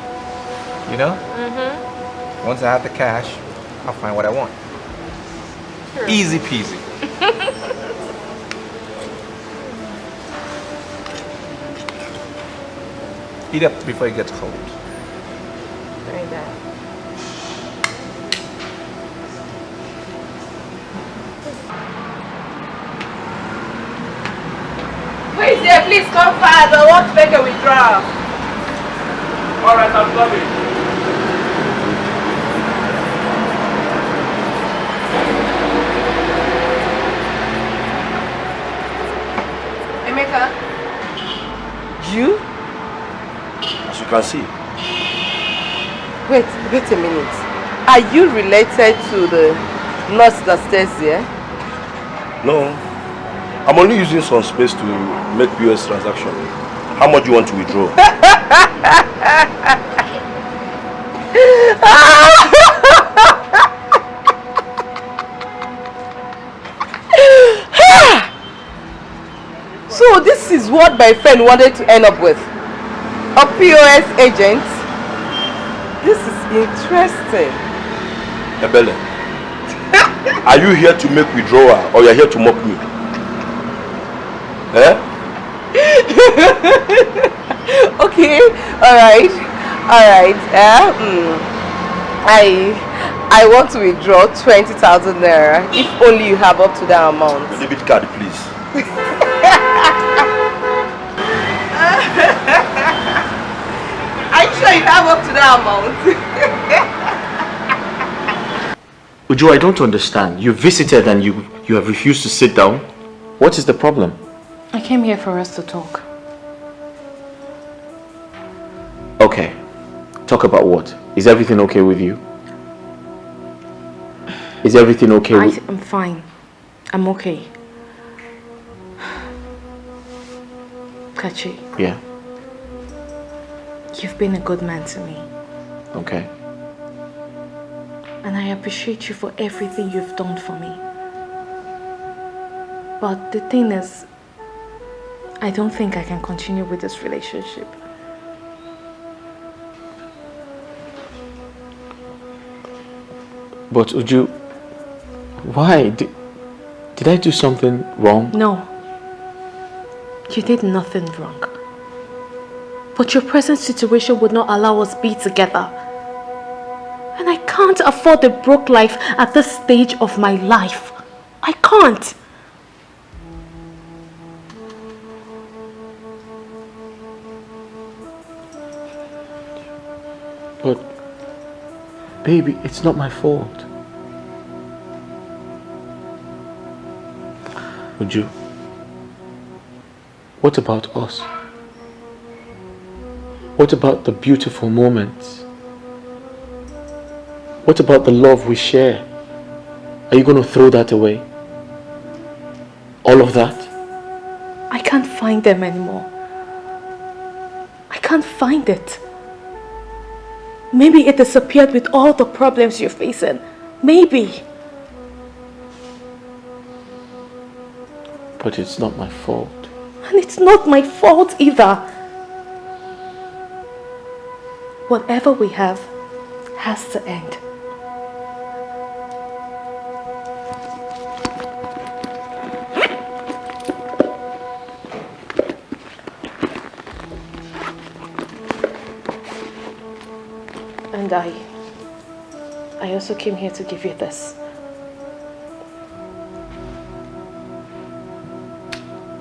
R: you know? Mm-hmm. Once I have the cash, I'll find what I want. Sure. Easy peasy. Eat up before it gets cold.
N: Very bad.
Q: Please, yeah, please come fast. I want to make a withdrawal.
P: Alright, I'm coming.
Q: Emeka?
P: You? As you can see.
H: Wait a minute. Are you related to the nurse that stays there?
P: No. I'm only using some space to make POS transaction. How much do you want to withdraw?
H: So this is what my friend wanted to end up with. A POS agent? This is interesting.
P: Ebele, are you here to make withdrawal or you're here to mock me? Eh?
H: Okay, alright. I want to withdraw 20,000 naira if only you have up to that amount.
P: The debit card, please.
H: Are you sure you have up to that amount?
K: Uju, I don't understand. You visited and you have refused to sit down. What is the problem?
B: I came here for us to talk.
K: Okay. Talk about what? Is everything okay with you? Is everything okay with...
B: I'm fine. I'm okay. Kachi.
K: Yeah.
B: You've been a good man to me.
K: Okay.
B: And I appreciate you for everything you've done for me. But the thing is, I don't think I can continue with this relationship.
K: But Uju, why? Did I do something wrong?
B: No. You did nothing wrong. But your present situation would not allow us be together. And I can't afford a broke life at this stage of my life. I can't.
K: But, baby, it's not my fault. Uju, what about us? What about the beautiful moments? What about the love we share? Are you going to throw that away? All of that?
B: I can't find them anymore. I can't find it. Maybe it disappeared with all the problems you're facing. Maybe.
K: But it's not my fault.
B: And it's not my fault either. Whatever we have has to end. And I also came here to give you this.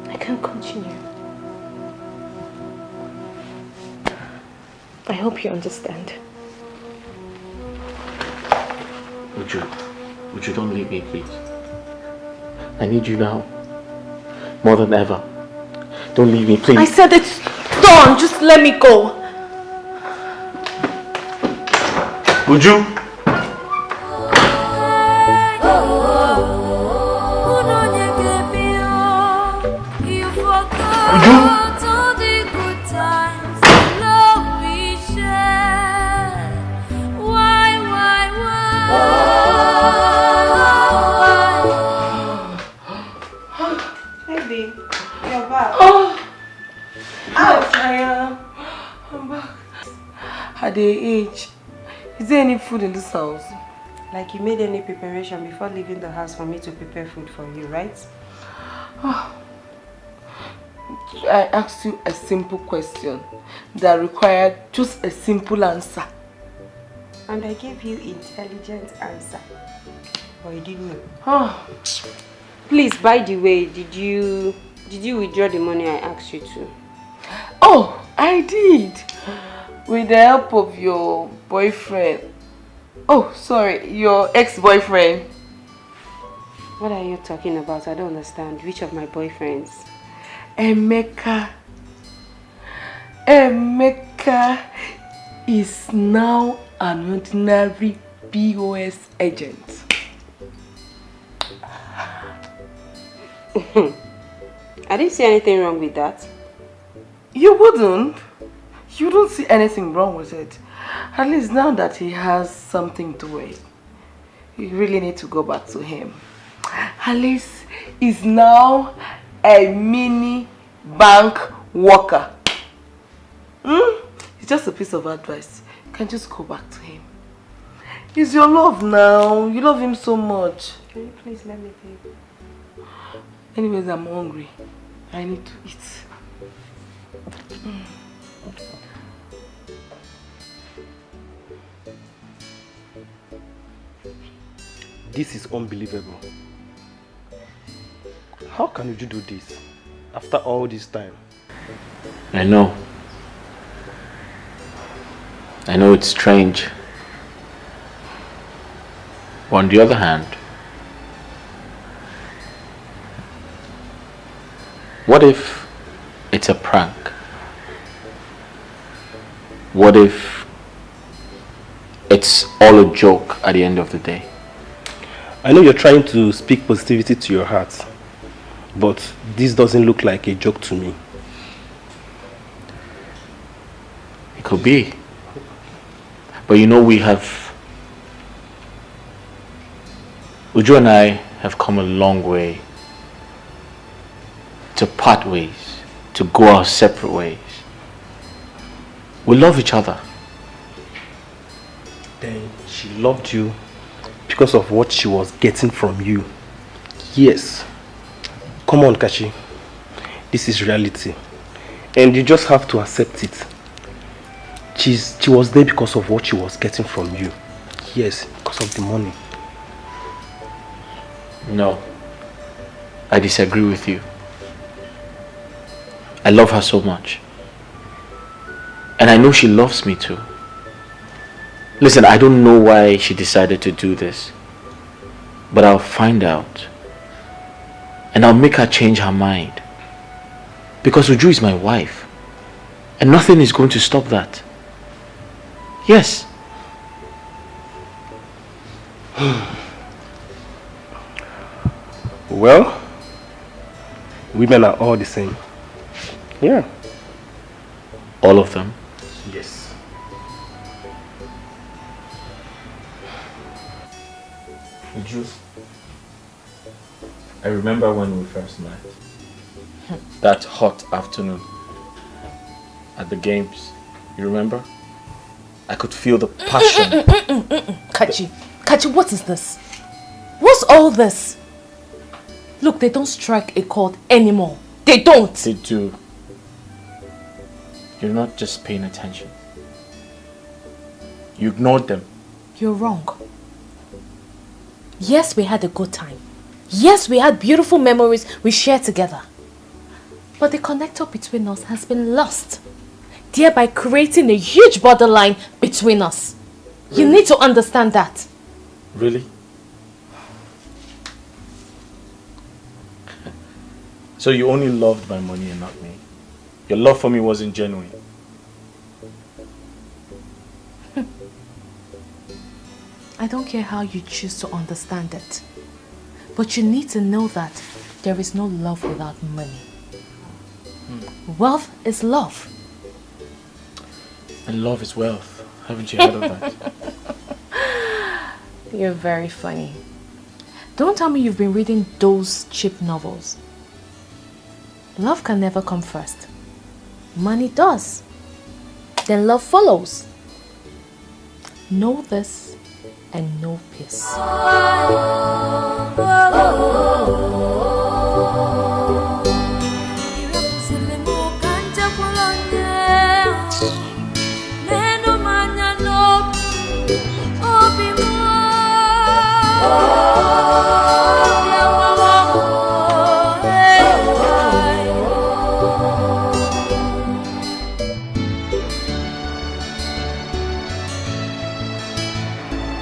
B: I can't continue. I hope you understand.
K: Uju, don't leave me, please. I need you now. More than ever. Don't leave me, please.
B: I said it's done. Just let me go.
P: Uju!
C: Baby, you're back.
H: Yes, I am. I'm back. At the age, is there any food in this house?
C: Like you made any preparation before leaving the house for me to prepare food for you, right?
H: I asked you a simple question that required just a simple answer.
C: And I gave you intelligent answer. But you didn't know.
H: Oh.
L: Please, by the way, did you withdraw the money I asked you to?
H: Oh, I did. With the help of your boyfriend. Oh, sorry, your ex-boyfriend.
L: What are you talking about? I don't understand. Which of my boyfriends?
H: Emeka. Emeka is now an ordinary POS agent.
L: I didn't see anything wrong with that.
H: You wouldn't? You don't see anything wrong with it. At least now that he has something to it, you really need to go back to him. At least he's now a mini bank worker. It's just a piece of advice. You can just go back to him. He's your love now. You love him so much.
C: Can you please let me pay?
H: Anyways, I'm hungry. I need to eat.
G: This is unbelievable. How can you do this after all this time?
K: I know. I know it's strange. But on the other hand, what if it's a prank? What if it's all a joke at the end of the day?
G: I know you're trying to speak positivity to your heart, but this doesn't look like a joke to me.
K: It could be. But you know, Uju and I have come a long way to part ways, to go our separate ways. We love each other.
G: Then she loved you because of what she was getting from you. Yes. Come on, Kachi. This is reality. And you just have to accept it. She was there because of what she was getting from you. Yes, because of the money.
K: No. I disagree with you. I love her so much. And I know she loves me too. Listen, I don't know why she decided to do this. But I'll find out. And I'll make her change her mind. Because Uju is my wife. And nothing is going to stop that. Yes.
G: Well, women are all the same. Yeah.
K: All of them?
G: Yes.
K: Uju, I remember when we first met. That hot afternoon at the games. You remember? I could feel the passion.
N: Kachi, what is this? What's all this? Look, they don't strike a chord anymore. They don't.
K: They do. You're not just paying attention. You ignored them.
N: You're wrong. Yes, we had a good time. Yes, we had beautiful memories we shared together. But the connector between us has been lost, thereby creating a huge borderline between us.
K: Really?
N: You need to understand that.
K: Really? So you only loved my money and not me? Your love for me wasn't genuine?
N: I don't care how you choose to understand it. But you need to know that there is no love without money. Wealth is love.
K: And love is wealth. Haven't you heard of that?
N: You're very funny. Don't tell me you've been reading those cheap novels. Love can never come first. Money does. Then love follows. Know this and know peace.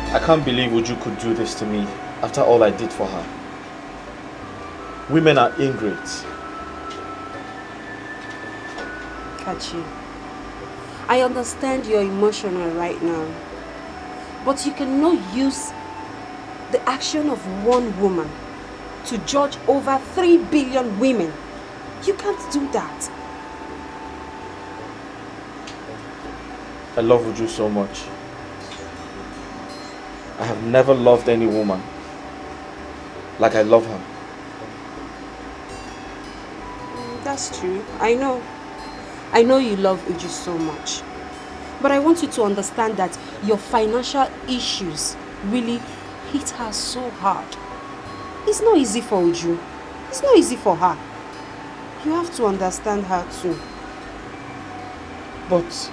K: I can't believe Uju could do this to me after all I did for her. Women are ingrates.
L: Kachi, I understand you're emotional right now, but you cannot use the action of one woman to judge over 3 billion women. You can't do that.
K: I love Uju so much. I have never loved any woman like I love her.
L: That's true. I know. I know you love Uju so much. But I want you to understand that your financial issues really hit her so hard. It's not easy for Uju. It's not easy for her. You have to understand her too.
K: But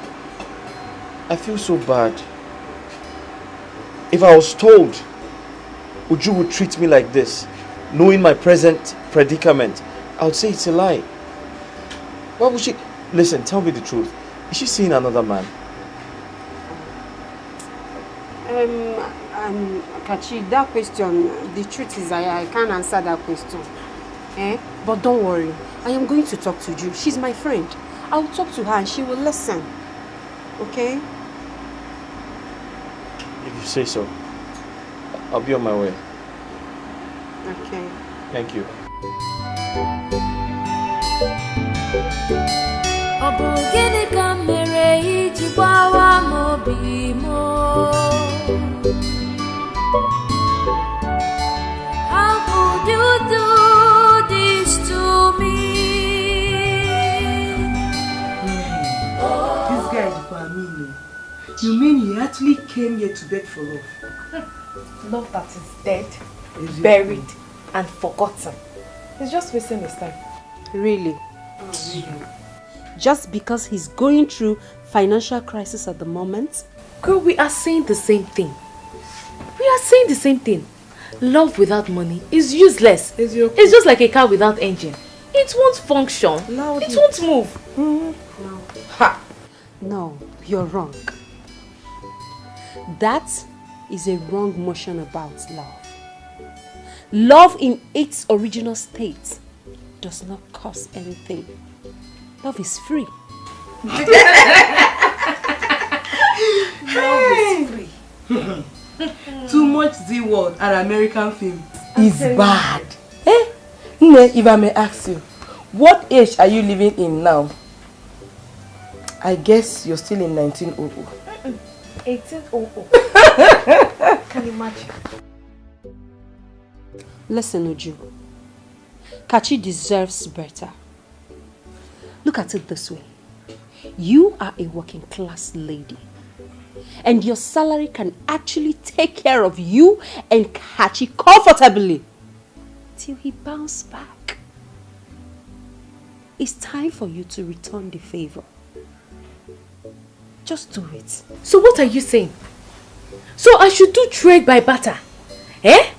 K: I feel so bad. If I was told Uju would treat me like this, knowing my present predicament, I would say it's a lie. Why would she? Listen, tell me the truth. Is she seeing another man?
L: Kachi, that question, the truth is I can't answer that question. But don't worry. I am going to talk to Uju. She's my friend. I will talk to her and she will listen. Okay?
K: If you say so, I'll be on my way.
L: Okay.
K: Thank you.
M: How could you do this to me?
H: This guy is Bamino. You mean he actually came here to beg for love?
B: Love that is dead, buried, and forgotten. He's just wasting his time.
L: Really? Just because he's going through financial crisis at the moment?
N: Girl, we are saying the same thing. We are saying the same thing. Love without money is useless. It's just like a car without engine. It won't function. It won't move.
L: No. Ha! No, you're wrong. That is a wrong notion about love. Love in its original state does not cost anything. Love is free.
H: Love is free. Too much Z word and American film is bad. If I may ask you, what age are you living in now? I guess you're still in 1900.
B: 1800. Can you imagine?
L: Listen, Uju. Kachi deserves better. Look at it this way. You are a working class lady. And your salary can actually take care of you and Kachi comfortably. Till he bounces back. It's time for you to return the favor. Just do it.
N: So what are you saying? So I should do trade by barter? Eh?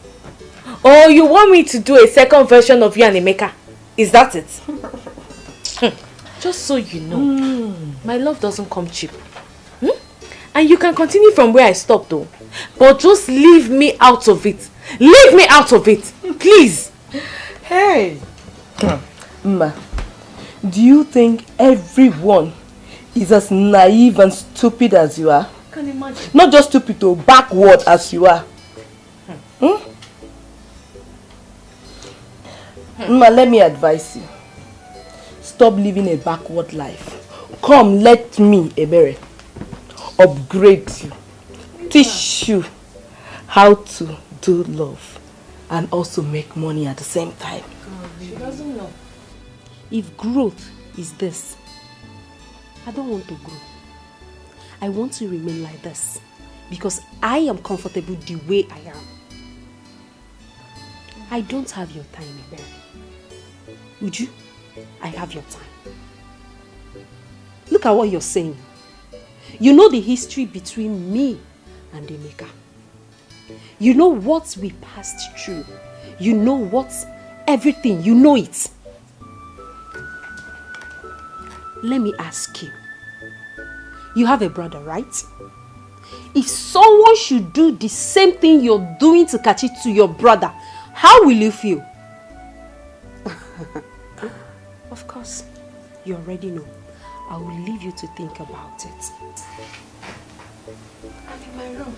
N: Or you want me to do a second version of you and Emeka? Is that it? Just so you know, my love doesn't come cheap. And you can continue from where I stopped though. But just leave me out of it. Leave me out of it. Please.
H: Hey. Ma, do you think everyone is as naive and stupid as you are?
N: Can you imagine?
H: Not just stupid or backward as you are. Ma, let me advise you. Stop living a backward life. Come, let me, Ebere, upgrade you, teach you how to do love and also make money at the same time.
L: She doesn't know. If growth is this, I don't want to grow. I want to remain like this because I am comfortable the way I am. I don't have your time, Mary. Would you? I have your time. Look at what you're saying. You know the history between me and Emeka. You know what we passed through. You know what everything. You know it. Let me ask you. You have a brother, right? If someone should do the same thing you're doing to catch it to your brother, how will you feel? Of course, you already know. I will leave you to think about it. I'm in my room.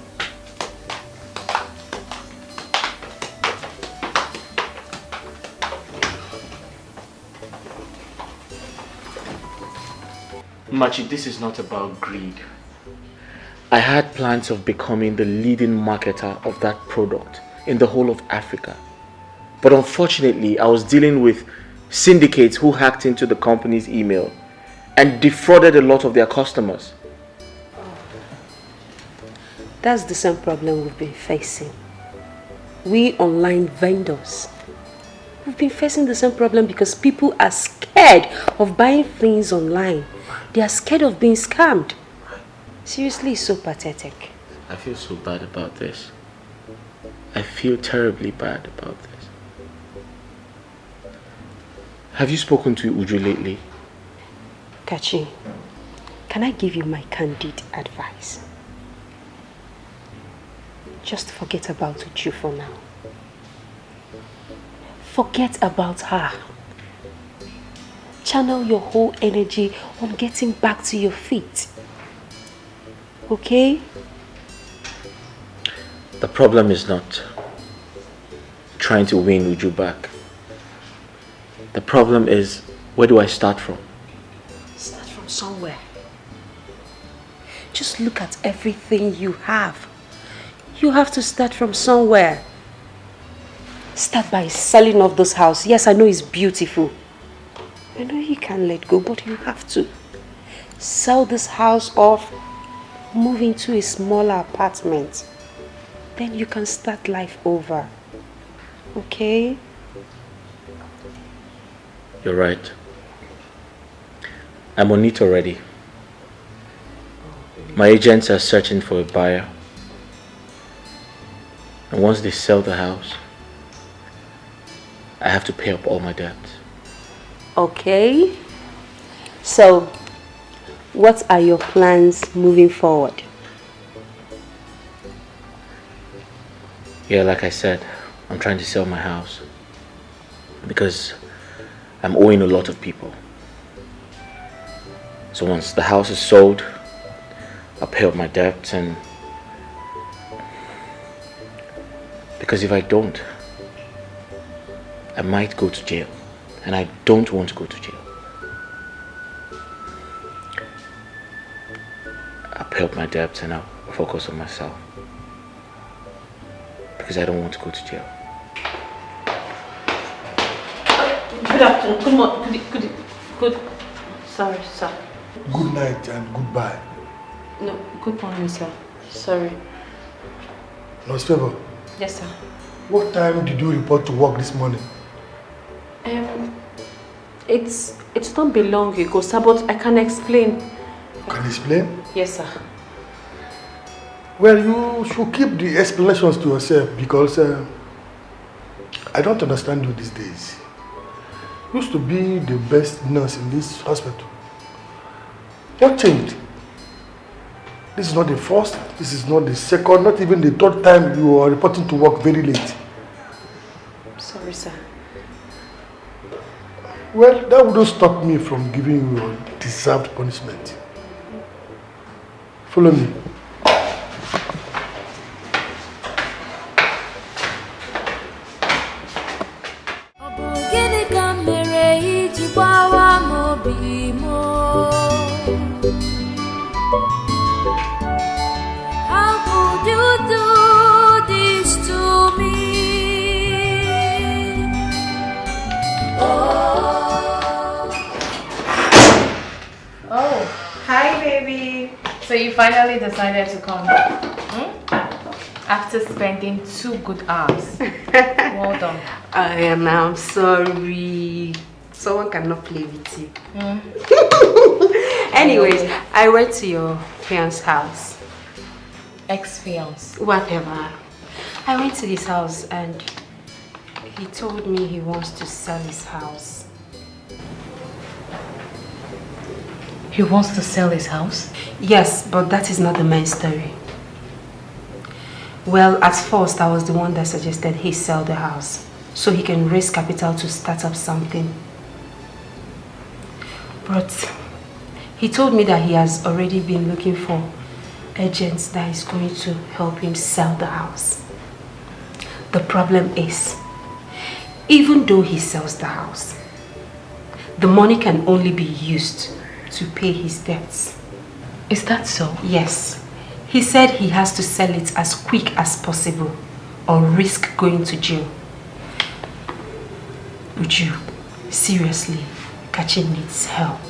K: Machi, this is not about greed. I had plans of becoming the leading marketer of that product in the whole of Africa. But unfortunately, I was dealing with syndicates who hacked into the company's email and defrauded a lot of their customers.
L: That's the same problem we've been facing. We online vendors, we've been facing the same problem because people are scared of buying things online. They are scared of being scammed. Seriously, it's so pathetic.
K: I feel so bad about this. I feel terribly bad about this. Have you spoken to Uju lately?
L: Kachi, can I give you my candid advice? Just forget about Uju for now. Forget about her. Channel your whole energy on getting back to your feet. Okay?
K: The problem is not trying to win Uju back. The problem is, where do I start from?
L: Start from somewhere. Just look at everything you have. You have to start from somewhere. Start by selling off this house. Yes, I know it's beautiful. I know you can't let go, but you have to. Sell this house off, move into a smaller apartment. Then you can start life over. Okay?
K: You're right. I'm on it already. My agents are searching for a buyer. And once they sell the house, I have to pay up all my debts.
L: Okay. So, what are your plans moving forward?
K: Yeah, like I said, I'm trying to sell my house because I'm owing a lot of people. So once the house is sold, I'll pay up my debts, and because if I don't, I might go to jail, and I don't want to go to jail. I'll pay up my debts and I'll focus on myself because I don't want to go to jail.
B: Good afternoon, good morning, good, sorry, sir.
J: Good night and goodbye.
B: No, good morning, sir. Sorry.
J: Nurse Favor.
B: Yes, sir.
J: What time did you report to work this morning?
B: It's not been long ago, sir, but I can explain.
J: Can you explain?
B: Yes, sir.
J: Well, you should keep the explanations to yourself because I don't understand you these days. You used to be the best nurse in this hospital. What changed? This is not the first, this is not the second, not even the third time you are reporting to work very late.
B: Sorry, sir.
J: Well, that wouldn't stop me from giving you your deserved punishment. Follow me.
M: How could you do this?
B: finally decided to come. After spending 2 good hours. Well done.
L: I'm sorry. Someone cannot play with you. Anyways, I went to your fiance's house.
B: Ex-fiance.
L: Whatever. I went to his house and he told me he wants to sell his house.
B: He wants to sell his house?
L: Yes, but that is not the main story. Well, at first I was the one that suggested he sell the house so he can raise capital to start up something. But he told me that he has already been looking for agents that is going to help him sell the house. The problem is, even though he sells the house, the money can only be used to pay his debts.
B: Is that so?
L: Yes. He said he has to sell it as quick as possible or risk going to jail. Would you, seriously, Kachi needs help.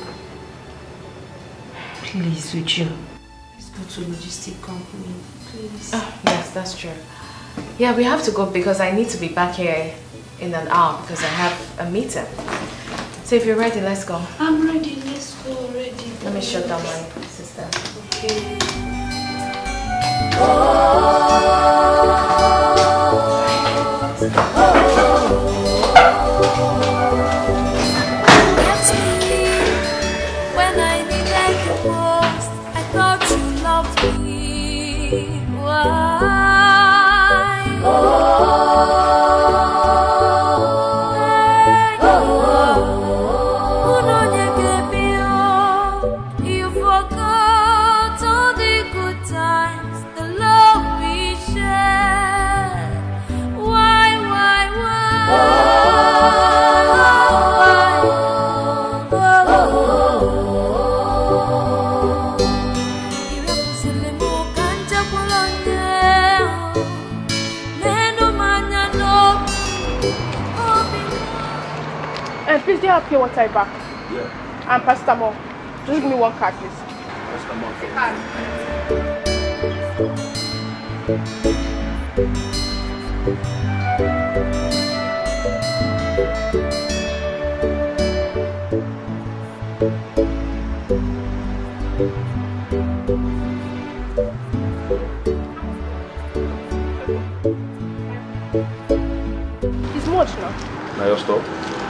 L: Please, would you? Let's go to logistic company, please.
B: Oh, yes, that's true. Yeah, we have to go because I need to be back here in an hour because I have a meeting. So if you're ready, let's go.
L: I'm ready, let's go already.
B: Let me shut down my sister.
L: Okay.
M: When I needed you most, I thought you loved me. Why? You forgot all the good times, the love we shared. Why?
Q: Please, do you have pure water back?
P: Yeah.
Q: And paracetamol. Just give me 1 card, please.
P: Paracetamol.
Q: It's much now.
P: Now your stop.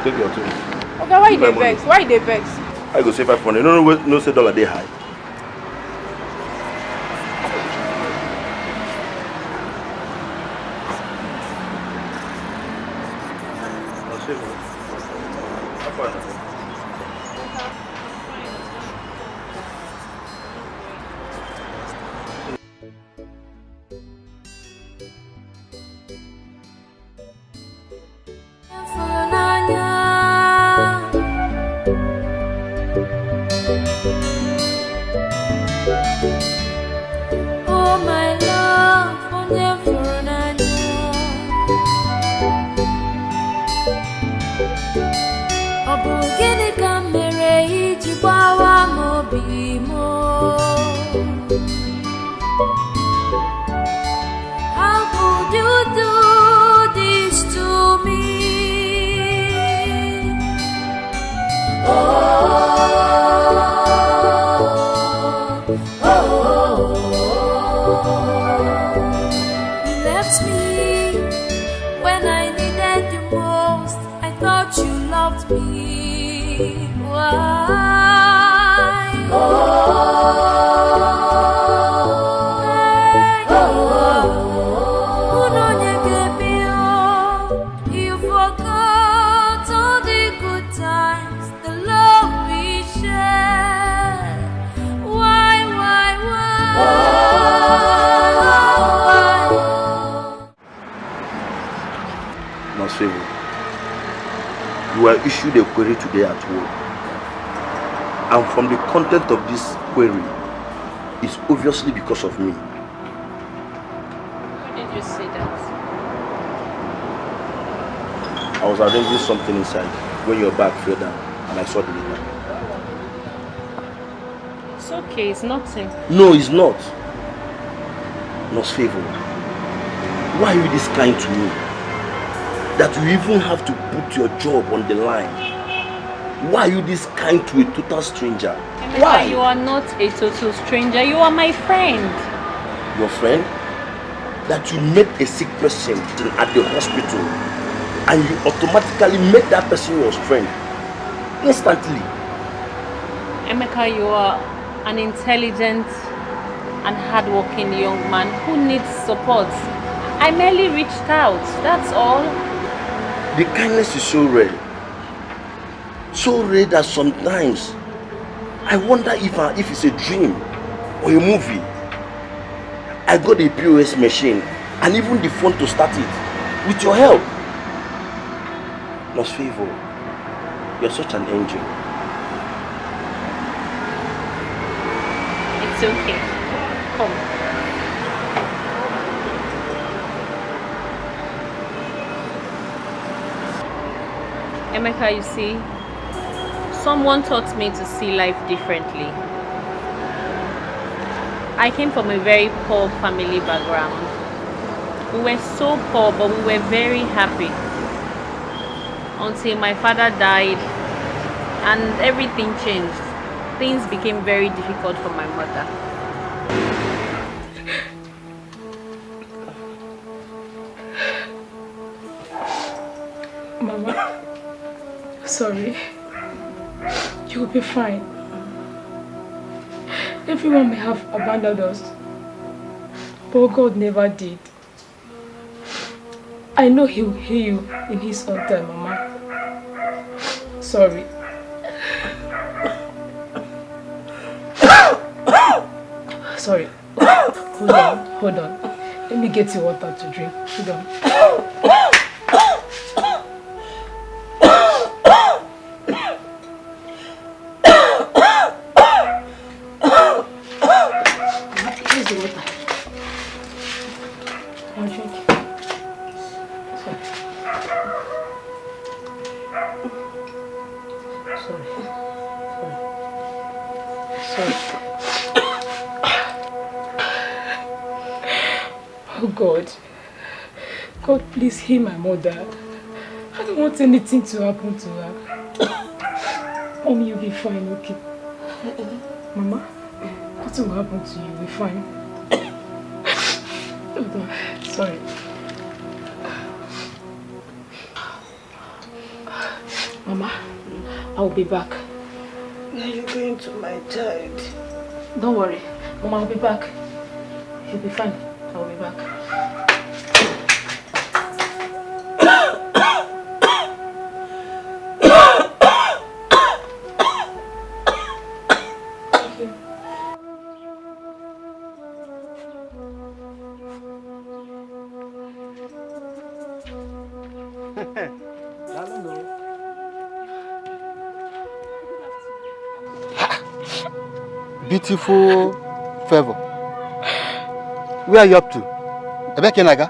P: Take your turn.
Q: Okay, why you dey vex? Why you dey vex?
P: I go say 500. No say dollar dey high.
M: Oh my love, onye fụrụ n'anya. Ọ bụ gịnị ka m mere iji gbawa m obi m? How could you do this to me? You left me when I needed you most. I thought you loved me. Why? You forgot all the good times, the love we shared. Why?
P: Nasibu, you were issued a query today at work. And from the content of this query, it's obviously because of me.
O: Why did you say that?
P: I was arranging something inside when your bag fell down and I saw the letter.
O: It's okay, it's nothing.
P: No, it's not. Nurse Favor, why are you this kind to me? That you even have to put your job on the line? Why are you this kind to a total stranger?
O: Emeka,
P: Why?
O: you are not a total stranger. You are my friend.
P: Your friend? That you met a sick person at the hospital and you automatically made that person your friend instantly.
O: Emeka, you are an intelligent and hardworking young man who needs support. I merely reached out, that's all.
P: The kindness is so rare. So rare that sometimes I wonder if it's a dream or a movie. I got a POS machine and even the phone to start it with your help. Nurse Favor, you're such an angel.
O: It's okay. Come. Emeka, you see, someone taught me to see life differently. I came from a very poor family background. We were so poor, but we were very happy. Until my father died and everything changed. Things became very difficult for my mother.
B: Mama, sorry. You'll be fine. Everyone may have abandoned us, but God never did. I know He will hear you in His own time, Mama. Sorry. Sorry. Hold on. Let me get you water to drink. Hold on. Here's the water. I'll drink. Oh God. God, please heal my mother. I don't want anything to happen to her. Mommy, you'll be fine, okay? Mama, nothing will happen to you. You'll be fine. Hold on. Sorry. Mama, I'll be back.
Q: Are you going to my child?
B: Don't worry. Mama, I'll be back. You'll be fine. I'll be back.
S: Beautiful Favor. Where are you up to? Naga?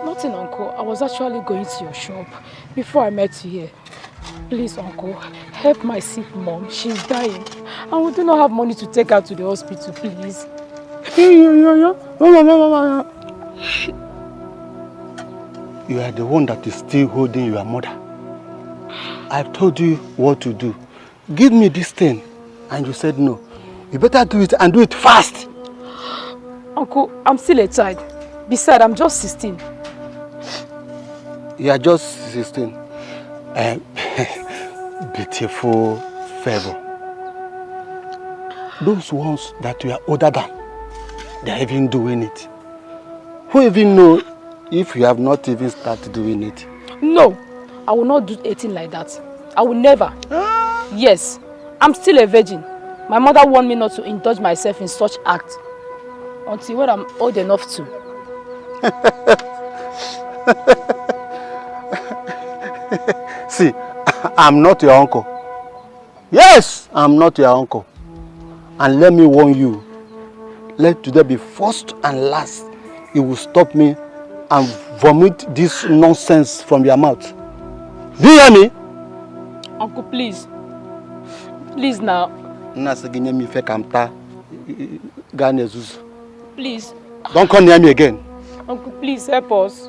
B: Nothing, Uncle. I was actually going to your shop before I met you here. Please, Uncle, help my sick mom. She's dying. And we do not have money to take her to the hospital, please.
S: You are the one that is still holding your mother. I've told you what to do. Give me this thing. And you said no. You better do it and do it fast.
B: Uncle, I'm still a child. Besides, I'm just 16.
S: You are just 16. Beautiful Favor. Those ones that you are older than, they are even doing it. Who even know if you have not even started doing it?
B: No, I will not do anything like that. I will never. Yes, I'm still a virgin. My mother warned me not to indulge myself in such acts until when I'm old enough to.
S: See, I'm not your uncle. Yes, I'm not your uncle. And let me warn you, let today be first and last. You will stop me and vomit this nonsense from your mouth. Do you hear me?
B: Uncle, please. Please now.
S: Ghanaian.
Q: Please.
S: Don't come near me again.
Q: Uncle, please help us.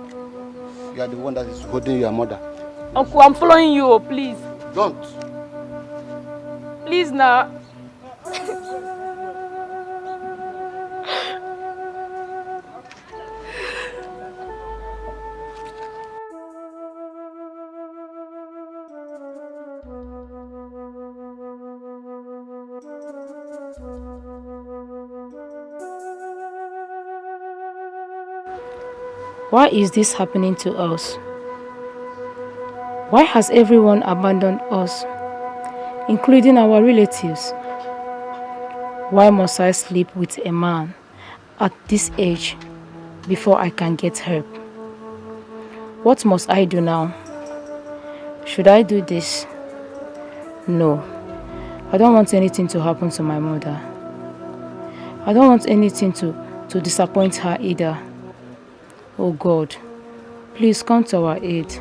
S: You are the one that is holding your mother.
Q: Uncle, I'm following you, please.
S: Don't.
Q: Please now.
T: Why is this happening to us? Why has everyone abandoned us, including our relatives? Why must I sleep with a man at this age before I can get help? What must I do now? Should I do this? No. I don't want anything to happen to my mother. I don't want anything to disappoint her either. Oh God, please come to our aid.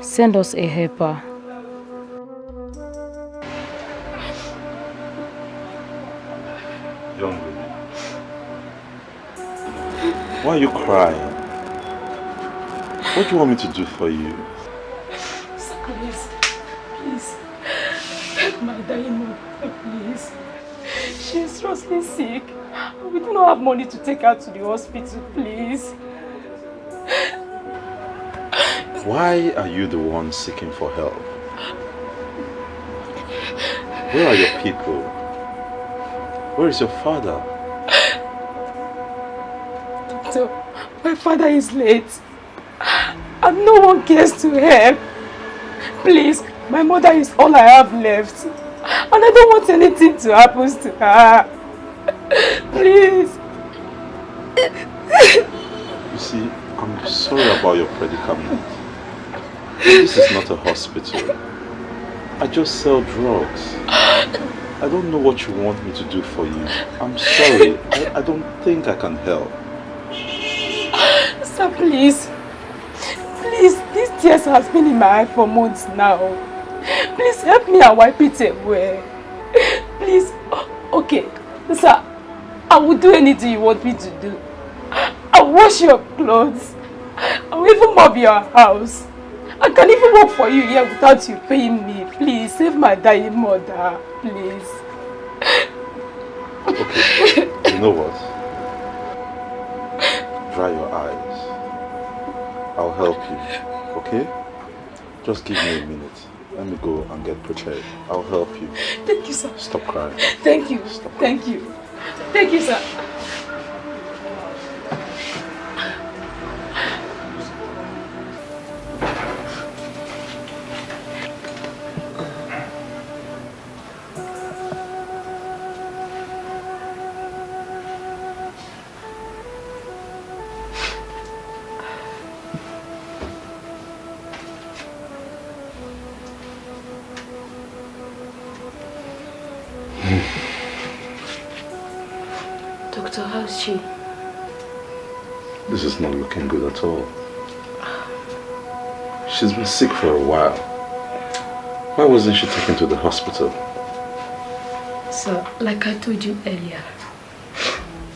T: Send us a helper.
A: Young lady, why are you crying? What do you want me to do for you?
Q: Please, help my dying mother, please. She's seriously sick. We do not have money to take her to the hospital, please.
A: Why are you the one seeking for help? Where are your people? Where is your father?
Q: Doctor, my father is late. And no one cares to help. Please, my mother is all I have left. And I don't want anything to happen to her. Please.
A: You see, I'm sorry about your predicament. This is not a hospital. I just sell drugs. I don't know what you want me to do for you. I'm sorry. I don't think I can help.
Q: Sir, please. Please, these tears has been in my eye for months now. Please help me and wipe it away. Please. Okay. Sir, I will do anything you want me to do. I'll wash your clothes. I'll even mop your house. I can even work for you here without you paying me. Please, save my dying mother. Please.
A: Okay, you know what? Dry your eyes. I'll help you, okay? Just give me a minute. Let me go and get prepared. I'll help you.
Q: Thank you, sir.
A: Stop crying.
Q: Thank you. Thank you. Thank you, sir.
T: Doctor, how's she?
A: This is not looking good at all. She's been sick for a while. Why wasn't she taken to the hospital?
T: Sir, like I told you earlier,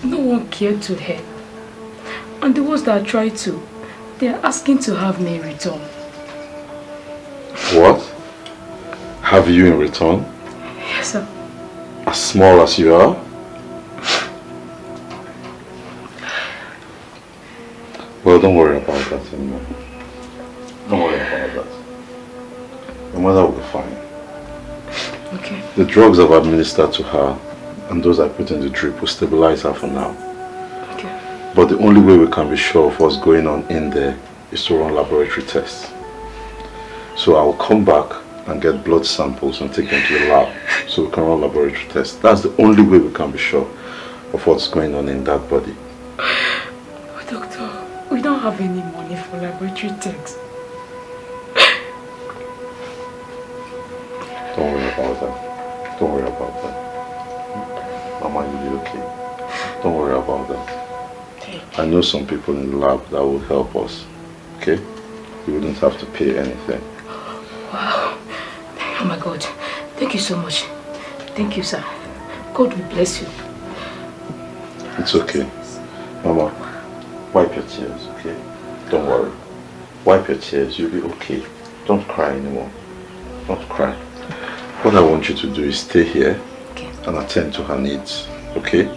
T: no one cared to help. And the ones that tried to, they are asking to have me return.
A: What? Have you in return?
T: Yes, sir.
A: As small as you are? Well, don't worry about that anymore. Don't worry about that. Your mother will be fine.
T: Okay.
A: The drugs I've administered to her and those I put in the drip will stabilize her for now.
T: Okay.
A: But the only way we can be sure of what's going on in there is to run laboratory tests. So I'll come back and get blood samples and take them to the lab so we can run laboratory tests. That's the only way we can be sure of what's going on in that body.
T: Doctor, we don't have any money for laboratory tests.
A: Don't worry about that. Don't worry about that. Mama, you'll be okay. Don't worry about that. I know some people in the lab that will help us. Okay? You wouldn't have to pay anything.
T: Wow. Oh my God. Thank you so much. Thank you, sir. God will bless you.
E: It's okay. Mama, wipe your tears, okay? Don't worry. Wipe your tears, you'll be okay. Don't cry anymore. Don't cry. What I want you to do is stay here and attend to her needs, okay?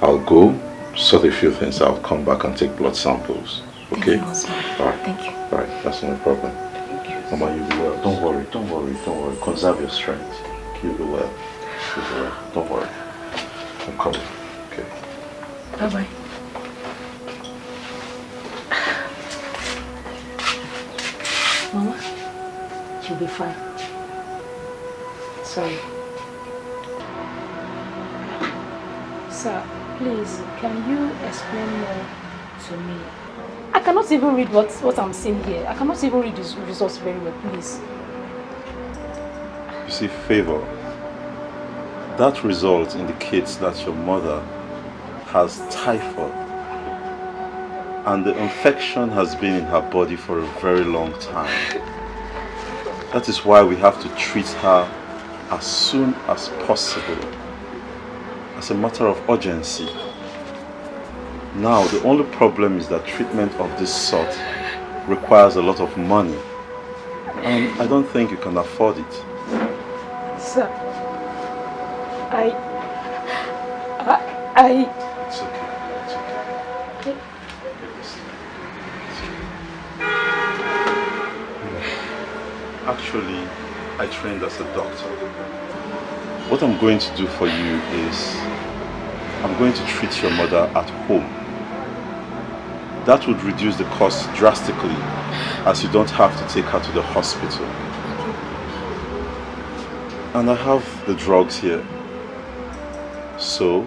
E: I'll go, sort a few things out, come back and take blood samples, okay? Alright. Thank you. Alright, that's no problem. Thank you. Mama, you'll be well. Don't worry, don't worry, don't worry. Conserve your strength. You'll be well. You'll be well. Don't worry. I'm coming, okay?
T: Bye-bye. Mama, she'll be fine. Sorry. Sir, please, can you explain more to me? I cannot even read what I'm seeing here. I cannot even read these results very well, please.
E: You see, Favor, that result indicates that your mother has typhoid and the infection has been in her body for a very long time. That is why we have to treat her as soon as possible, as a matter of urgency. Now, the only problem is that treatment of this sort requires a lot of money, and I don't think you can afford it.
T: Sir,
E: It's okay, it's okay. Actually, I trained as a doctor. What I'm going to do for you is I'm going to treat your mother at home. That would reduce the cost drastically, as you don't have to take her to the hospital. And I have the drugs here. So,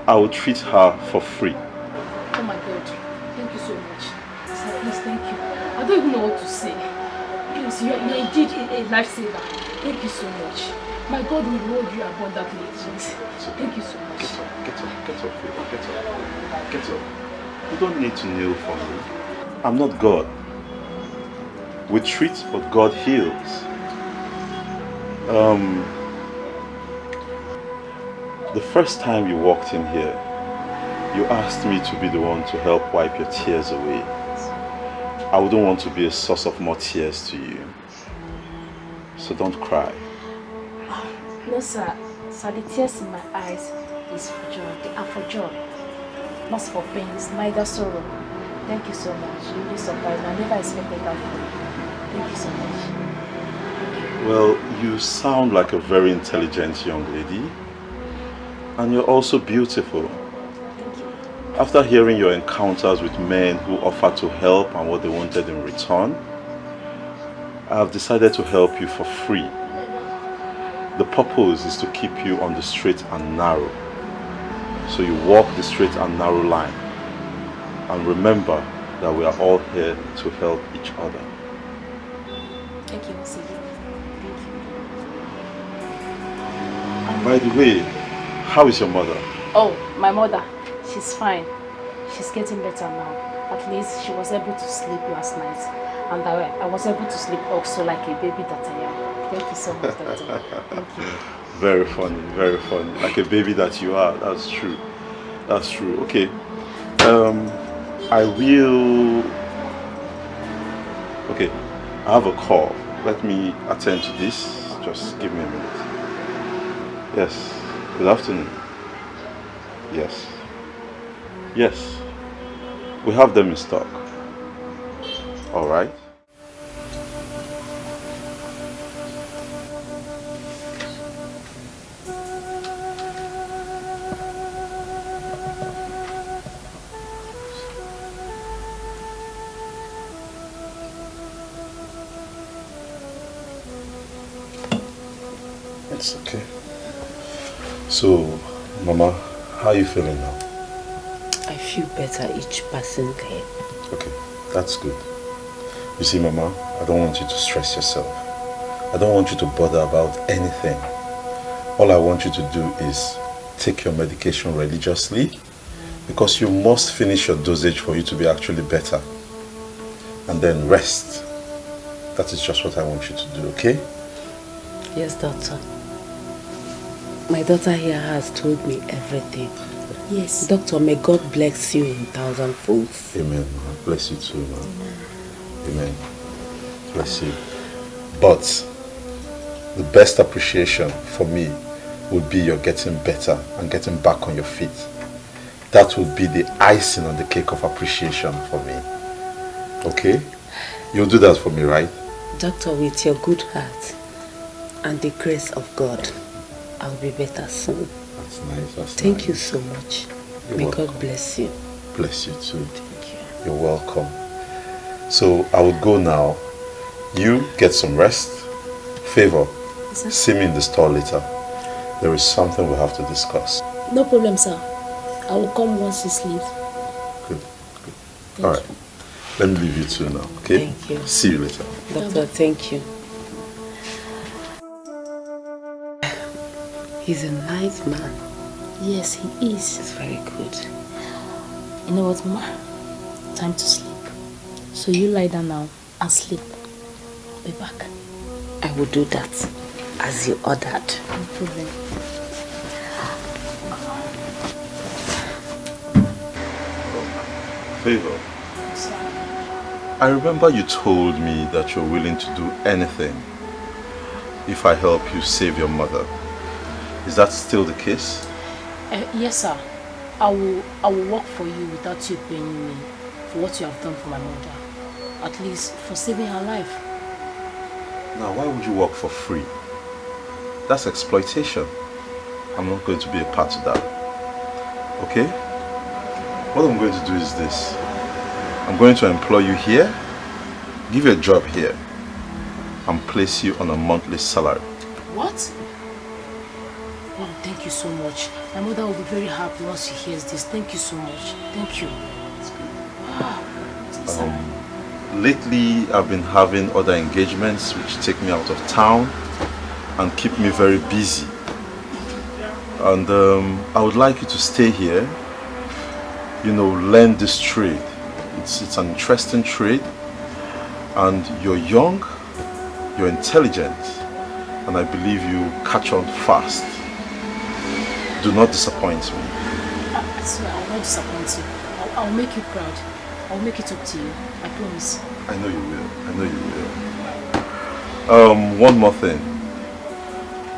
E: I will treat her for free.
T: oh my God, thank you so much. Sir, please, thank you. I don't even know what to say. Please, you're indeed a lifesaver. Thank you so much. My God will reward you abundantly. Please. Thank you so much.
E: Get up, Favor, get up. Get up. You don't need to kneel for me. I'm not God. We treat, but God heals. The first time you walked in here, you asked me to be the one to help wipe your tears away. I wouldn't want to be a source of more tears to you. So don't cry.
T: No, sir. Sir, the tears in my eyes is for joy. They are for joy. Not for pain. It's neither sorrow. Thank you so much. You really surprised me. I never expected that from you. Thank you so much.
E: Well, you sound like a very intelligent young lady. And you're also beautiful.
T: Thank you.
E: After hearing your encounters with men who offered to help and what they wanted in return, I have decided to help you for free. The purpose is to keep you on the straight and narrow. So you walk the straight and narrow line. And remember that we are all here to help each other.
T: Thank you, Mr. Thank you.
E: And by the way, how is your mother?
T: Oh, my mother. She's fine. She's getting better now. At least she was able to sleep last night. And I was able to sleep also like a baby that I am. Thank you so much, Doctor. Thank you.
E: Very funny, very funny. Like a baby that you are. That's true. That's true. Okay. I will... Okay. I have a call. Let me attend to this. Just give me a minute. Yes. Good afternoon. Yes. Yes. We have them in stock. All right. It's okay. So, Mama, how are you feeling now?
C: I feel better each passing day.
E: Okay, that's good. You see, Mama, I don't want you to stress yourself. I don't want you to bother about anything. All I want you to do is take your medication religiously, because you must finish your dosage for you to be actually better. And then rest. That is just what I want you to do, okay?
C: Yes, doctor. My daughter here has told me everything.
L: Yes. Doctor, may God bless you in thousandfolds.
E: Amen. Bless you too, man. Amen. Bless you. But the best appreciation for me would be your getting better and getting back on your feet. That would be the icing on the cake of appreciation for me. Okay? You'll do that for me, right?
L: Doctor, with your good heart and the grace of God, I'll be better soon.
E: That's nice.
L: Thank you so much. May God bless you.
E: Bless you too. Thank you. You're welcome. So I would go now. You get some rest. Favor, see me in the store later. There is something we have to discuss.
T: No problem, sir. I will come once you sleep.
E: Good. All right. Let me leave you two now, okay?
L: Thank you.
E: See you later.
L: Doctor, thank you. He's a nice man.
T: Yes, he is.
L: He's very good.
T: You know what, Ma? Time to sleep. So you lie down now and sleep. I'll be back.
L: I will do that as you ordered.
T: No problem.
E: Favor, I remember you told me that you're willing to do anything if I help you save your mother. Is that still the case?
T: Yes, sir. I will work for you without you paying me for what you have done for my mother. At least for saving her life.
E: Now, why would you work for free? That's exploitation. I'm not going to be a part of that. Okay? What I'm going to do is this. I'm going to employ you here, give you a job here, and place you on a monthly salary.
T: What? Oh, thank you so much. My mother will be very happy once she hears this. Thank you so much. Thank you.
E: Lately, I've been having other engagements which take me out of town and keep me very busy. And I would like you to stay here, you know, learn this trade. It's an interesting trade, and you're young, you're intelligent, and I believe you catch on fast. Do not disappoint me.
T: I swear, I will not disappoint you. I'll make you proud. I'll make it up to you. I promise.
E: I know you will. I know you will. One more thing.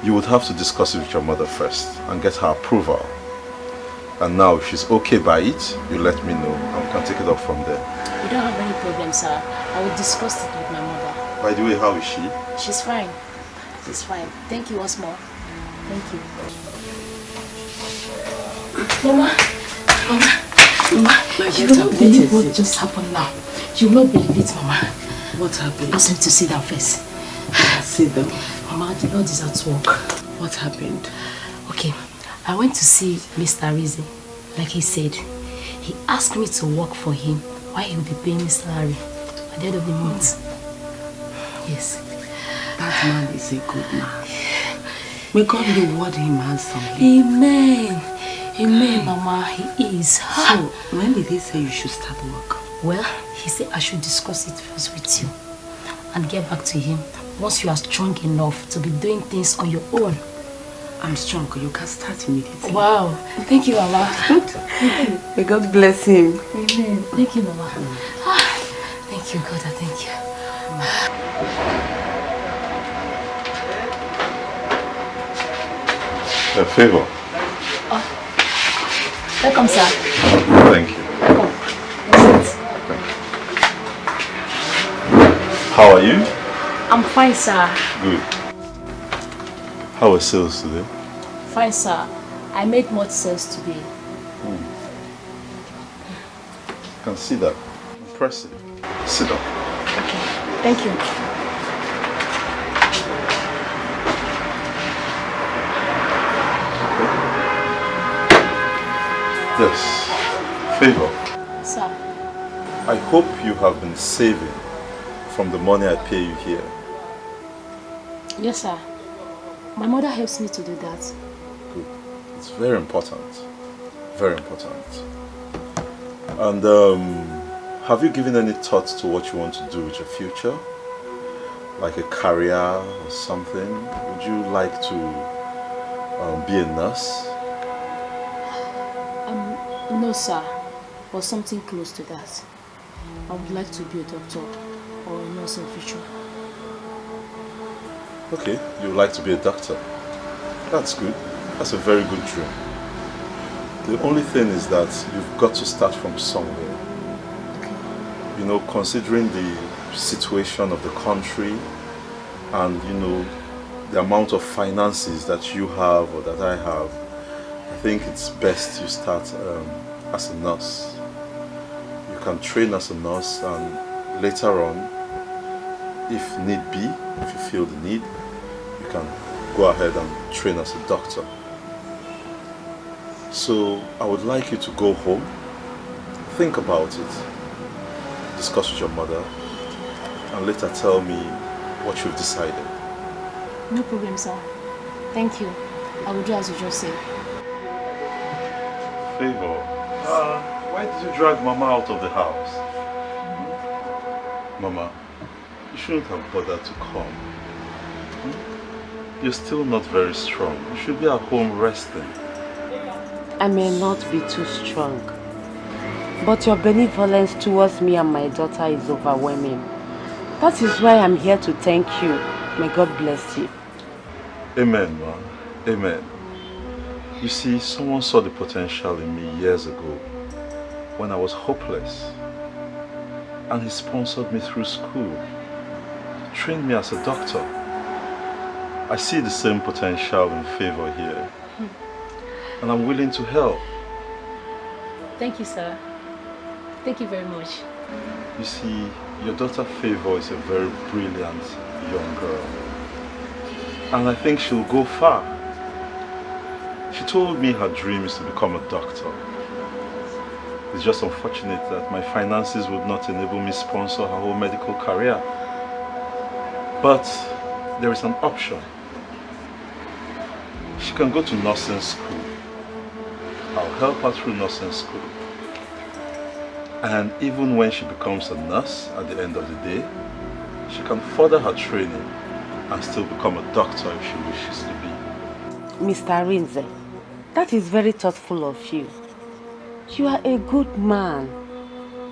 E: You would have to discuss it with your mother first and get her approval. And now, if she's okay by it, you let me know and we can take it up from there.
T: You don't have any problem, sir. I will discuss it with my mother.
E: By the way, how is she?
T: She's fine. She's fine. Thank you once more. Thank you. Mama, you will not believe what just happened now. You will not believe it, Mama.
L: What happened?
T: Ask me to sit down first.
L: Sit down.
T: Mama, the Lord is at work.
L: What happened?
T: Okay, I went to see Mr. Rizzi. Like he said, he asked me to work for him while he will be paying me salary at the end of the month. Yes.
L: That man is a good man. May God reward him handsomely.
T: Amen. Amen, Mama. He is.
L: So, when did he say you should start work?
T: Well, he said I should discuss it first with you and get back to him once you are strong enough to be doing things on your own.
L: I'm strong. You can start immediately.
T: Wow. Thank you, Mama.
L: May God bless him.
T: Amen. Thank you, Mama. Thank you, God. Thank you.
E: A favor.
T: Oh. Welcome, sir.
E: Thank you. How are you?
T: I'm fine, sir.
E: Good. How are sales today?
T: Fine, sir. I made much sales today.
E: I can see that. Impressive. Sit down.
T: Okay. Thank you.
E: Yes. Favor.
T: Sir.
E: I hope you have been saving from the money I pay you here.
T: Yes, sir. My mother helps me to do that.
E: Good. It's very important. Very important. And have you given any thought to what you want to do with your future? Like a career or something? Would you like to be a nurse?
T: No, sir. Or something close to that. I would like to be a doctor or a nurse in the future.
E: Okay, you would like to be a doctor. That's good. That's a very good dream. The only thing is that you've got to start from somewhere. You know, considering the situation of the country and, you know, the amount of finances that you have or that I have, I think it's best you start as a nurse. You can train as a nurse and later on, if need be, if you feel the need, you can go ahead and train as a doctor. So I would like you to go home, think about it, discuss with your mother, and later tell me what you've decided.
T: No problem, sir. Thank you. I will do as you just said.
E: Favor, why did you drag Mama out of the house? Mama, you shouldn't have bothered to come. You're still not very strong. You should be at home resting.
L: I may not be too strong, but your benevolence towards me and my daughter is overwhelming. That is why I'm here to thank you. May God bless you.
E: Amen, man. Amen. You see, someone saw the potential in me years ago when I was hopeless. And he sponsored me through school, trained me as a doctor. I see the same potential in Favor here. And I'm willing to help.
T: Thank you, sir. Thank you very much.
E: You see, your daughter Favor is a very brilliant young girl. And I think she'll go far. She told me her dream is to become a doctor. It's just unfortunate that my finances would not enable me to sponsor her whole medical career. But there is an option. She can go to nursing school. I'll help her through nursing school. And even when she becomes a nurse at the end of the day, she can further her training and still become a doctor if she wishes to be.
L: Mr. Rinze, that is very thoughtful of you. You are a good man.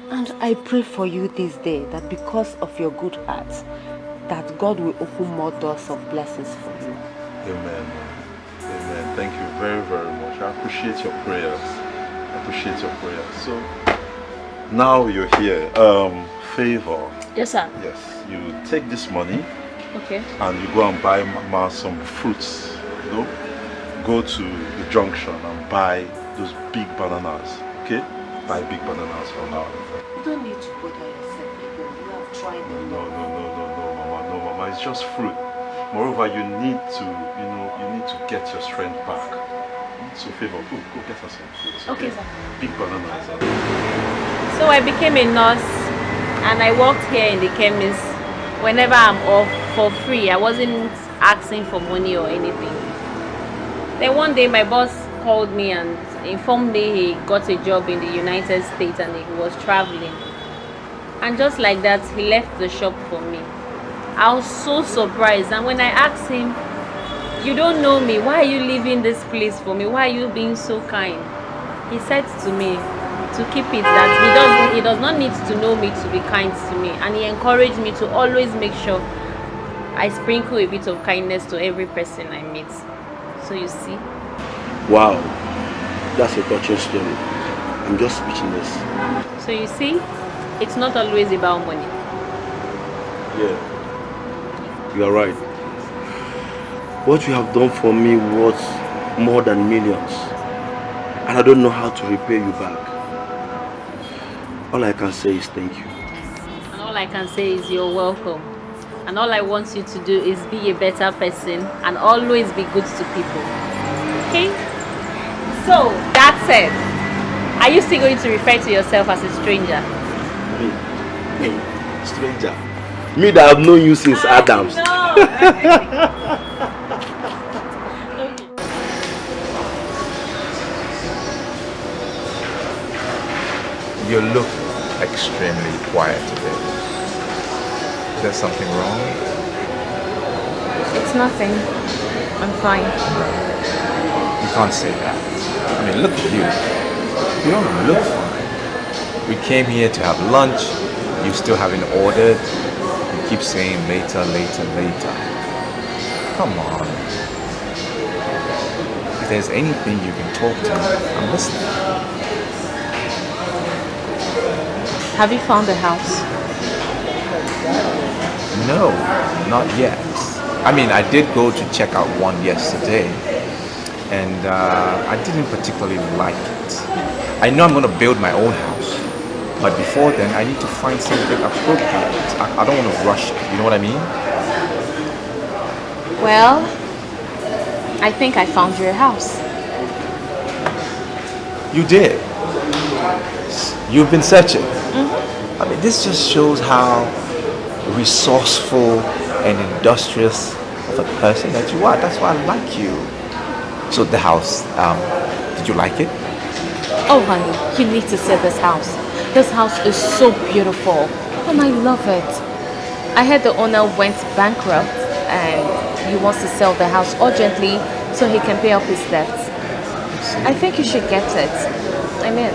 L: And I pray for you this day that because of your good heart, that God will open more doors of blessings for you.
E: Amen. Amen. Thank you very, very much. I appreciate your prayers. I appreciate your prayers. So, now you're here. Favor.
T: Yes, sir.
E: Yes. You take this money.
T: Okay.
E: And you go and buy Mama some fruits. You know? Go to the junction and buy those big bananas. Okay? Buy big bananas for her.
L: You don't need to bother yourself again. You have tried them.
E: No, Mama. No, Mama. It's just fruit. Moreover, you need to get your strength back. So Favor, go get her some fruits.
O: Okay, sir.
E: Big bananas.
O: So I became a nurse and I worked here in the chemist whenever I'm off for free. I wasn't asking for money or anything. Then one day my boss called me and informed me he got a job in the United States and he was traveling. And just like that, he left the shop for me. I was so surprised, and when I asked him, "You don't know me, why are you leaving this place for me? Why are you being so kind?" He said to me to keep it that he does not need to know me to be kind to me, and he encouraged me to always make sure I sprinkle a bit of kindness to every person I meet. So you see.
P: Wow, that's a touching story. I'm just speechless.
O: So you see, it's not always about money.
P: Yeah. You are right. What you have done for me was more than millions. And I don't know how to repay you back. All I can say is thank you.
O: And all I can say is you're welcome. And all I want you to do is be a better person and always be good to people. Okay? So, that said, are you still going to refer to yourself as a stranger?
P: Me? Stranger? Me that have known you since Adams.
R: You look extremely quiet today. Is there something wrong?
N: It's nothing. I'm fine.
R: You can't say that. I mean, look at you. You don't look fine. We came here to have lunch. You still haven't ordered. You keep saying later, later, later. Come on. If there's anything you can talk to me, I'm listening.
N: Have you found a house?
R: No, not yet. I mean, I did go to check out one yesterday, and I didn't particularly like it. I know I'm going to build my own house, but before then, I need to find something appropriate. I don't want to rush it, you know what I mean?
N: Well, I think I found you a house.
R: You did. You've been searching. Mm-hmm. I mean, this just shows how resourceful and industrious of a person that you are. That's why I like you. So the house, did you like it?
N: Oh honey, you need to see this house. This house is so beautiful and I love it. I heard the owner went bankrupt and he wants to sell the house urgently so he can pay off his debts. I think you should get it. I mean,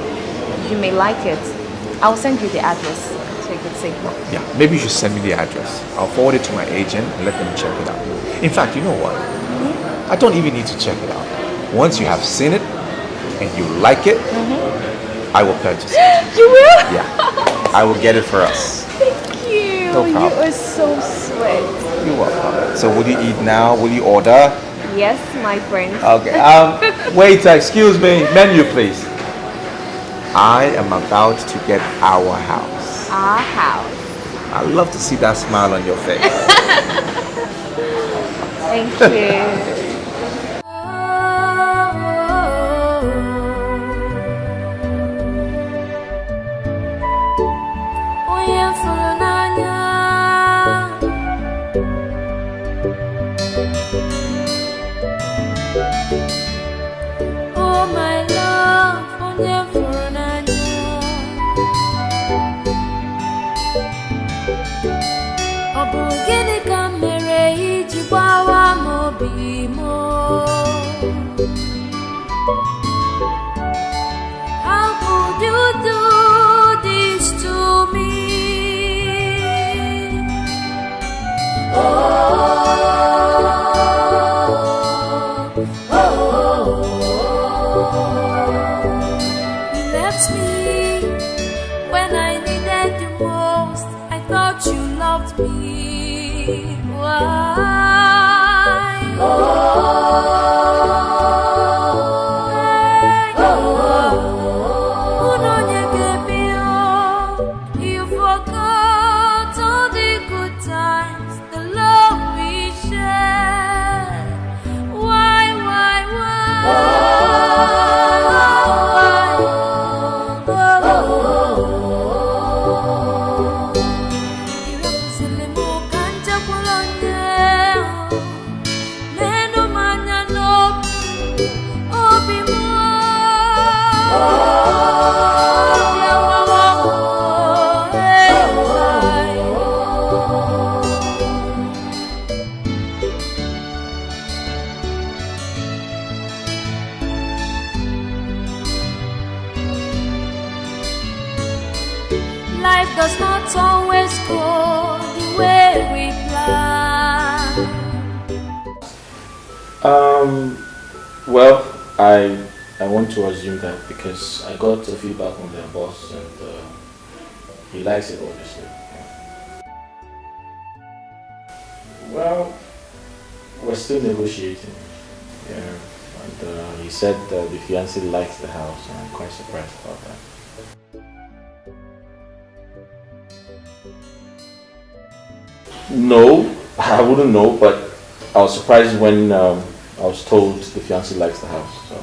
N: you may like it. I'll send you the address so you can see.
R: Yeah, maybe you should send me the address. I'll forward it to my agent and let them check it out. In fact, you know what? I don't even need to check it out. Once you have seen it and you like it, I will purchase it.
N: You will?
R: Yeah. I will get it for us.
N: Thank you.
R: No problem.
N: You are so sweet.
R: You're welcome. So will you eat now? Will you order?
N: Yes, my friend.
R: Okay. Waiter, excuse me. Menu, please. I am about to get our house.
N: Our house.
R: I love to see that smile on your face.
N: Thank you.
M: How could you do this to me? You left me when I needed you most. I thought you loved me. Why? You forgot all the good times, the love we shared. Why? Life does not always go the way we plan.
K: Well, I want to assume that because I got a feedback from their boss and he likes it, obviously. Well, we're still negotiating. Yeah, and he said the fiancé likes the house, and I'm quite surprised about that. No, I wouldn't know, but I was surprised when I was told the fiancé likes the house. So.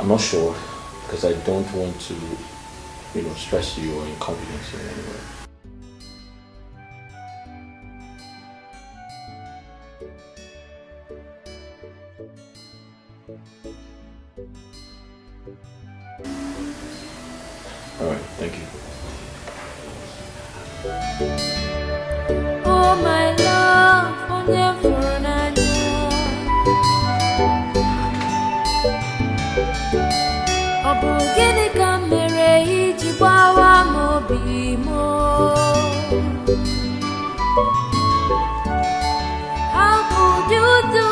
K: I'm not sure because I don't want to, stress you or inconvenience you in any way. All right, thank you.
M: How could you do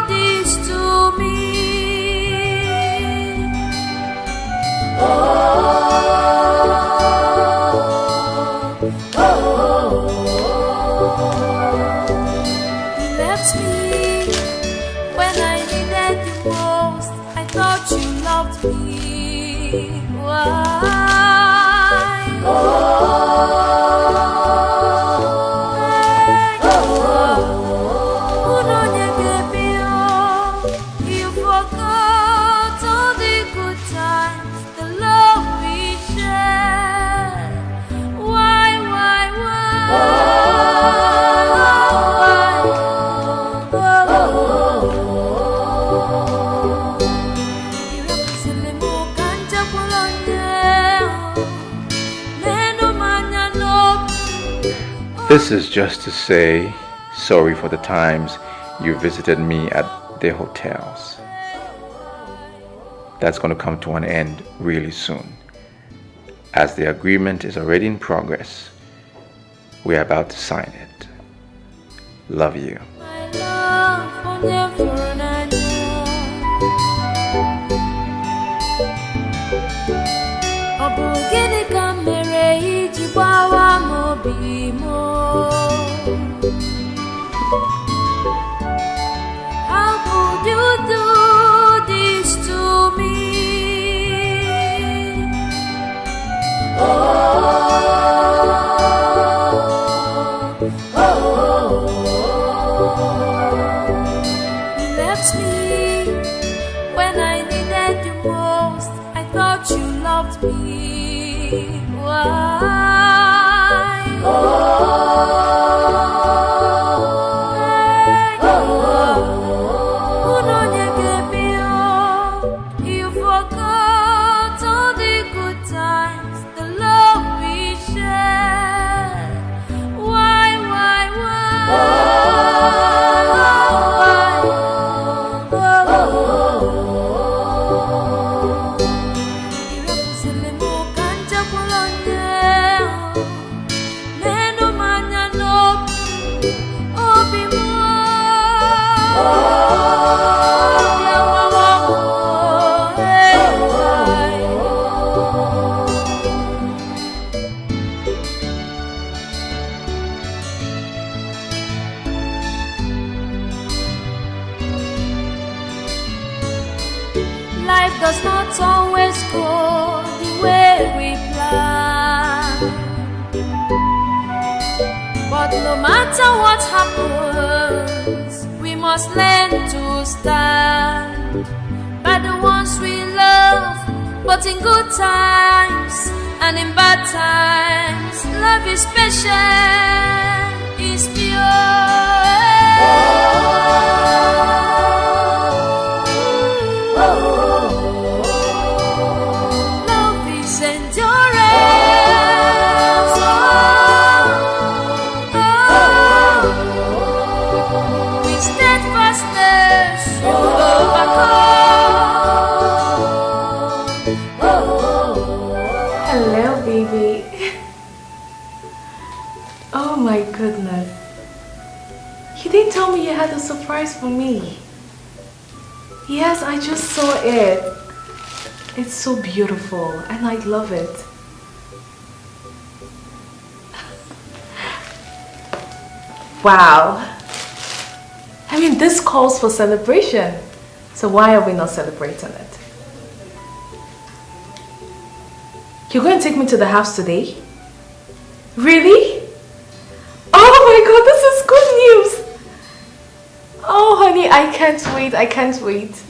M: this to me? Oh, oh, you left me when I needed you most. I thought you loved me. Why? You forgot all the good times, the love we shared. Why?
A: This is just to say sorry for the times you visited me at their hotels. That's going to come to an end really soon, as the agreement is already in progress. We're about to sign it. Love you.
M: How could you do this to me? Oh, you left me when I needed you most. I thought you loved me. Why? You forgot all the good times, the love we shared. Why? Life does not always go the way we plan, but no matter what happens, we must learn to stand by the ones we love. But in good times and in bad times, love is special, is pure. Love is endurance. With steadfastness you overcome.
B: Hello, baby. Oh my goodness. You didn't tell me you had a surprise for me. Yes, I just saw it. It's so beautiful and I love it. Wow. I mean, this calls for celebration. So why are we not celebrating it? You're going to take me to the house today? Really? Oh my God, this is good news. Oh honey, I can't wait, I can't wait.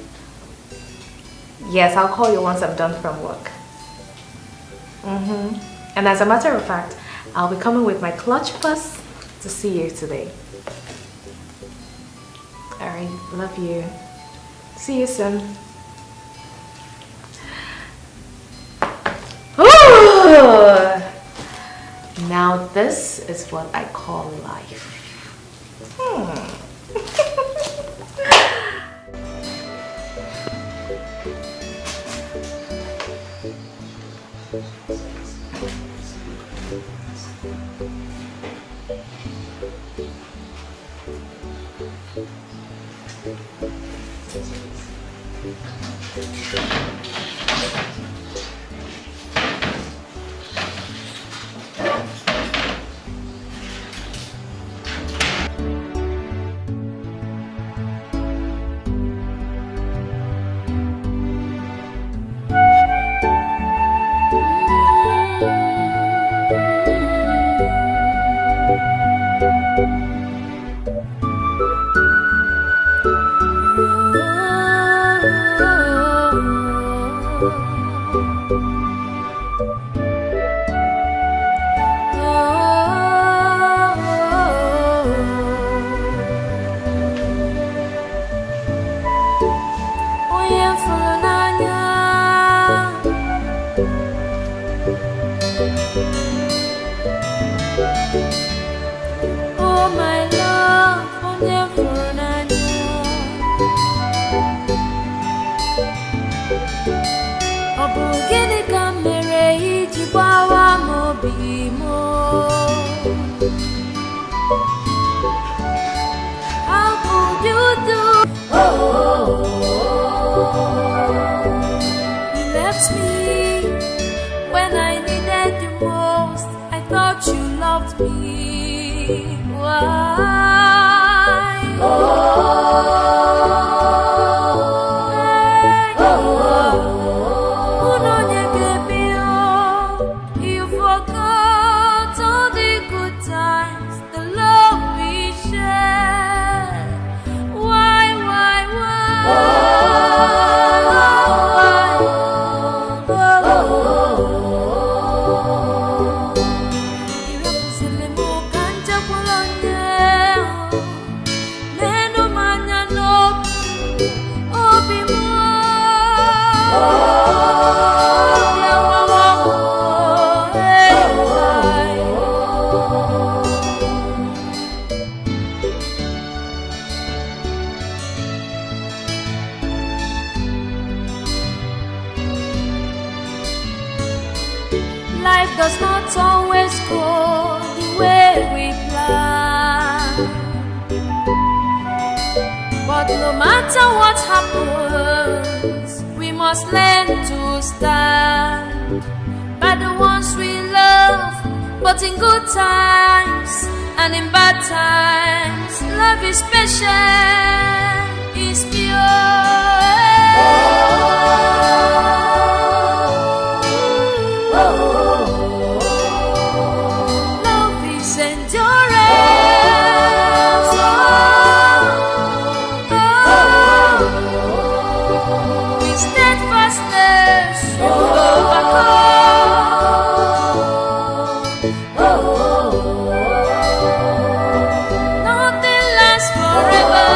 B: Yes, I'll call you once I'm done from work. And as a matter of fact, I'll be coming with my clutch bus to see you today. Alright, love you. See you soon. Ooh! Now this is what I call life.
M: Life does not always go the way we plan, but no matter what happens, we must learn to stand by the ones we love. But in good times and in bad times, love is patient, is pure. Love is endurance. With steadfastness you overcome. Nothing lasts forever,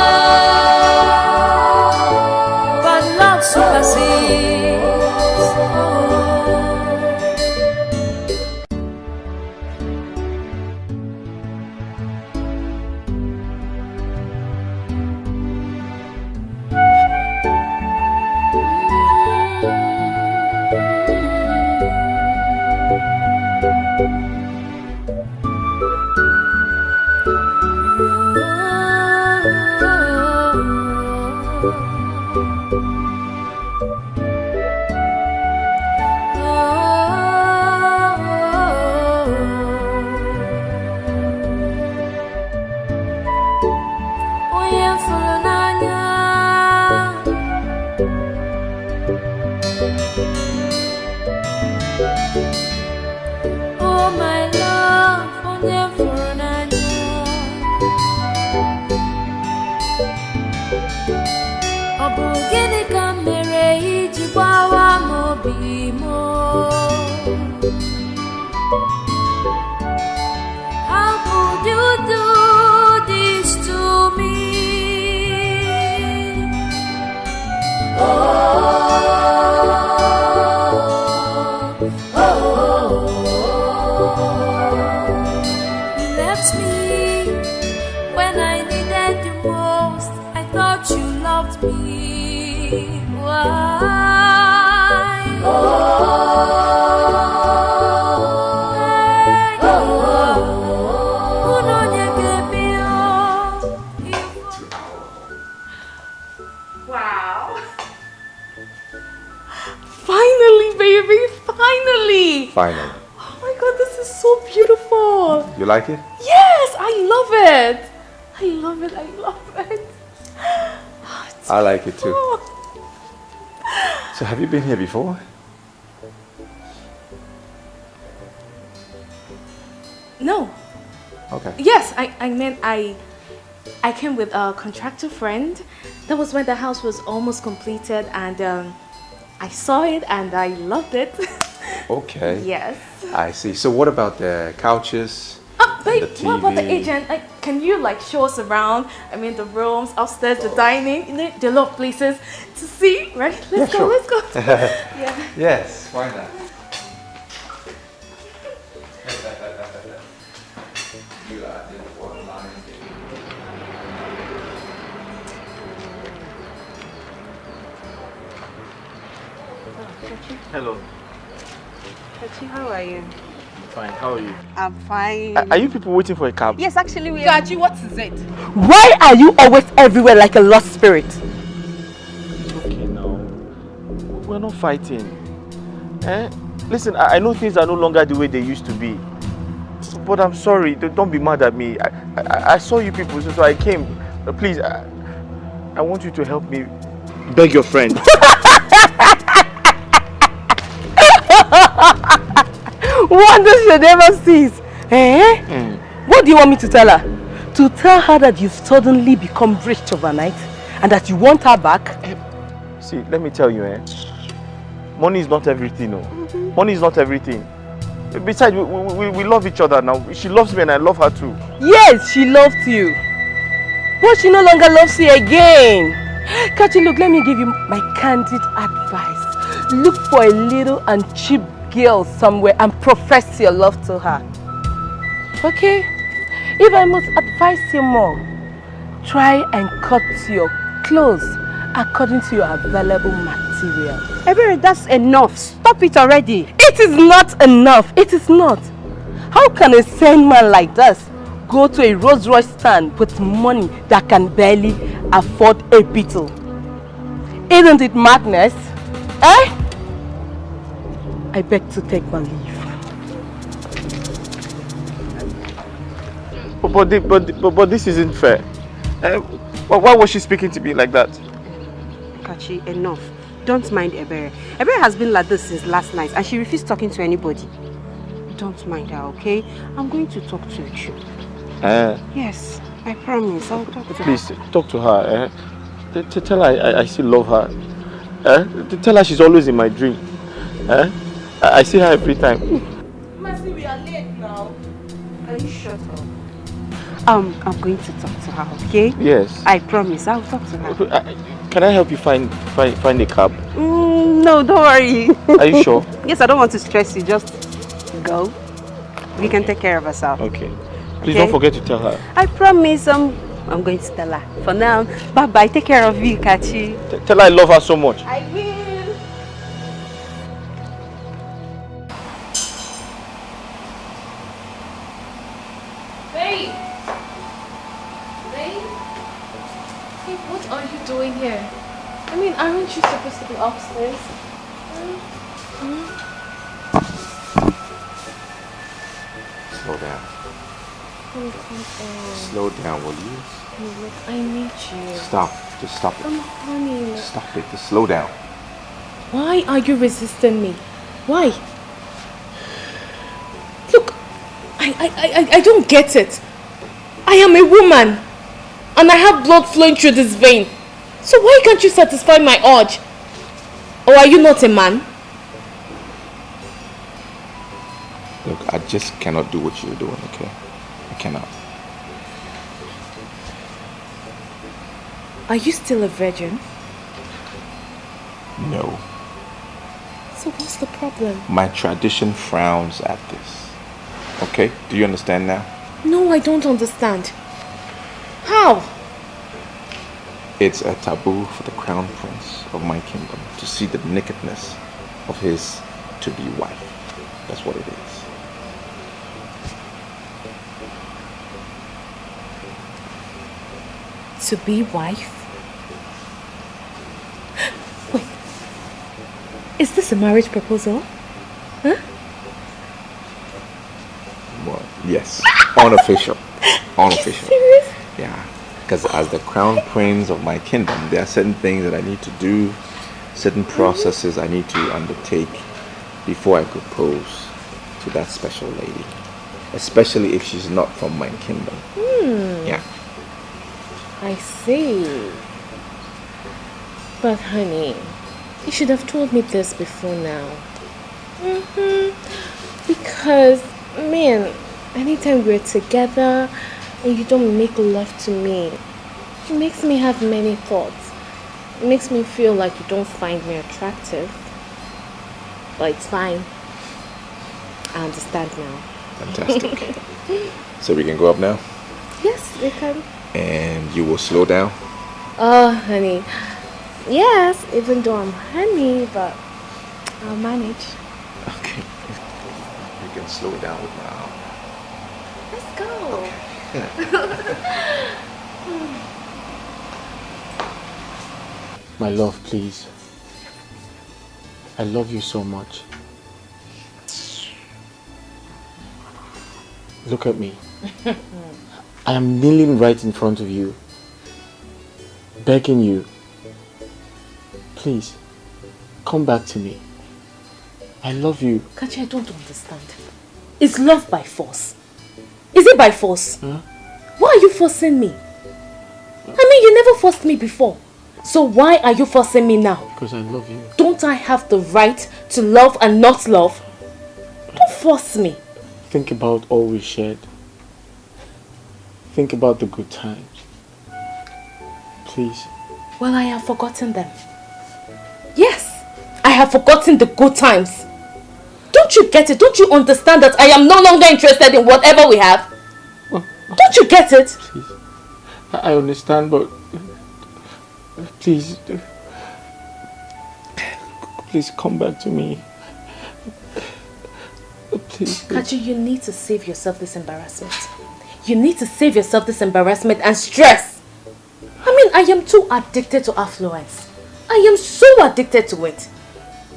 M: but love supersedes. Oh my love, onye furu n'anya. Ọ bụ gịnị ka m mere iji gbawa m obi m? How could you do this to me? You left me when I Why?
N: Wow. Finally, baby, finally.
R: Finally.
N: Oh my God, this is so beautiful.
R: You like it?
N: Yes, I love it. I love it, I love it.
R: I like it too. So have you been here before?
N: No.
R: Okay.
N: Yes, I meant I came with a contractor friend. That was when the house was almost completed, and I saw it and I loved it.
R: Okay.
N: Yes.
R: I see. So what about the couches?
N: Babe,
R: and the TV?
N: what about the agent? Can you show us around? I mean, the rooms, upstairs, the dining. You know, there are a lot of places to see, right? Let's go, let's go. Yeah.
R: Yes, why not?
K: Hello.
L: Kachi, how are you?
K: Fine, how are you?
L: I'm fine.
K: Are you people waiting for a cab?
L: Yes, actually we are.
Q: Kachi, what is it?
H: Why are you always everywhere like a lost spirit?
K: Okay, now. We're not fighting. Listen, I know things are no longer the way they used to be. But I'm sorry, don't be mad at me. I saw you people, so I came. Please, I want you to help me beg your friend.
H: Wonders you never cease. What do you want me to tell her? To tell her that you've suddenly become rich overnight and that you want her back?
K: See, let me tell you, money is not everything, no. Money is not everything. Besides, we love each other now. She loves me and I love her too.
H: Yes, she loved you. But she no longer loves you again. Kachi, look, let me give you my candid advice. Look for a little and cheap girl somewhere and profess your love to her. Okay? If I must advise you more, try and cut your clothes according to your available material.
L: Ebere, that's enough. Stop it already.
H: It is not enough. It is not. How can a sane man like this go to a Rolls Royce stand with money that can barely afford a beetle? Isn't it madness? I beg to take my leave.
K: But this isn't fair. Why was she speaking to me like that?
L: Kachi, enough. Don't mind Ebere. Ebere has been like this since last night and she refused talking to anybody. Don't mind her, okay? I'm going to talk to you. Yes, I promise. I'll talk to her.
K: Please, talk to her. Tell her I still love her. Tell her she's always in my dream. I see her every time.
Q: Mercy, we are late now.
L: Can you shut up? I'm going to talk to her, okay?
K: Yes.
L: I promise. I'll talk to her.
K: Can I help you find a cab?
L: No, don't worry.
K: Are you sure?
L: Yes, I don't want to stress you. Just go. We can take care of ourselves.
K: Okay. Please don't forget to tell her.
L: I promise. I'm going to tell her. For now, bye-bye. Take care of you, Kachi.
K: Tell her I love her so much.
L: I will.
N: Babe! Babe? Hey, what are you doing here? I mean, aren't you supposed to be upstairs?
R: Slow down.
N: Come on.
R: Slow down, will you?
N: Look, I need you.
R: Stop. Just stop it.
N: Honey.
R: Stop it. Just slow down.
N: Why are you resisting me? Why? Look, I don't get it. I am a woman and I have blood flowing through this vein. So why can't you satisfy my urge? Or are you not a man?
R: Look, I just cannot do what you're doing, okay? I cannot.
N: Are you still a virgin?
R: No.
N: So what's the problem?
R: My tradition frowns at this. Okay? Do you understand now?
N: No, I don't understand. How?
A: It's a taboo for the crown prince of my kingdom to see the nakedness of his to-be wife. That's what it is.
N: To-be wife? Wait. Is this a marriage proposal? Huh?
A: Well, yes. Unofficial. Unofficial.
N: Are you serious?
A: Yeah. Because as the crown prince of my kingdom, there are certain things that I need to do, certain processes I need to undertake before I propose to that special lady. Especially if she's not from my kingdom. Yeah.
N: I see. But honey, you should have told me this before now. Because, man, anytime we're together and you don't make love to me, it makes me have many thoughts. It makes me feel like you don't find me attractive. But it's fine. I understand now.
A: Fantastic. So we can go up now?
N: Yes, we can.
A: And you will slow down?
N: Oh, honey. Yes, even though I'm honey, but I'll manage.
A: Okay. You can slow it down with my arm.
N: Let's go.
K: My love, please. I love you so much. Look at me. I am kneeling right in front of you, begging you, please, come back to me. I love you.
N: Kachi, I don't understand. Is love by force? Is it by force?
K: Huh?
N: Why are you forcing me? I mean, you never forced me before. So why are you forcing me now?
K: Because I love you.
N: Don't I have the right to love and not love? Don't force me.
K: Think about all we shared. Think about the good times. Please.
N: Well, I have forgotten them. Yes, I have forgotten the good times. Don't you get it? Don't you understand that I am no longer interested in whatever we have? Don't you get it?
K: Please. I understand, but please, please come back to me. Please.
N: Kachi, you need to save yourself this embarrassment. You need to save yourself this embarrassment and stress. I mean, I am too addicted to affluence. I am so addicted to it.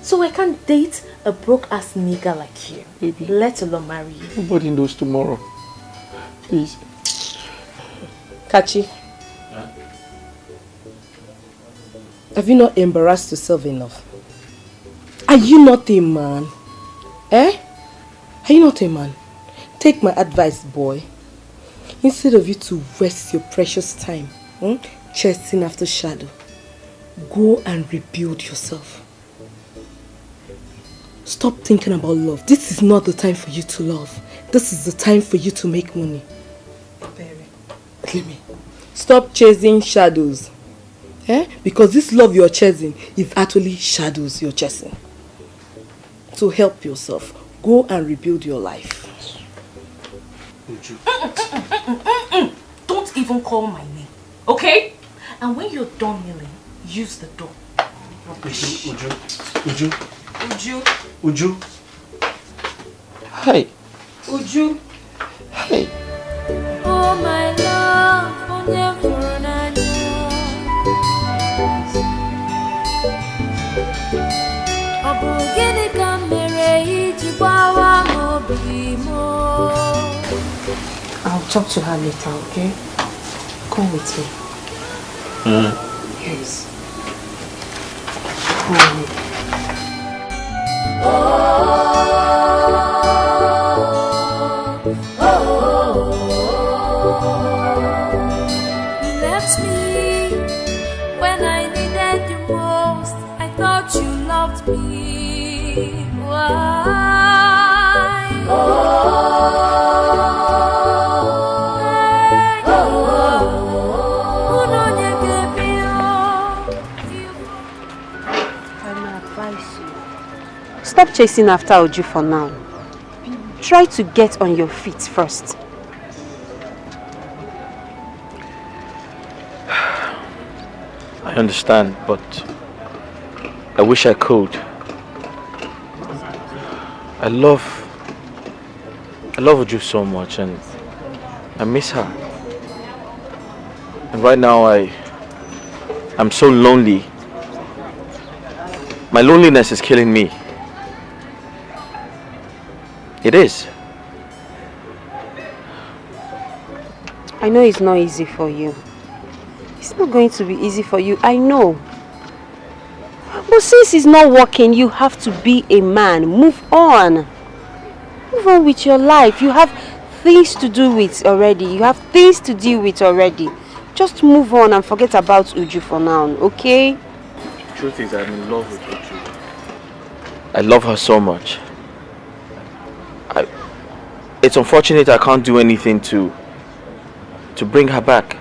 N: So I can't date a broke-ass nigger like you.
K: Baby.
N: Let alone marry you.
K: Nobody knows tomorrow. Please.
H: Kachi. Have you not embarrassed yourself enough? Are you not a man? Eh? Are you not a man? Take my advice, boy. Instead of you to waste your precious time chasing after shadow, go and rebuild yourself. Stop thinking about love. This is not the time for you to love. This is the time for you to make money. Let me. Stop chasing shadows. Eh? Because this love you're chasing is actually shadows you're chasing. So help yourself. Go and rebuild your life.
N: Don't even call my name, okay? And when you're done kneeling, use the door.
K: Uju. Hey.
H: Uju.
K: Hey.
M: Oh my love, onye furu n'anya. Ọ bụ gịnị ka m mere iji gbawa m obi m?
B: I'll talk to her later, okay? Come with me. Yes. Come with me.
M: You left me when I needed you most. I thought you loved me. Why?
L: Stop chasing after Uju for now. Try to get on your feet first.
K: I understand, but I wish I could. I love Uju so much, and I miss her. And right now I'm so lonely. My loneliness is killing me. It is.
L: I know it's not easy for you. It's not going to be easy for you, I know. But since it's not working, you have to be a man. Move on. Move on with your life. You have things to do with already. You have things to deal with already. Just move on and forget about Uju for now, okay?
K: The truth is, I'm in love with Uju. I love her so much. It's unfortunate I can't do anything to bring her back.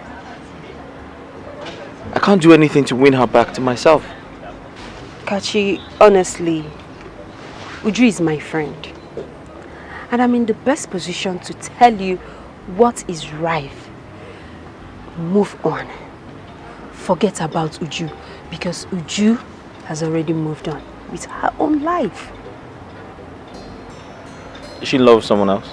K: I can't do anything to win her back to myself.
L: Kachi, honestly, Uju is my friend. And I'm in the best position to tell you what is right. Move on. Forget about Uju, because Uju has already moved on with her own life.
K: She loves someone else?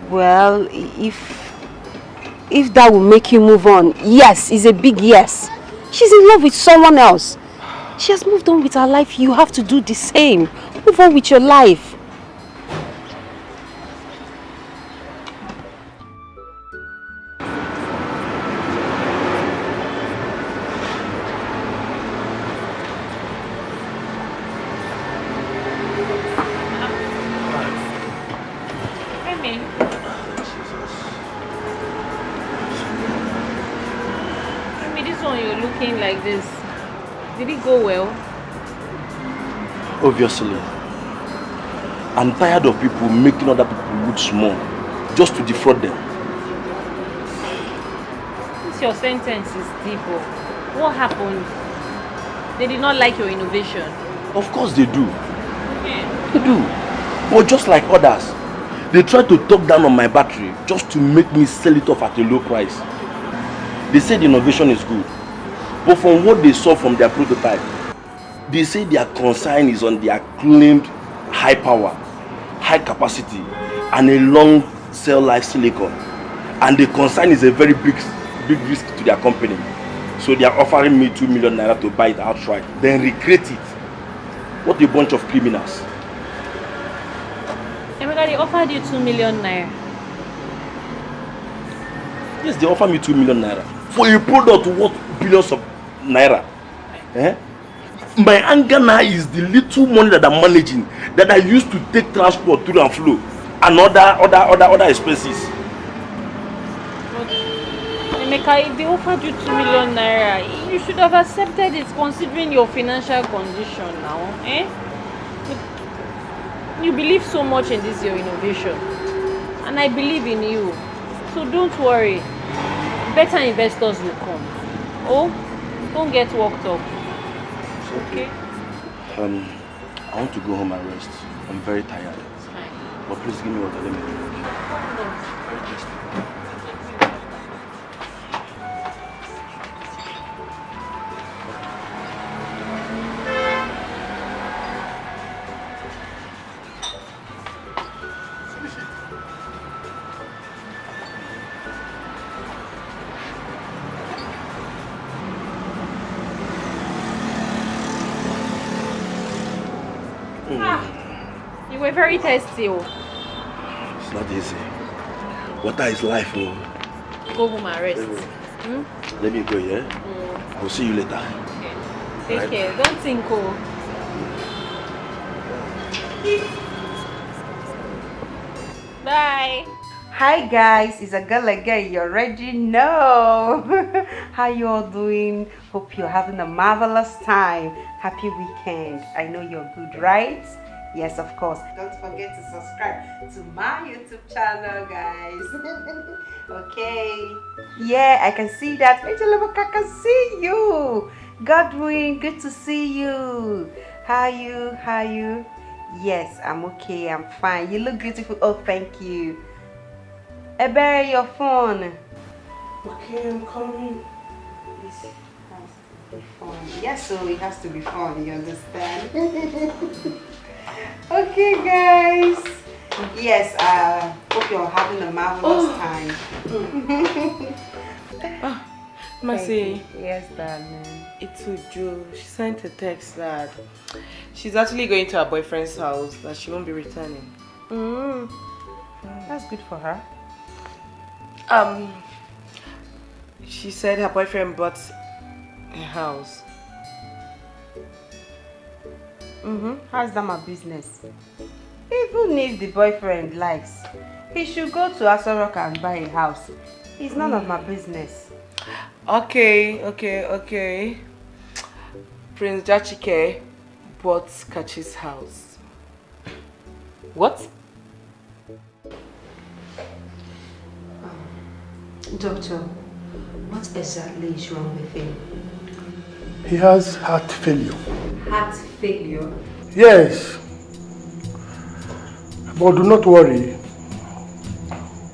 L: Well, if that will make you move on, yes, it's a big yes. She's in love with someone else. She has moved on with her life. You have to do the same. Move on with your life.
O: Like this, did it go well?
P: Obviously. I'm tired of people making other people look small just to defraud them.
O: Since your sentence is deep, what happened? They did not like your innovation.
P: Of course they do.
O: Okay.
P: They do. But just like others, they try to talk down on my battery just to make me sell it off at a low price. They say the innovation is good. But from what they saw from their prototype, they say their concern is on their claimed high power, high capacity, and a long cell life silicon. And the concern is a very big risk to their company. So they are offering me 2 million naira to buy it outright, then recreate it. What a bunch of criminals.
O: Emeka, they offered you 2 million naira.
P: Yes, they offer me 2 million naira for a product worth billions of naira. Eh? My anger now is the little money that I'm managing that I used to take transport to and flow and other expenses.
O: But Emeka, if they offered you 2 million naira, you should have accepted it considering your financial condition now. Eh? But you believe so much in this your innovation, and I believe in you. So don't worry. Better investors will come. Oh, don't get worked up.
P: It's okay. I want to go home and rest. I'm very tired.
O: It's fine.
P: But please give me water. Let me drink.
O: You were very thirsty. Oh.
P: It's not easy. Water is life. Oh.
O: Go home and rest.
P: Let me go, yeah? I will see you later.
O: Okay. Take care. Don't think, oh. Bye.
L: Hi guys, it's a girl again. You already know. How you all doing? Hope you're having a marvelous time. Happy weekend. I know you're good, right? Yes, of course. Don't forget to subscribe to my YouTube channel, guys. Okay. Yeah, I can see that. Angela, I can see you. Godwin, good to see you. How are you? Yes, I'm okay. I'm fine. You look beautiful. Oh, thank you. Ebere, your phone.
H: Okay, I'm coming.
L: This has to be fun. Yes, so it has to be fun, you understand? Okay, guys. Yes, hope you're having a marvelous time.
H: Mercy.
L: Yes, darling.
H: It's Uju. She sent a text that she's actually going to her boyfriend's house, that she won't be returning.
L: That's good for her.
H: She said her boyfriend bought a house.
L: How's that my business? Even if the boyfriend likes, he should go to Asorok and buy a house. It's none of my business.
H: Okay. Prince Jachike bought Kachi's house.
L: What? Doctor, what exactly is wrong with him?
J: He has heart failure.
L: Heart failure?
J: Yes. But do not worry.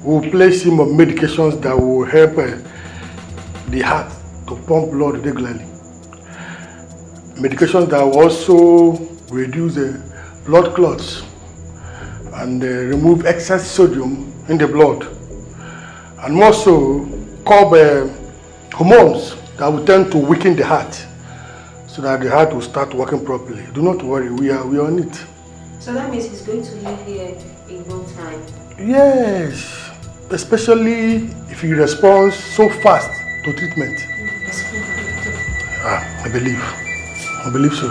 J: We'll place him on medications that will help the heart to pump blood regularly. Medications that will also reduce the blood clots and remove excess sodium in the blood. And more so, curb hormones that will tend to weaken the heart so that the heart will start working properly. Do not worry, we are on it.
L: So that means he's going to live here in no time?
J: Yes, especially if he responds so fast to treatment. I believe so.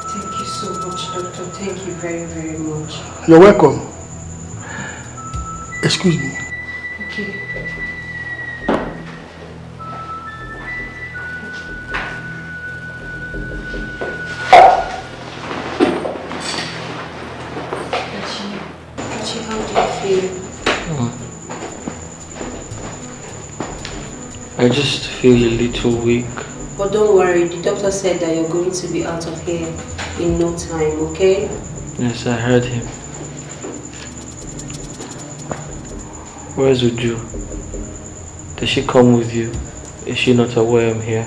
L: Thank you so much, Doctor. Thank you very, very much.
J: You're welcome. Excuse me.
L: Okay. Kachi, how do you feel?
B: I just feel a little weak.
L: But don't worry, the doctor said that you're going to be out of here in no time, okay?
B: Yes, I heard him. Where's Uju? Does she come with you? Is she not aware I'm here?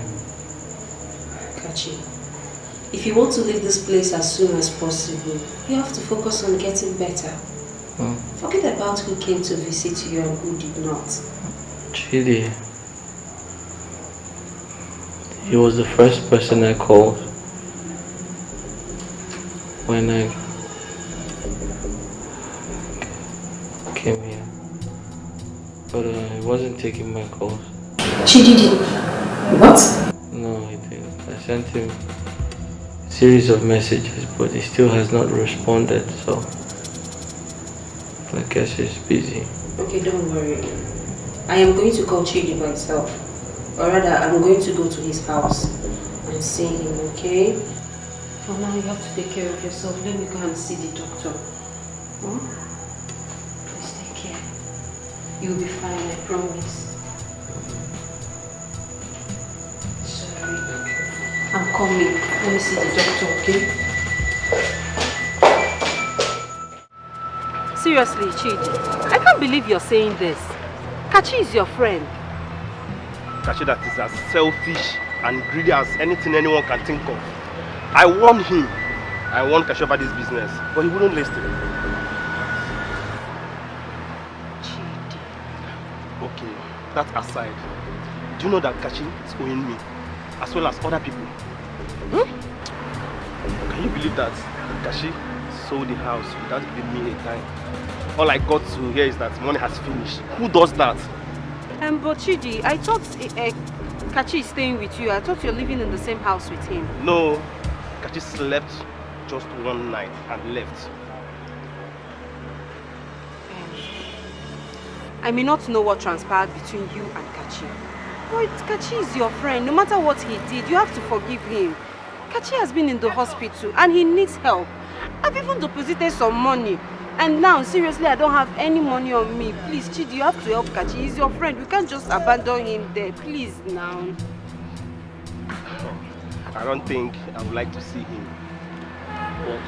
L: Kachi, if you want to leave this place as soon as possible, you have to focus on getting better. Forget about who came to visit you and who did not.
B: Chidi. He was the first person I called when I came here. But he wasn't taking my calls.
L: Chidi didn't? What?
B: No, he didn't. I sent him a series of messages, but he still has not responded, so I guess he's busy.
L: Okay, don't worry. I am going to call Chidi myself. Or rather, I'm going to go to his house and see him, okay? For now, you have to take care of yourself. Let me go and see the doctor. Please take care. You'll be fine, I promise. Sorry. I'm coming. Let me see the doctor, okay?
Q: Seriously, Chidi, I can't believe you're saying this. Kachi is your friend.
G: Kachi that is as selfish and greedy as anything anyone can think of. I warned him. I warned Kachi about this business, but he wouldn't listen. Okay, that aside, do you know that Kachi is owing me, as well as other people? Can you believe that Kachi sold the house without giving me a dime? All I got to hear is that money has finished. Who does that?
Q: But Chidi, I thought Kachi is staying with you. I thought you're living in the same house with him.
G: No, Kachi slept just one night and left.
Q: I may not know what transpired between you and Kachi. But Kachi is your friend. No matter what he did, you have to forgive him. Kachi has been in the hospital and he needs help. I've even deposited some money. And now, seriously, I don't have any money on me. Please, Chidi, you have to help Kachi. He's your friend. We can't just abandon him there. Please, now.
G: I don't think I would like to see him. But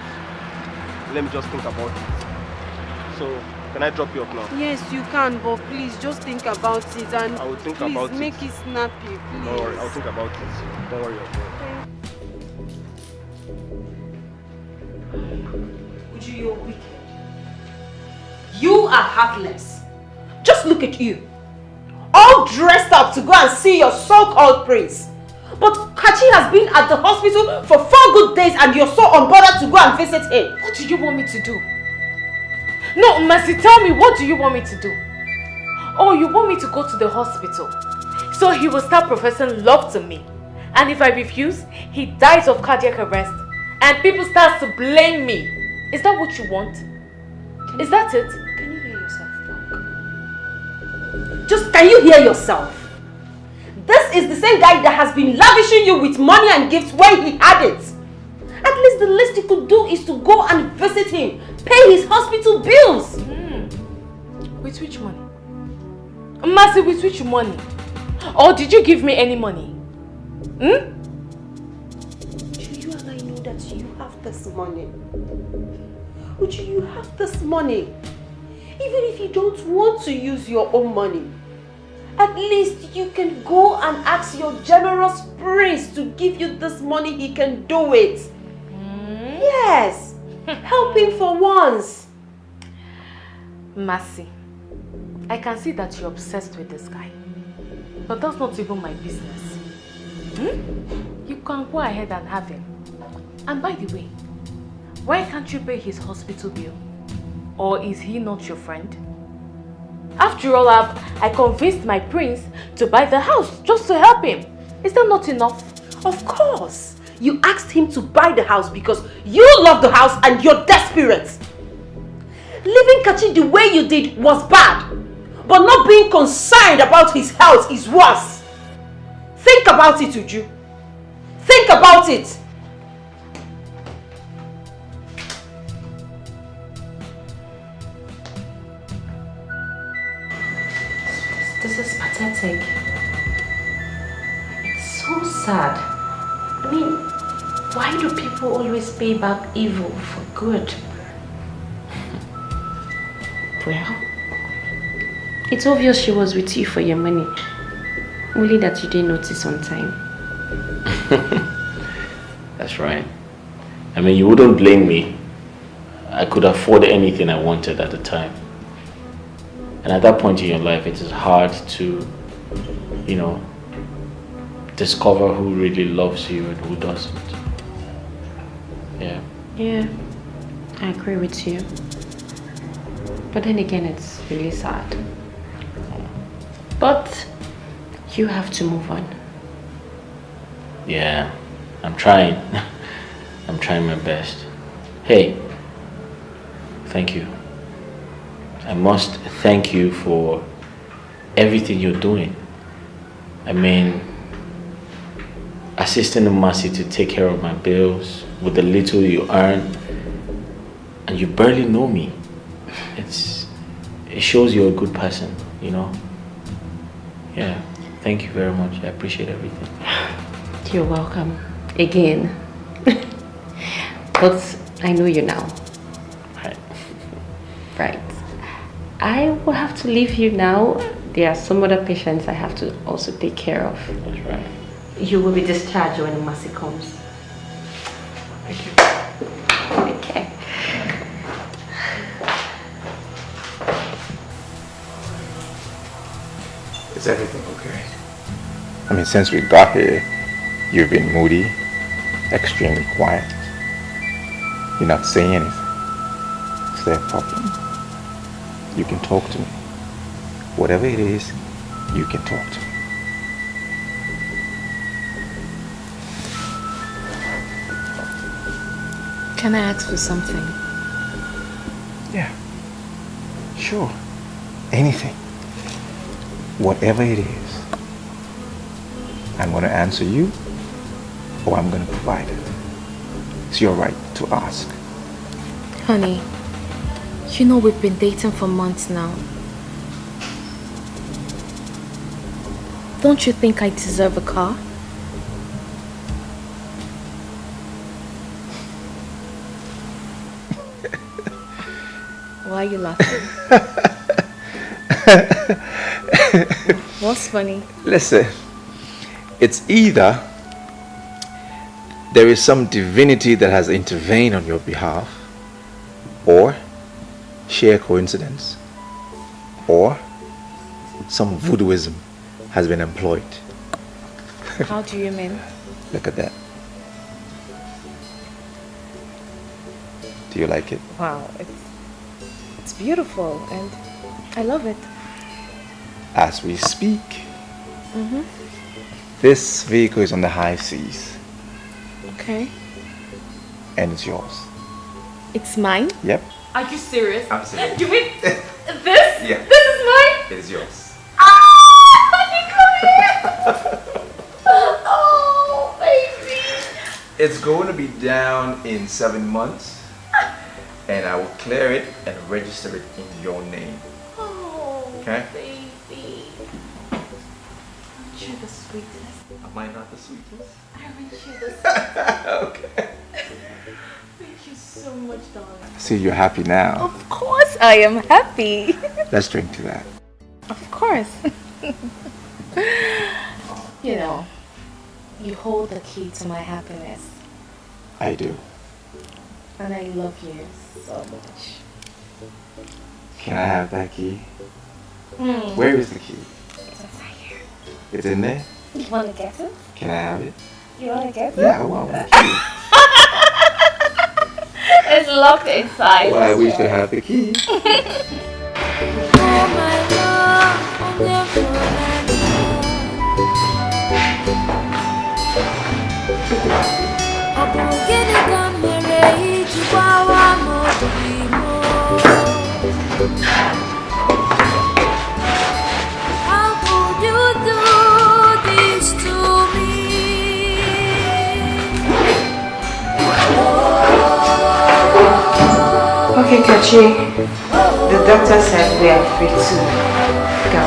G: let me just think about it. So, Can I drop you off now?
L: Yes, you can, but please just think about it and
G: I will think
L: please
G: about it.
L: make it snappy, please.
G: Don't worry, I'll think about it. Don't worry,
L: Uju, you're wicked. You are heartless. Just look at you. All dressed up to go and see your so-called prince. But Kachi has been at the hospital for 4 good days and you're so unbothered to go and visit him.
N: What do you want me to do? No, Mercy, tell me, what do you want me to do? Oh, you want me to go to the hospital so he will start professing love to me. And if I refuse, he dies of cardiac arrest and people start to blame me. Is that what you want? Is that it?
L: Can you hear yourself talk? Just can you hear yourself? This is the same guy that has been lavishing you with money and gifts when he had it. At least the least you could do is to go and visit him. Pay his hospital bills.
N: With which money? Mercy, with which money? Or did you give me any money?
L: Do you and I know that you have this money? Uju, you have this money. Even if you don't want to use your own money, at least you can go and ask your generous prince to give you this money. He can do it. Yes. Help him for once.
N: Mercy, I can see that you're obsessed with this guy. But that's not even my business. You can go ahead and have him. And by the way, why can't you pay his hospital bill? Or is he not your friend? After all, I convinced my prince to buy the house just to help him. Is that not enough?
L: Of course. You asked him to buy the house because you love the house and you're desperate. Leaving Kachi the way you did was bad. But not being concerned about his health is worse. Think about it, Uju. Think about it.
C: This is pathetic. It's so sad. I mean, why do people always pay back evil for good? Well, it's obvious she was with you for your money. Only that you didn't notice on time.
K: That's right. I mean, you wouldn't blame me. I could afford anything I wanted at the time. And at that point in your life, it is hard to, you know, discover who really loves you and who doesn't. Yeah.
C: Yeah, I agree with you. But then again, it's really sad. But you have to move on.
K: Yeah, I'm trying. I'm trying my best. Hey, thank you. I must thank you for everything you're doing. I mean, assisting Mercy to take care of my bills with the little you earn, and you barely know me. It shows you're a good person, you know? Yeah, thank you very much. I appreciate everything.
C: You're welcome. Again. But I know you now.
K: Right.
C: Right. I will have to leave you now. There are some other patients I have to also take care of.
K: That's right.
C: You will be discharged when Mercy comes.
K: Thank you.
C: Okay.
A: Is everything okay? I mean, since we got here, you've been moody, extremely quiet. You're not saying anything. Is there a problem? You can talk to me. Whatever it is, you can talk to me.
N: Can I ask for something?
A: Yeah. Sure. Anything. Whatever it is. I'm going to answer you, or I'm going to provide it. It's your right to ask.
N: Honey, you know we've been dating for months now. Don't you think I deserve a car? Why are you laughing? What's funny?
A: Listen, it's either there is some divinity that has intervened on your behalf, or sheer coincidence, or some voodooism has been employed.
N: How do you mean?
A: Look at that. Do you like it?
N: Wow, it's beautiful and I love it.
A: As we speak,
N: Mm-hmm.
A: this vehicle is on the high seas
N: Okay.
A: and it's yours.
N: It's mine?
A: Yep.
N: Are you serious?
A: I'm serious.
N: You mean this?
A: Yeah.
N: This is mine?
A: It is yours.
N: Oh, baby.
A: It's going to be down in 7 months and I will clear it and register it in your name.
N: Oh,
A: Okay?
N: baby. Aren't you the sweetest?
A: Am I not the sweetest?
N: Aren't you the sweetest?
A: Okay.
N: Thank you so much, darling.
A: See, you're happy now.
N: Of course I am happy.
A: Let's drink to that.
N: Of course. You know, you hold the key to my happiness.
A: I do.
N: And I love you so much.
A: Can I have that key?
N: Mm.
A: Where is the key?
N: It's inside here.
A: It's in there?
N: You want to get it?
A: Can I have it?
N: You want to get it?
A: Yeah, I want the key.
N: It's locked inside.
A: Well, I wish to have the key.
M: How could you do this to me?
C: Okay, Kachi. The doctor said we are free to go.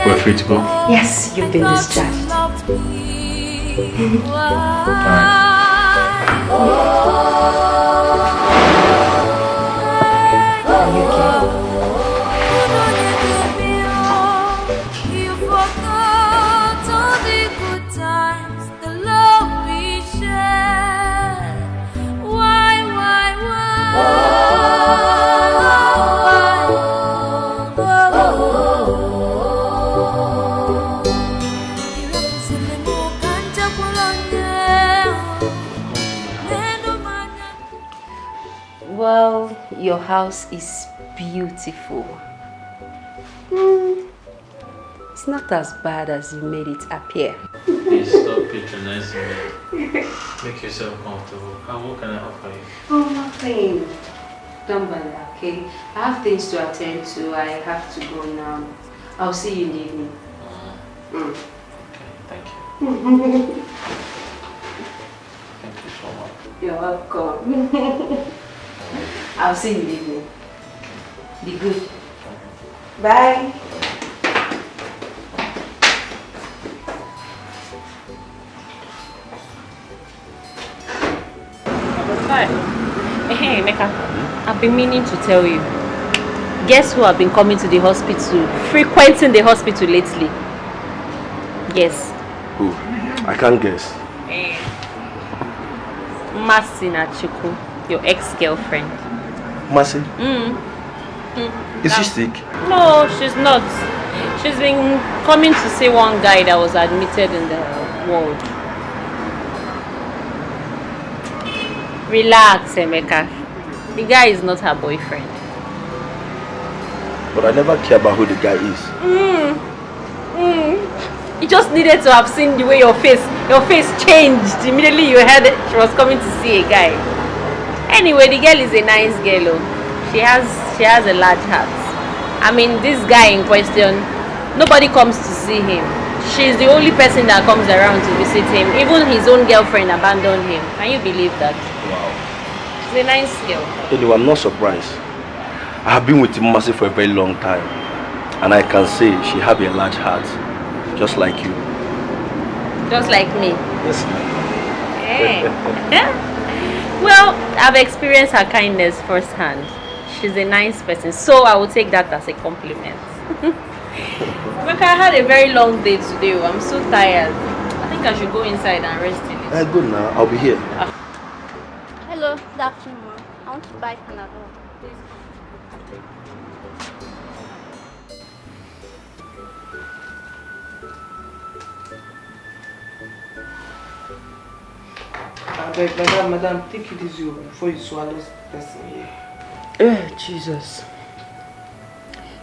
E: We're free to go?
C: Yes, you've been discharged.
M: You forgot all the good times, the love we shared. Why?
C: Well, your house is beautiful. It's not as bad as you made it appear.
K: Please stop patronizing me. Make yourself comfortable. What can I offer you?
C: Oh, nothing. Don't bother, okay? I have things to attend to. I have to go now. I'll see you in the evening.
K: Okay, thank you. Thank you so much.
C: You're welcome. I'll see you in the evening. Be good. Bye.
O: Hey, Mecca. I've been meaning to tell you. Guess who have been coming to the hospital, frequenting the hospital lately? Yes.
P: Who? I can't guess.
O: Masina Chuku, your ex-girlfriend.
P: Mercy? Is she
O: Now-
P: sick?
O: No, she's not. She's been coming to see one guy that was admitted in the ward. Relax, Emeka. The guy is not her boyfriend.
P: But I never care about who the guy is.
O: You just needed to have seen the way your face changed immediately you heard she was coming to see a guy. Anyway, the girl is a nice girl. Oh. She has a large heart. I mean, this guy in question, nobody comes to see him. She's the only person that comes around to visit him. Even his own girlfriend abandoned him. Can you believe that?
P: Wow.
O: She's a nice girl.
P: Anyway, I'm not surprised. I have been with Mercy for a very long time. And I can say she has a large heart. Just like you.
O: Just like me.
P: Yes.
O: Hey. Well, I've experienced her kindness firsthand. She's a nice person, so I will take that as a compliment. Look, I had a very long day today. I'm so tired. I think I should go inside and rest a little.
P: Good now, I'll be here.
I: Hello, good afternoon, Mom. I want to buy Panadol.
H: I beg, madam, take it easy before you swallow this person here.
C: Jesus.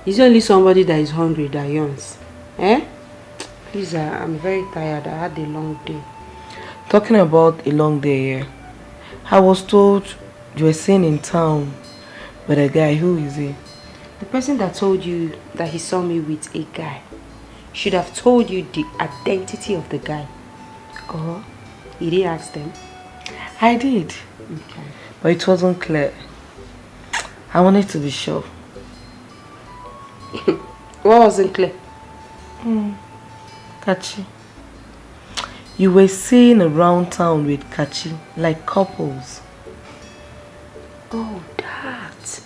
C: Is there only somebody that is hungry that yawns? Please, I'm very tired. I had a long day.
H: Talking about a long day here, I was told you were seen in town with a guy. Who is he?
C: The person that told you that he saw me with a guy should have told you the identity of the guy. Oh, you didn't ask them?
H: I did.
C: Okay.
H: But it wasn't clear. I wanted to be sure.
C: What wasn't clear?
H: Kachi. You were seen around town with Kachi, like couples.
C: Oh, that.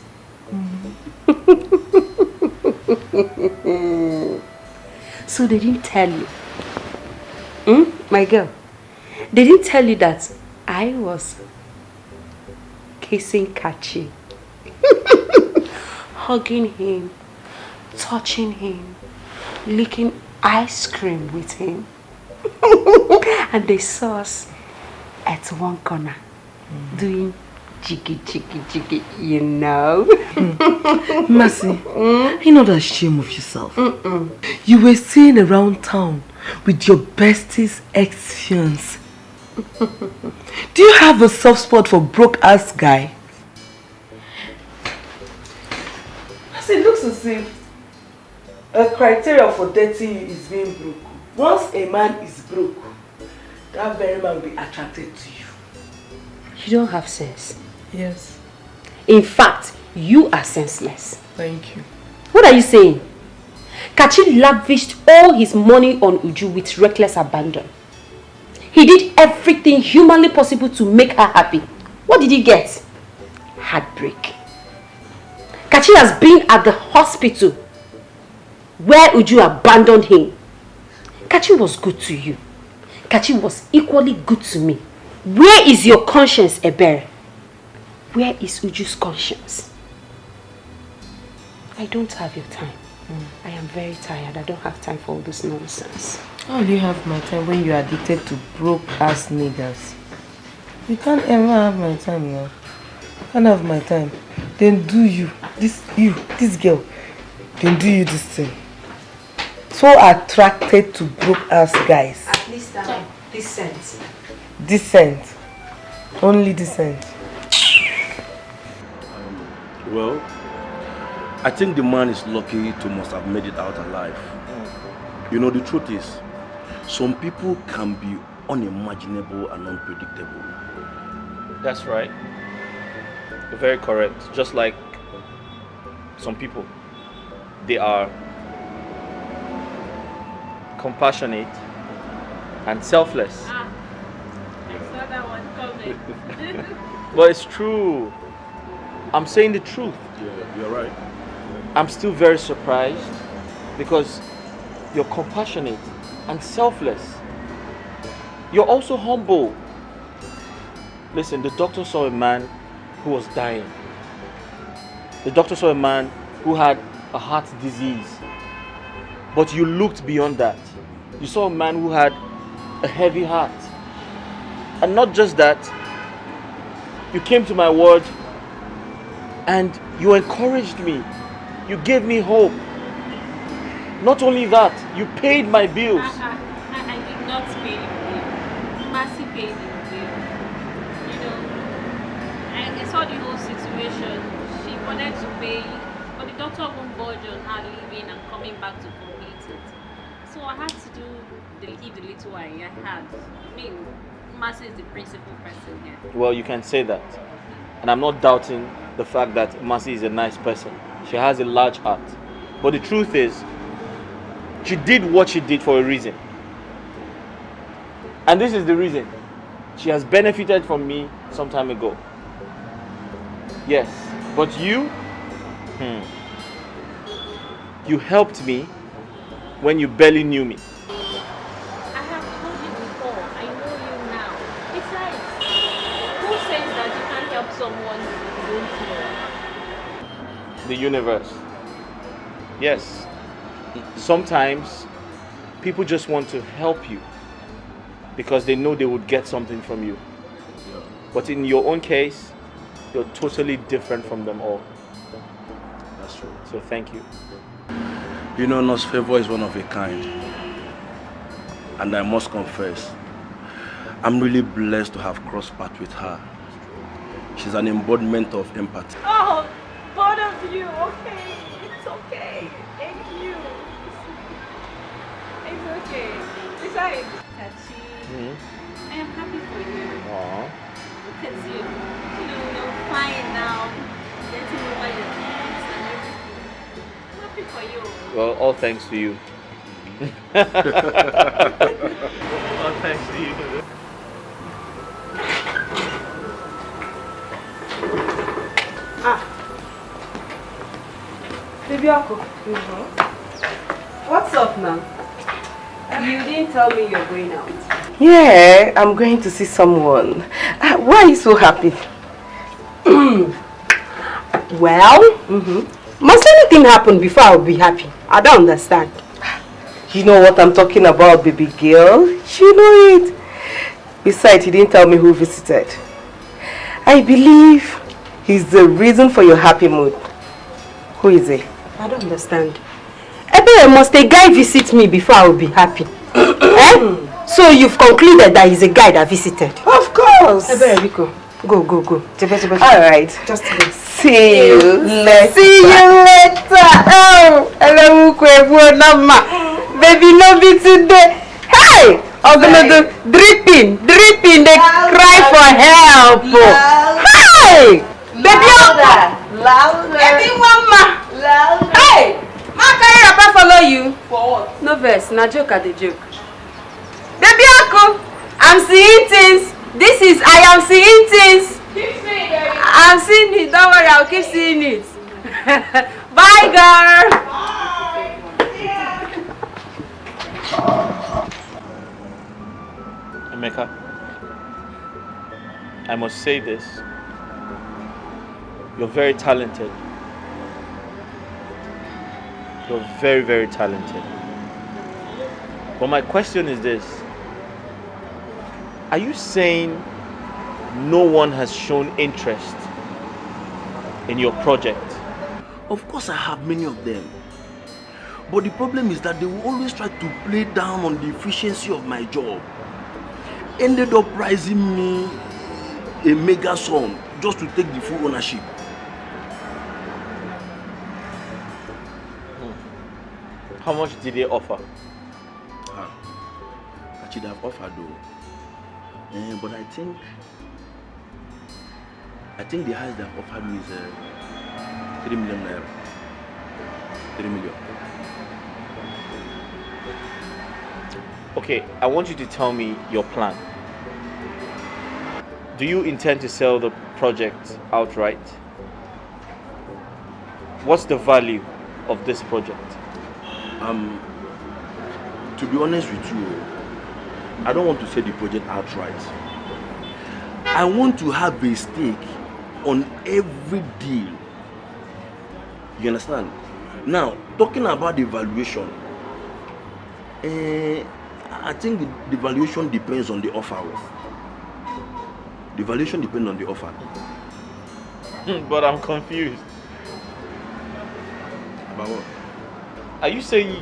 C: So they didn't tell you? My girl, they didn't tell you that I was kissing Kachi, hugging him, touching him, licking ice cream with him. And they saw us at one corner doing jiggy, you know.
H: Mercy, you're not ashamed of yourself. You were seen around town with your bestie's ex-fiance. Do you have a soft spot for broke-ass guy? Mercy, it looks as if a criteria for dating you is being broke. Once a man is broke, that very man will be attracted to you.
C: You don't have sense.
H: Yes.
C: In fact, you are senseless.
H: Thank you.
C: What are you saying? Kachi lavished all his money on Uju with reckless abandon. He did everything humanly possible to make her happy. What did he get? Heartbreak. Kachi has been at the hospital where Uju abandoned him. Kachi was good to you. Kachi was equally good to me. Where is your conscience, Ebere? Where is Uju's conscience? I don't have your time. I am very tired. I don't have time for all this nonsense.
H: How do you have my time when you are addicted to broke-ass niggas? You can't ever have my time now. You can't have my time. Then do this girl, then do you this thing. So attracted to broke-ass guys.
C: At least I'm decent.
H: Decent. Only decent.
P: Well, I think the man is lucky to must have made it out alive. You know, the truth is, some people can be unimaginable and unpredictable.
K: That's right. You're very correct. Just like some people, they are compassionate and selfless.
O: I saw that one coming.
K: But it's true. I'm saying the truth.
P: Yeah, you're right.
K: I'm still very surprised because you're compassionate and selfless. You're also humble. Listen, the doctor saw a man who was dying. The doctor saw a man who had a heart disease. But you looked beyond that. You saw a man who had a heavy heart. And not just that, you came to my ward and you encouraged me. You gave me hope. Not only that, you paid my bills.
O: I did not pay the bill. Mercy paid the bill. You know, I saw the whole situation. She wanted to pay, but the doctor won't budge on her leaving and coming back to complete it. So I had to give the little I had. I mean, Mercy is the principal person here.
K: Well, you can say that. And I'm not doubting the fact that Mercy is a nice person. She has a large heart. But the truth is, she did what she did for a reason. And this is the reason. She has benefited from me some time ago. Yes, but you, you helped me when you barely knew me.
O: I have told you before, I know you now. Besides, who says that you can't help someone you don't know?
K: The universe. Yes, sometimes people just want to help you because they know they would get something from you. But in your own case, you're totally different from them all.
P: That's true.
K: So thank you.
P: You know, Nurse Favor is one of a kind. And I must confess, I'm really blessed to have crossed paths with her. She's an embodiment of empathy.
N: Oh, both of you, okay. It's okay. Thank you. It's okay. Besides, Tachi, I am happy for you.
K: Aww.
N: Look at you. You're fine now. Getting over your things and everything. I'm happy for you.
K: Well, all thanks to you. All thanks to you.
C: Baby Ako. What's up now? You didn't tell me you're going out. Yeah, I'm going to see someone. Why are you so happy?
L: Well, must anything happen before I'll be happy? I don't understand.
C: You know what I'm talking about, baby girl. You know it. Besides, he didn't tell me who visited. I believe he's the reason for your happy mood. Who is he?
L: I don't understand. Must a guy visit me before I will be happy? Eh? So you've concluded that he's a guy that visited?
C: Of course.
L: Go.
C: Alright.
L: Just go.
C: See you later. Oh, hello, baby, no be today. Hey, I'm gonna do dripping. They cry for help. Hey, baby, louder. Baby, mama. Louder. Hey, ma, can your papa follow you? For what?
L: No verse, na joke at the joke.
C: Baby, Uncle, I'm seeing things. I am seeing things.
N: Keep seeing, baby.
C: I'm seeing it. Don't worry, I'll keep seeing it. Bye, girl.
K: Emeka, I must say this. You're very talented. You're very, very talented. But my question is this. Are you saying no one has shown interest in your project?
P: Of course I have many of them. But the problem is that they will always try to play down on the efficiency of my job. Ended up pricing me a mega sum just to take the full ownership.
K: How much did they offer?
P: I should have offered though. But I think the highest they have offered me is 3 million naira. 3 million.
K: Okay, I want you to tell me your plan. Do you intend to sell the project outright? What's the value of this project?
P: To be honest with you, I don't want to sell the project outright. I want to have a stake on every deal. You understand? Now, talking about the valuation, I think the valuation depends on the offer. The valuation depends on the offer.
K: But I'm confused.
P: About what?
K: Are you saying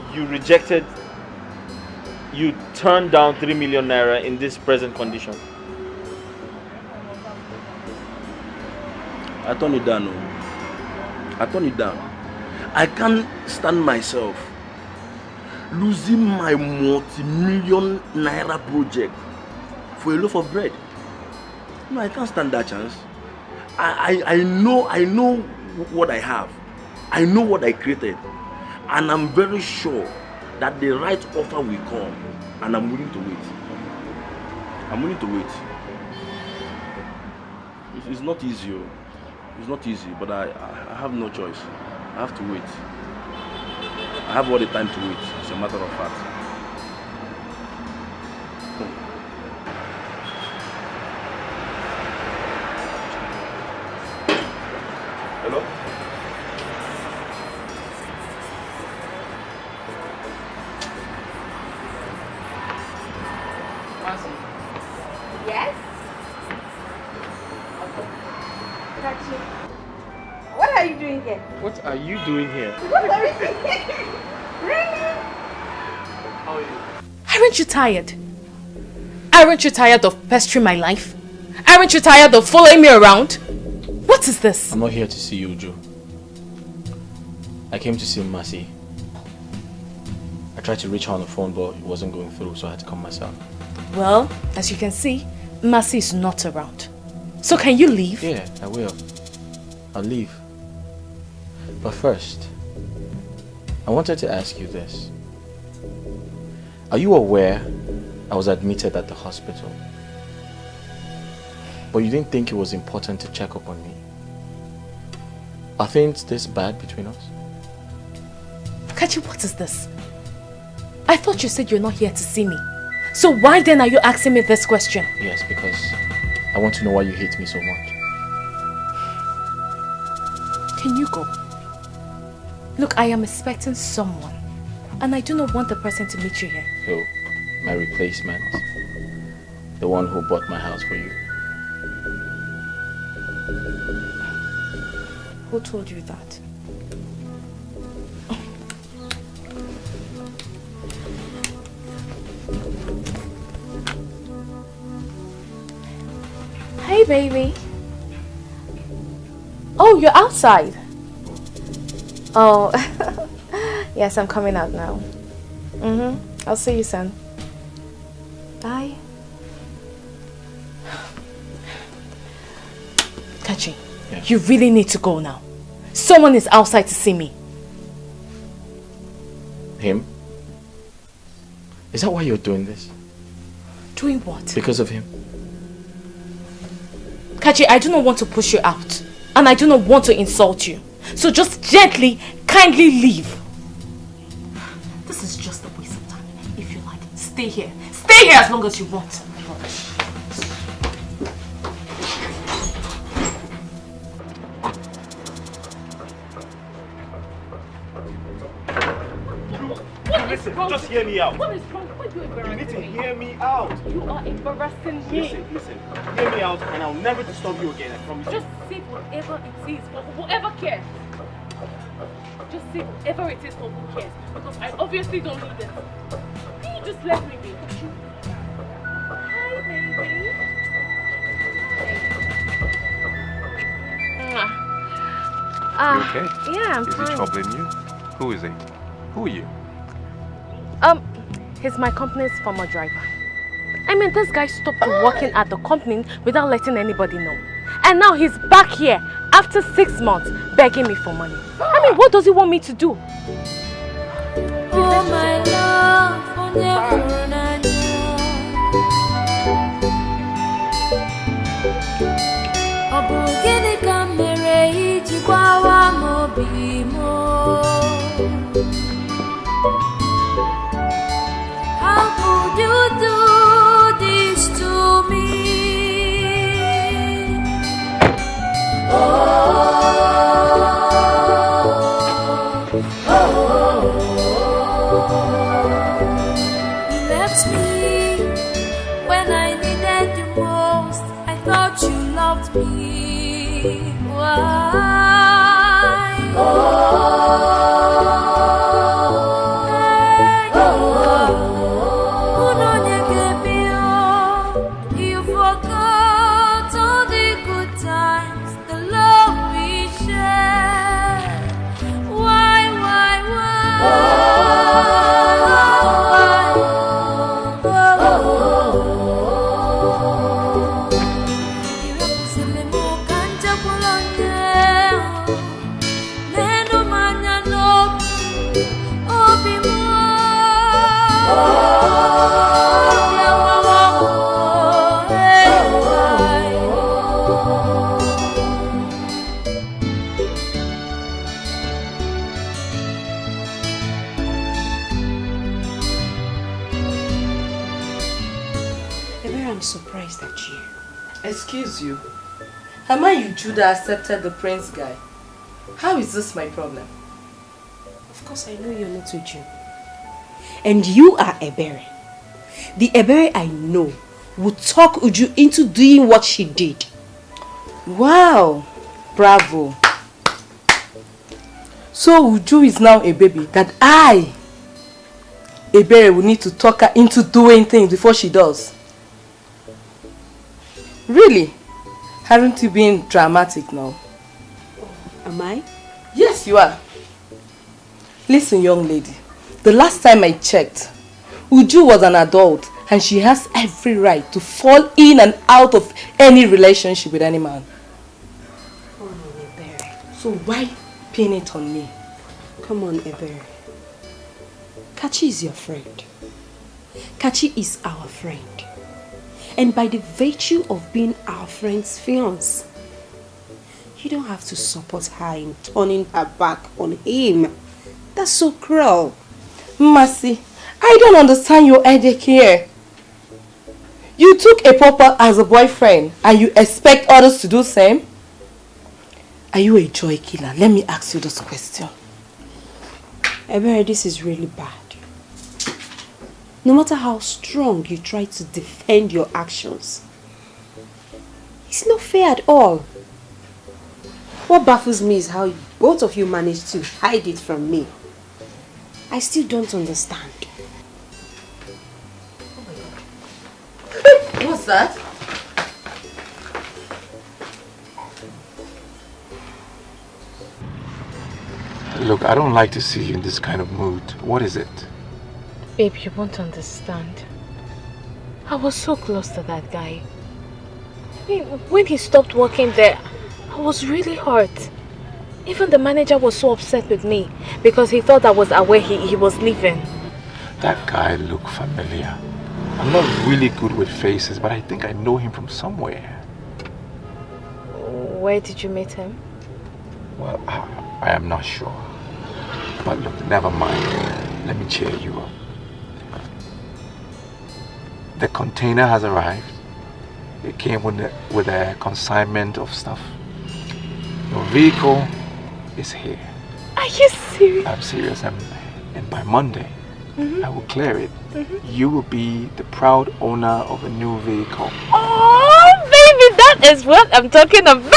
K: you turned down 3 million naira in this present condition?
P: I turned it down. I turned it down. I can't stand myself losing my multi-million naira project for a loaf of bread. No, I can't stand that chance. I know what I have. I know what I created. And I'm very sure that the right offer will come. And I'm willing to wait. I'm willing to wait. It's not easy. It's not easy, but I have no choice. I have to wait. I have all the time to wait, as a matter of fact. Hello?
L: Yes? What are you doing here?
K: What are you doing here?
L: What are you doing here? Really?
K: How are you?
N: Aren't you tired? Aren't you tired of pestering my life? Aren't you tired of following me around? What is this?
K: I'm not here to see you, Joe. I came to see Mercy. I tried to reach her on the phone, but it wasn't going through, so I had to come myself.
N: Well, as you can see, Mercy is not around. So can you leave?
K: Yeah, I will. I'll leave. But first, I wanted to ask you this. Are you aware I was admitted at the hospital? But you didn't think it was important to check up on me? Are things this bad between us?
N: Kachi, what is this? I thought you said you're not here to see me. So why then are you asking me this question?
K: Yes, because I want to know why you hate me so much.
N: Can you go? Look, I am expecting someone, and I do not want the person to meet you here.
K: Who? My replacement? The one who bought my house for you?
N: Who told you that? Hey, baby. Oh, you're outside. Oh, yes, I'm coming out now. I'll see you soon. Bye. Kachi, you really need to go now. Someone is outside to see me.
K: Him? Is that why you're doing this?
N: Doing what?
K: Because of him?
N: Kachi, I do not want to push you out. And I do not want to insult you. So just gently, kindly leave. This is just a waste of time. If you like, stay here. Stay here as long as you want.
P: Listen, just hear me out.
N: What is wrong? Why are you embarrassing me?
P: You need to hear me out.
N: You are embarrassing me.
P: Listen. Hear me out and I'll never disturb you again, I promise you.
N: Just say whatever it is for whoever cares. Just say whatever it is for who cares. Because I obviously don't need it. Can you just let me be? Hi, baby. Hi.
R: You okay?
N: Yeah, I'm
R: fine. Is he troubling you? Who is he? Who are you?
N: He's my company's former driver. I mean, this guy stopped working at the company without letting anybody know. And now he's back here after 6 months begging me for money. I mean, what does he want me to do?
M: Oh my love, how could you do this to me? You left me when I needed you most. I thought you loved me. Why? You forgot all the good times, the love we shared. Why? You have to
L: I'm surprised at you.
H: Excuse you. Am I Uju that accepted the prince guy? How is this my problem?
L: Of course, I know you're not Uju. And you are Ebere. The Ebere I know would talk Uju into doing what she did.
H: Wow. Bravo. So Uju is now a baby that I, Ebere, will need to talk her into doing things before she does. Really? Haven't you been dramatic now?
L: Am I?
H: Yes, you are. Listen, young lady. The last time I checked, Uju was an adult and she has every right to fall in and out of any relationship with any man.
L: Oh no, Ebere.
H: So why pin it on me?
L: Come on, Ebere. Kachi is your friend. Kachi is our friend. And by the virtue of being our friend's fiancé, you don't have to support her in turning her back on him. That's so cruel.
H: Mercy, I don't understand your headache here. You took a pauper as a boyfriend and you expect others to do the same? Are you a joy killer? Let me ask you this question.
L: Ebere, this is really bad. No matter how strong you try to defend your actions, it's not fair at all. What baffles me is how both of you managed to hide it from me. I still don't understand.
H: What's that?
A: Look, I don't like to see you in this kind of mood. What is it?
B: Babe, you won't understand. I was so close to that guy. When he stopped working there, I was really hurt. Even the manager was so upset with me because he thought I was aware he was leaving.
A: That guy looked familiar. I'm not really good with faces, but I think I know him from somewhere.
B: Where did you meet him?
A: Well, I am not sure. But look, never mind. Let me cheer you up. The container has arrived. It came with a consignment of stuff. Your vehicle is here.
B: Are you serious?
A: I'm serious. And by Monday, I will clear it. You will be the proud owner of a new vehicle.
B: Oh, baby, that is what I'm talking about.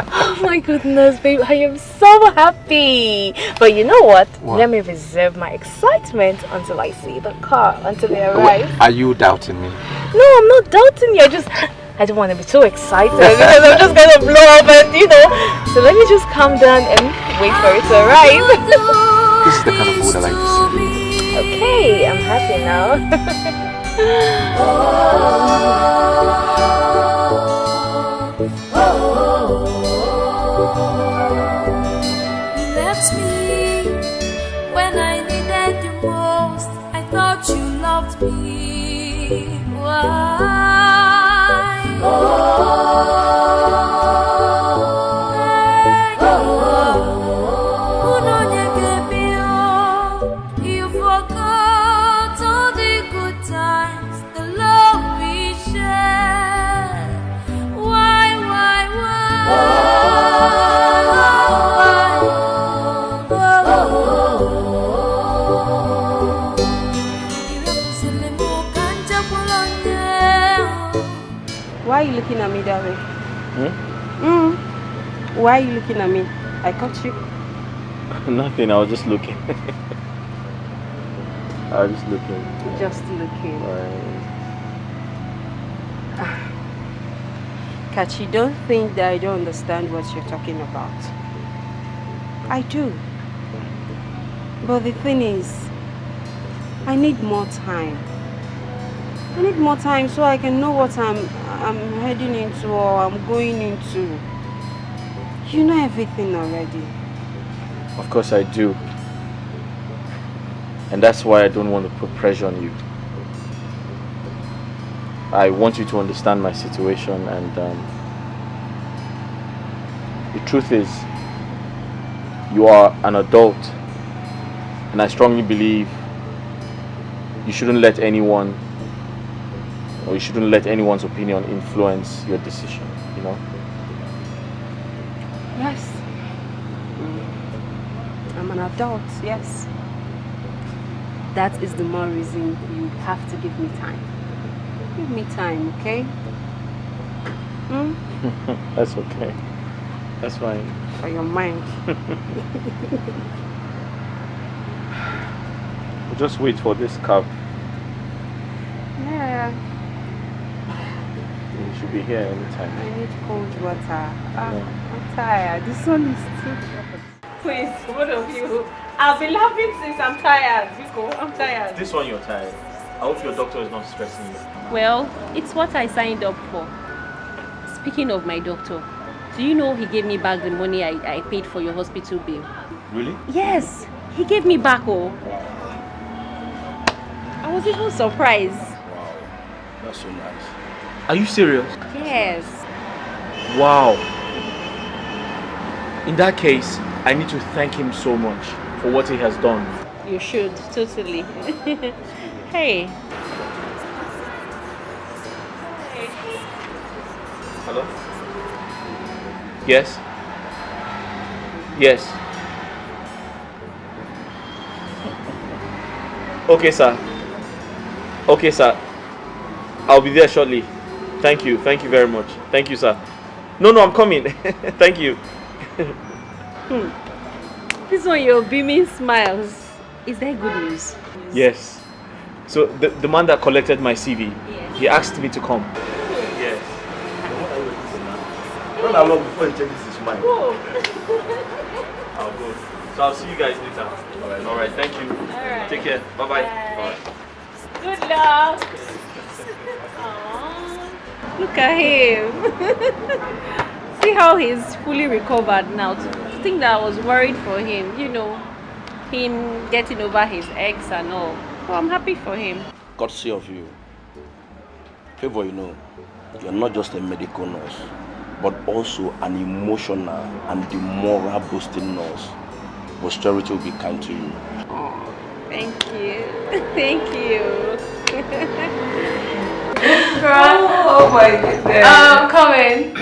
B: Oh my goodness, babe, I am so happy. But you know what? Let me reserve my excitement until I see the car, until they arrive.
A: Are you doubting me?
B: No, I'm not doubting you. I don't want to be too excited because I'm just going to blow up and, So let me just calm down and wait for it to arrive.
A: This is the kind of mood I like to see.
B: Okay, I'm happy now.
M: You left me when I needed you most. I thought you loved me. Why? You forgot all the good times, the love we shared. Why?
L: Why are you looking at me that way? Why are you looking at me? I caught you.
K: Nothing, I was just looking. I was just looking.
L: Just looking. Kachi, don't think that I don't understand what you're talking about. I do. But the thing is, I need more time. I need more time so I can know what I'm heading into or I'm going into. You know everything already.
K: Of course I do. And that's why I don't want to put pressure on you. I want you to understand my situation, and the truth is, you are an adult, and I strongly believe you shouldn't let anyone Or you shouldn't let anyone's opinion influence your decision, you know?
L: Yes. I'm an adult, yes. That is the more reason you have to give me time. Give me time, okay? Hmm?
K: That's okay. That's fine.
L: For your mind.
K: We'll just wait for this cab.
L: Yeah.
K: You should be here anytime.
L: I need cold water. I'm tired. This one is too hot.
O: Please, both of you. I've been laughing since I'm tired. Biko, I'm tired.
K: This one you're tired. I hope your doctor is not stressing you.
O: Well, it's what I signed up for. Speaking of my doctor, do you know he gave me back the money I paid for your hospital bill?
K: Really?
O: Yes, he gave me back, oh. I was even surprised.
K: Wow, that's so nice. Are you serious?
O: Yes.
K: Wow. In that case, I need to thank him so much for what he has done.
O: You should, totally. Hey.
K: Hello? Yes? Yes. Okay, sir. Okay, sir. I'll be there shortly. Thank you. Thank you very much. Thank you, sir. No, I'm coming. Thank you.
O: This one, your beaming smiles. Is that good news?
K: Yes. So the man that collected my CV, he asked me to come. Yes.
P: Run along before he changes his mind.
K: I'll go. So I'll see you guys later. All right. Thank you.
O: Alright.
K: Take care. Bye-bye. Bye.
O: Good luck. Look at him. See how he's fully recovered now. To think that I was worried for him, you know, him getting over his ex and all. So I'm happy for him.
P: Courtesy of you. Favor, you know, you're not just a medical nurse, but also an emotional and the moral boosting nurse. Posterity will be kind to you.
O: Oh, thank you. Thank you.
H: Oh my goodness.
B: Come in.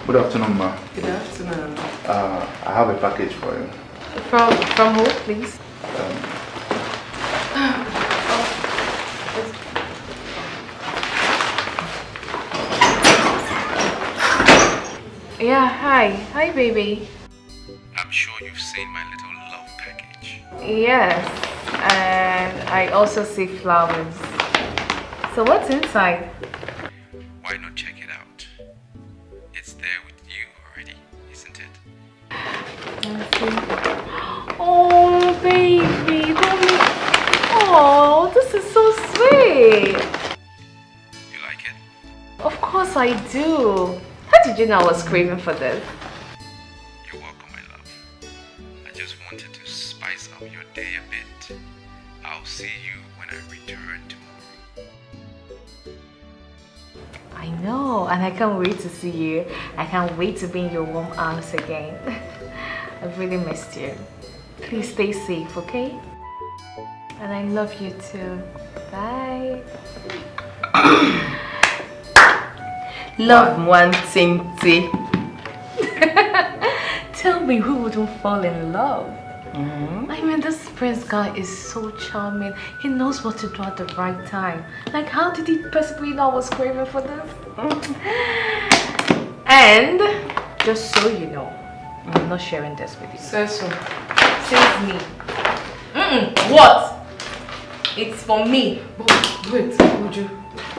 E: Good afternoon, ma.
H: Good afternoon.
E: I have a package for you.
B: From who, please? Yeah, hi. Hi, baby.
R: I'm sure you've seen my little love package.
B: Yes, and I also see flowers. So what's inside?
R: Why not check it out? It's there with you already, isn't it?
B: Let's see. Oh, baby. Oh, this is so sweet.
R: You like it?
B: Of course I do. How did you know I was craving for this?
R: You're welcome, my love. I just wanted to spice up your day a bit. I'll see you when I return tomorrow.
B: I know, and I can't wait to see you. I can't wait to be in your warm arms again. I've really missed you. Please stay safe, okay? And I love you too. Bye.
H: Love one tinty.
B: Tell me, who wouldn't fall in love? I mean, this prince guy is so charming. He knows what to do at the right time. Like, how did he possibly know I was craving for this? And just so you know, I'm not sharing this with you.
H: So.
B: Says me. What? It's for me.
H: Wait, would you?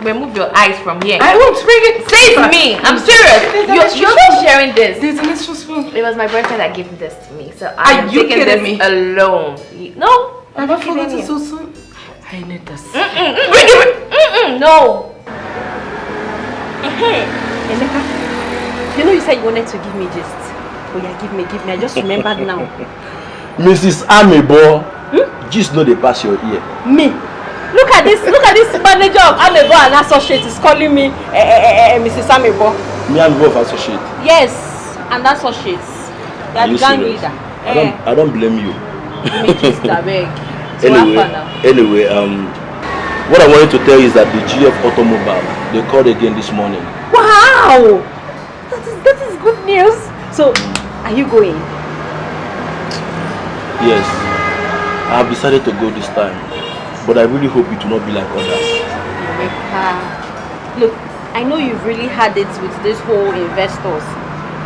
B: Remove your eyes from here.
H: I won't bring it.
B: Say it me. I'm serious. You're not sharing this.
H: There's an extra spoon.
B: It was my boyfriend that gave this to me, so
H: Are you
B: taking
H: kidding
B: this
H: me?
B: alone. No.
H: Have I forgotten so soon? I need this.
B: No.
L: Emeka, you know you said you wanted to give me gist. Oh yeah, give me. I just remembered now.
P: Mrs. Amebo, just know they pass your ear.
L: Me? Look at this manager of Amebo and Associates is calling me Mrs. Amebo.
P: Me and Wolf Associate.
L: Yes, and Associates. They are the gang leader.
P: I don't blame you.
L: Give me gist, abeg.
O: So
P: anyway, what I wanted to tell you is that the GF Automobile, they called again this morning.
L: Wow! That is good news. So, are you going?
P: Yes, I have decided to go this time, but I really hope it will not be like others.
L: Look, I know you've really had it with this whole investors,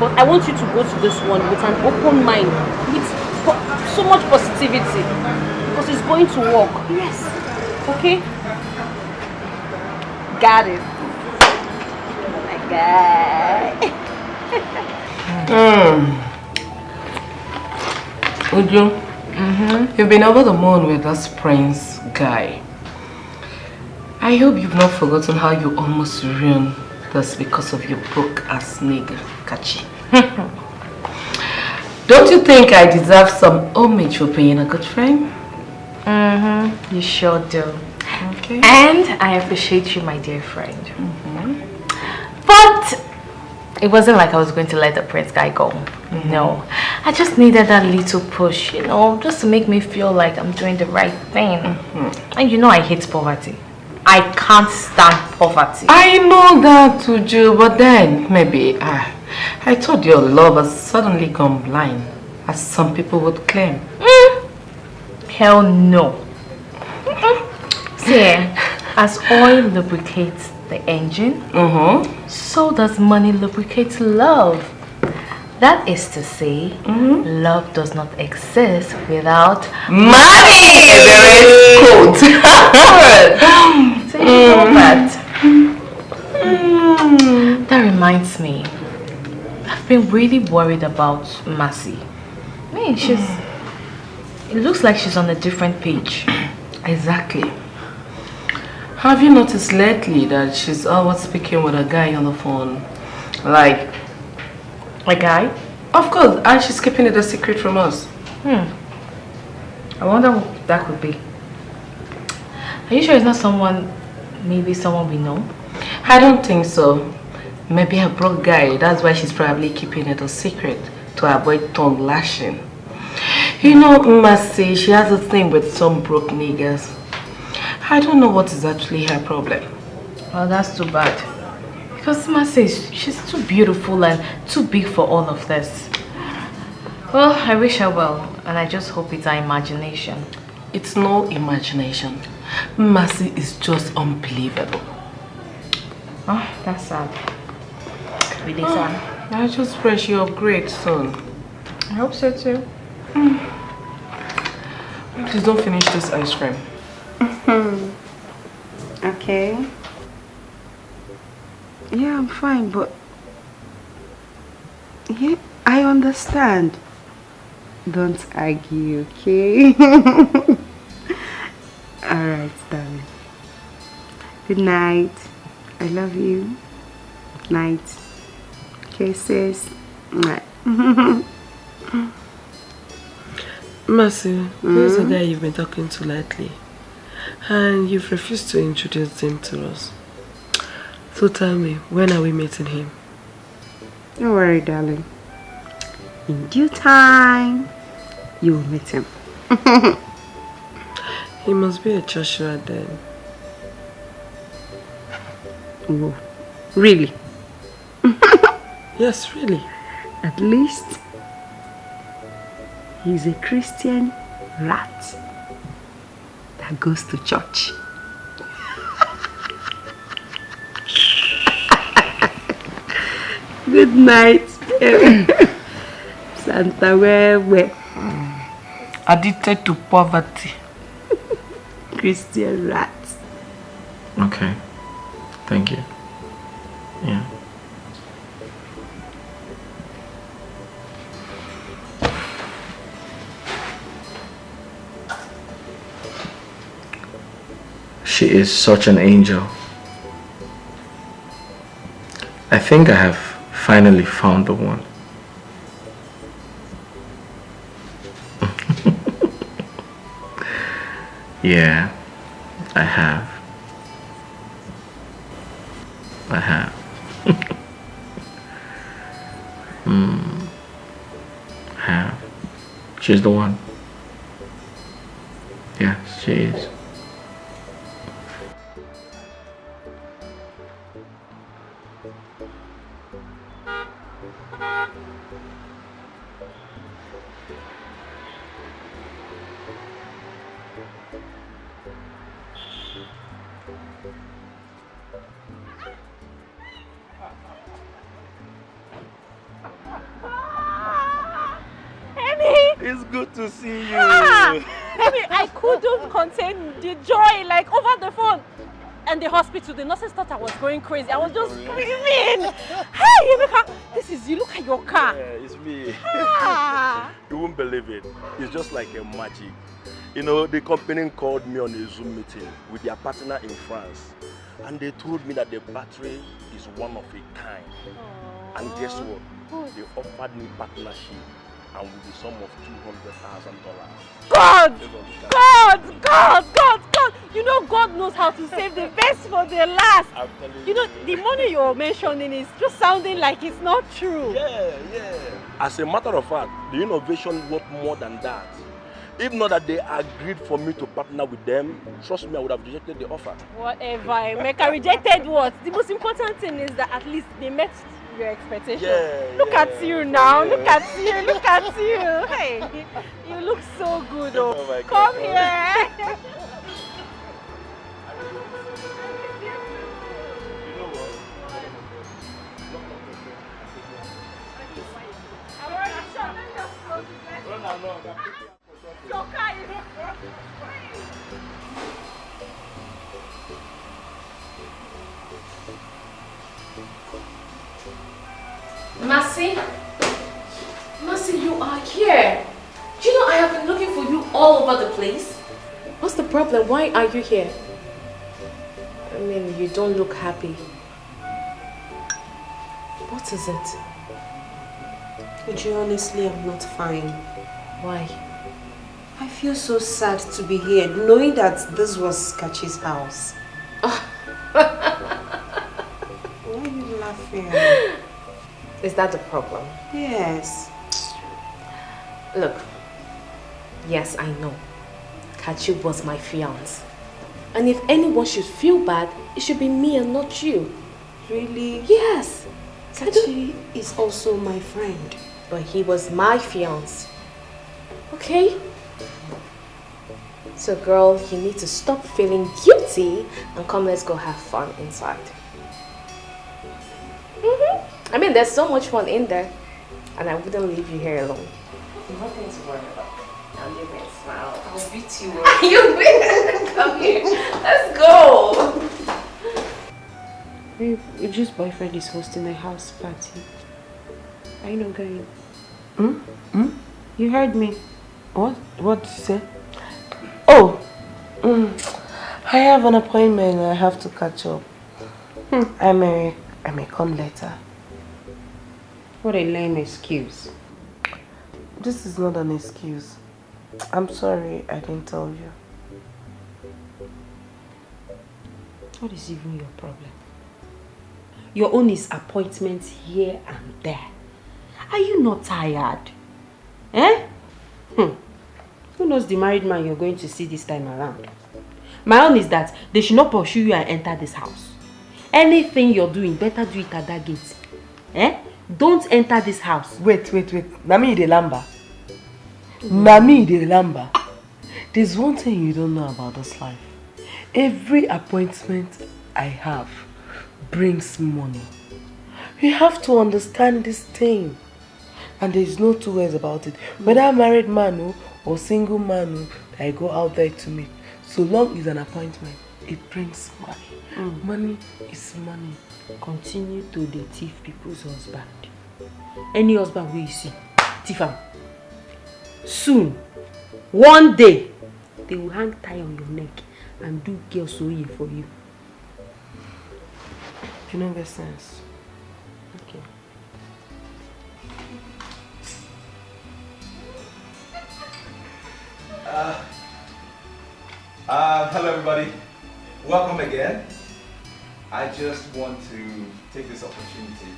L: but I want you to go to this one with an open mind, with so much positivity, because it's going to work. Yes. Okay? Got it. My guy.
H: Uju, you've been over the moon with this prince guy. I hope you've not forgotten how you almost ruined this because of your broke-ass nigga, Kachi. Don't you think I deserve some homage for being a good friend?
B: You sure do.
H: Okay.
B: And I appreciate you, my dear friend. But it wasn't like I was going to let the prince guy go. No. I just needed that little push, you know, just to make me feel like I'm doing the right thing. And you know I hate poverty. I can't stand poverty.
H: I know that, Uju, but then maybe I thought your love has suddenly gone blind, as some people would claim.
B: Hell no. See, as oil lubricates the engine, so does money lubricate love. That is to say, love does not exist without money. So you know that. That reminds me, I've been really worried about Mercy. I mean, it looks like she's on a different page.
H: Exactly. Have you noticed lately that she's always speaking with a guy on the phone? Like,
B: a guy?
H: Of course, and she's keeping it a secret from us.
B: I wonder what that could be. Are you sure it's not maybe someone we know?
H: I don't think so. Maybe a broke guy, that's why she's probably keeping it a secret, to avoid tongue lashing. You know, Mercy, she has a thing with some broke niggas. I don't know what is actually her problem.
B: Well, that's too bad. Because Mercy, she's too beautiful and too big for all of this. Well, I wish her well, and I just hope it's our imagination.
H: It's no imagination. Mercy is just unbelievable.
B: Oh, that's sad. Really sad.
H: I just pray she upgrades soon.
B: I hope so too.
H: Please don't finish this ice cream.
L: Okay. Yeah, I'm fine, but yeah, I understand. Don't argue, okay? Alright, darling. Good night. I love you. Night. Kisses.
H: Mercy, who's the guy you've been talking to lately? And you've refused to introduce him to us. So tell me, when are we meeting him?
L: Don't worry, darling. In due time, you will meet him.
H: He must be a Joshua then.
L: Oh, really?
H: Yes, really.
L: At least, he's a Christian rat that goes to church. Good night. Santa Wewe.
H: Addicted to poverty.
L: Christian rat.
E: Okay. Thank you. Yeah. She is such an angel. I think I have finally found the one. Yeah, I have. I have. I have. She's the one. Yes, she is.
P: It's good to see you.
Q: Amy, I couldn't contain the joy, like over the phone. And the hospital, the nurses thought I was going crazy. I was just screaming. Hey, Emeka, this is you. Look at your car.
P: Yeah, it's me.
Q: Ah.
P: You won't believe it. It's just like a magic. You know, the company called me on a Zoom meeting with their partner in France. And they told me that the battery is one of a kind. Aww. And guess what? They offered me partnership and with the sum of $200,000.
Q: God! God! God! God! God! You know God knows how to save the best for the last.
P: I'm telling you.
Q: You know, the money you're mentioning is just sounding like it's not true.
P: Yeah, yeah. As a matter of fact, the innovation worth more than that. If not that they agreed for me to partner with them, trust me, I would have rejected the offer.
Q: Whatever, Emeka, rejected what? The most important thing is that at least they met your expectations.
P: Yeah,
Q: look at you now, look at you, look at you. Hey, you look so good. Oh, my God. Come here.
N: Mercy? Mercy, you are here. Do you know I have been looking for you all over the place? What's the problem? Why are you here? I mean, you don't look happy. What is it?
L: Uju, honestly, I'm not fine.
N: Why?
L: I feel so sad to be here, knowing that this was Kachi's house. Why are you laughing?
N: Is that the problem?
L: Yes.
N: Look, yes, I know. Kachi was my fiance. And if anyone should feel bad, it should be me and not you.
L: Really?
N: Yes.
L: Kachi is also my friend.
N: But he was my fiance. Okay? So girl, you need to stop feeling guilty and come, let's go have fun inside. I mean, there's so much fun in there, and I wouldn't leave you here alone. Nothing to worry about. I'll give me a smile. I'll beat you up. You will. Come here. Let's go.
L: Babe, Uju's boyfriend is hosting a house party. Are you not going? You heard me.
C: What? What did you say? Oh, I have an appointment. I have to catch up. I may come later.
L: What a lame excuse.
C: This is not an excuse. I'm sorry I didn't tell you.
L: What is even your problem? Your own is appointments here and there. Are you not tired? Eh? Who knows the married man you're going to see this time around? My own is that they should not pursue you and enter this house. Anything you're doing, better do it at that gate. Eh? Don't enter this house.
C: Wait. Nami de lamba. Nami de lamba. There's one thing you don't know about this life. Every appointment I have brings money. You have to understand this thing. And there's no two ways about it. Whether I'm married man or single man that I go out there to meet, so long as an appointment, it brings money. Money is money.
L: Continue to thief people's husband. Any husband will you see, thief him. Soon, one day, they will hang tie on your neck and do girl sewing for you.
C: You know that sense.
L: Okay.
R: Hello everybody, welcome again. I just want to take this opportunity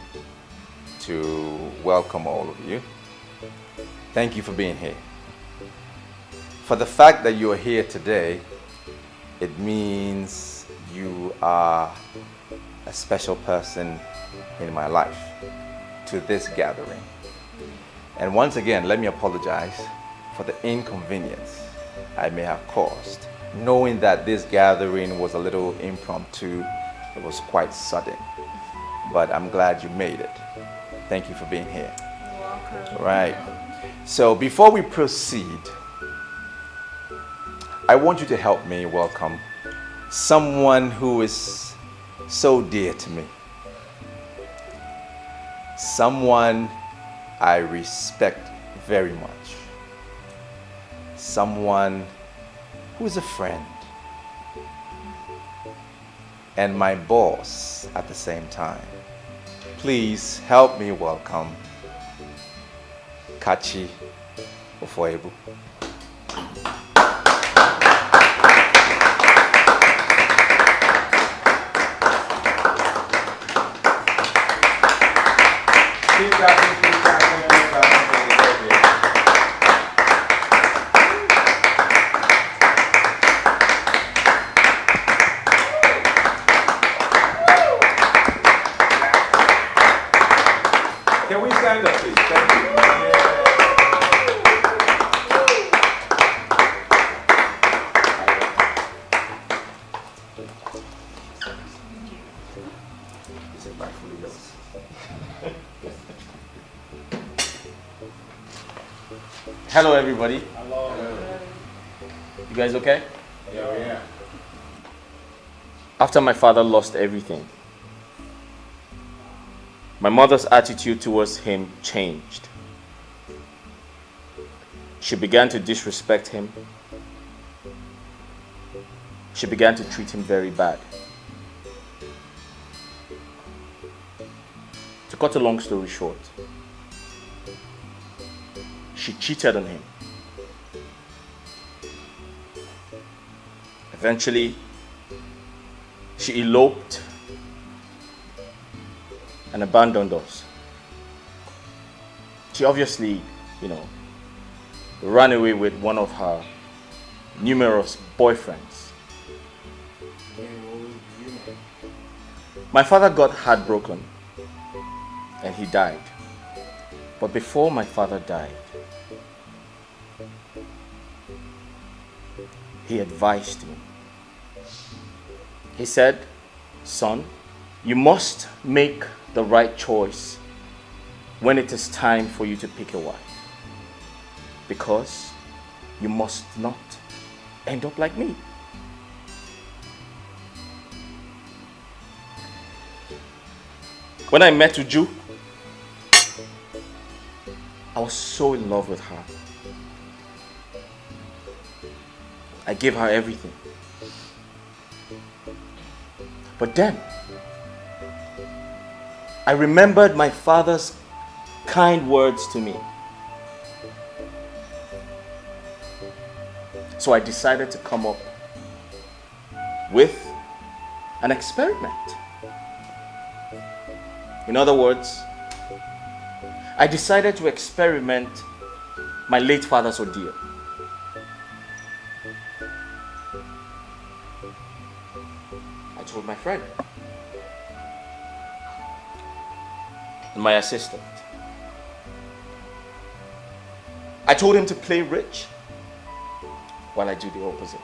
R: to welcome all of you. Thank you for being here. For the fact that you are here today, it means you are a special person in my life to this gathering. And once again, let me apologize for the inconvenience I may have caused, knowing that this gathering was a little impromptu. It was quite sudden, but I'm glad you made it. Thank you for being here.
N: You're welcome.
R: Right. So before we proceed, I want you to help me welcome someone who is so dear to me. Someone I respect very much. Someone who is a friend. And my boss at the same time. Please help me welcome Kachi Ofoebu. Can we stand up, please? Thank you.
K: Hello, everybody.
R: Hello.
K: You guys okay?
R: Yeah.
K: After my father lost everything, my mother's attitude towards him changed. She began to disrespect him. She began to treat him very bad. To cut a long story short, she cheated on him. Eventually, she eloped and abandoned us. She obviously, ran away with one of her numerous boyfriends. My father got heartbroken and he died. But before my father died, he advised me. He said, "Son, you must make the right choice when it is time for you to pick a wife, because you must not end up like me." When I met Uju, I was so in love with her. I gave her everything. But then, I remembered my father's kind words to me. So I decided to come up with an experiment. In other words, I decided to experiment my late father's ordeal. I told my friend and my assistant. I told him to play rich while I do the opposite.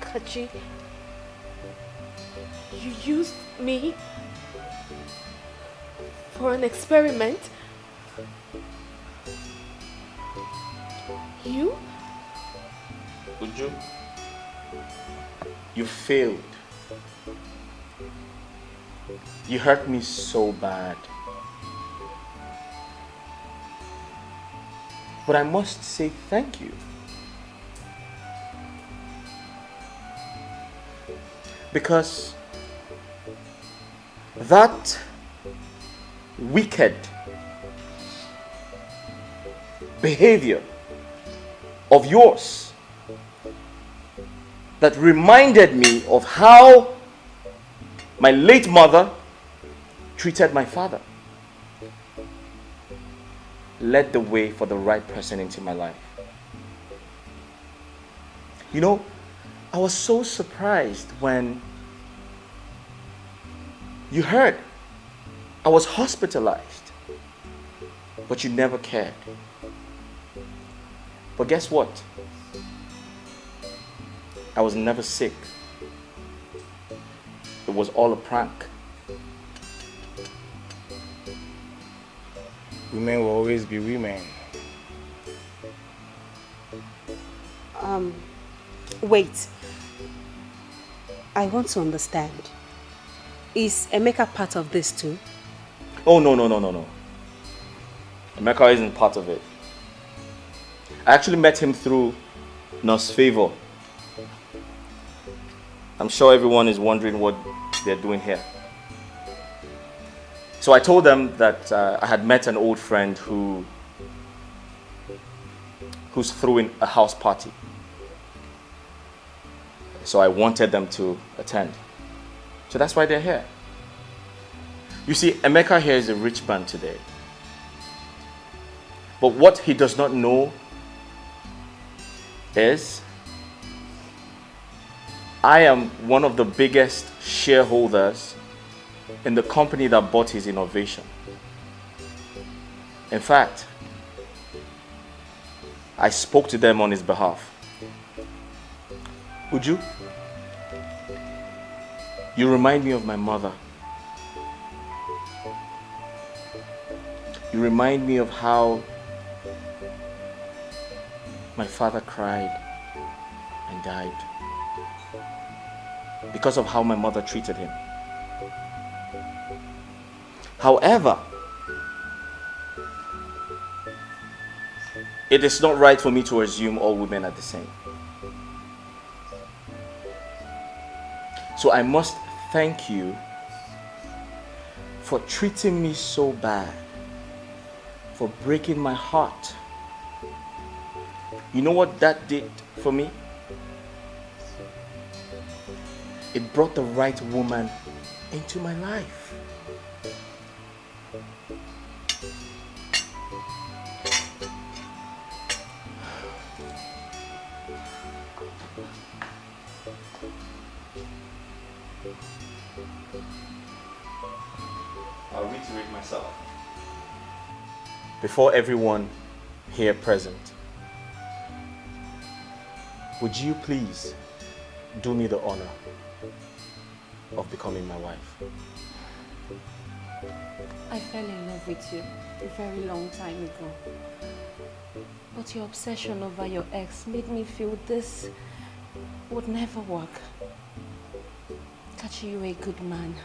N: Kachi, you used me for an experiment? You?
K: Uju, you failed. You hurt me so bad. But I must say thank you. Because that wicked behavior of yours that reminded me of how my late mother treated my father led the way for the right person into my life. You know, I was so surprised when you heard I was hospitalized, but you never cared. But guess what? I was never sick. It was all a prank.
U: Women will always be women.
L: Wait. I want to understand. Is Emeka part of this too?
K: Oh, no. Emeka isn't part of it. I actually met him through Nurse Favor. I'm sure everyone is wondering what they're doing here. So I told them that I had met an old friend who's throwing a house party. So I wanted them to attend. So that's why they're here. You see, Emeka here is a rich man today. But what he does not know is I am one of the biggest shareholders in the company that bought his innovation. In fact, I spoke to them on his behalf. Uju, you remind me of my mother. You remind me of how my father cried and died because of how my mother treated him. However, it is not right for me to assume all women are the same. So I must thank you for treating me so bad, for breaking my heart. You know what that did for me? It brought the right woman into my life. I'll reiterate myself. Before everyone here present, would you please do me the honor of becoming my wife?
O: I fell in love with you a very long time ago. But your obsession over your ex made me feel this would never work. Kachi, you're a good man.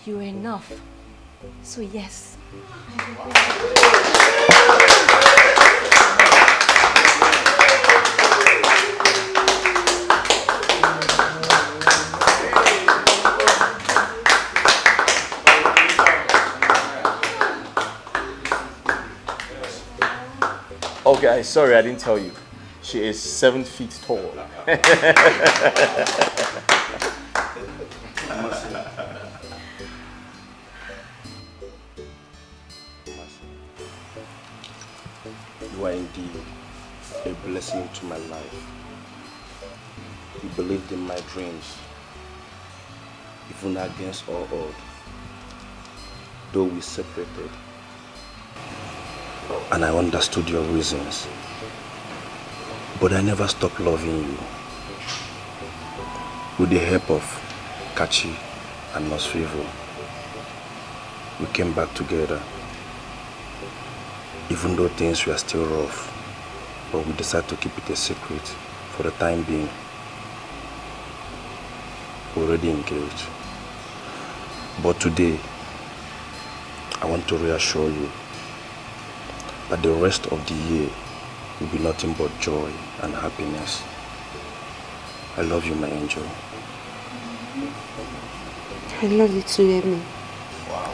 O: You're enough. So yes.
K: Oh guys, sorry I didn't tell you. She is 7 feet tall.
P: You are indeed a blessing to my life. You believed in my dreams, even against all odds. Though we separated, and I understood your reasons, but I never stopped loving you. With the help of Kachi and Nosrivo, we came back together. Even though things were still rough, but we decided to keep it a secret for the time being. We're already engaged. But today, I want to reassure you that the rest of the year will be nothing but joy and happiness. I love you, my angel.
L: I love you too, Amy.
P: Wow.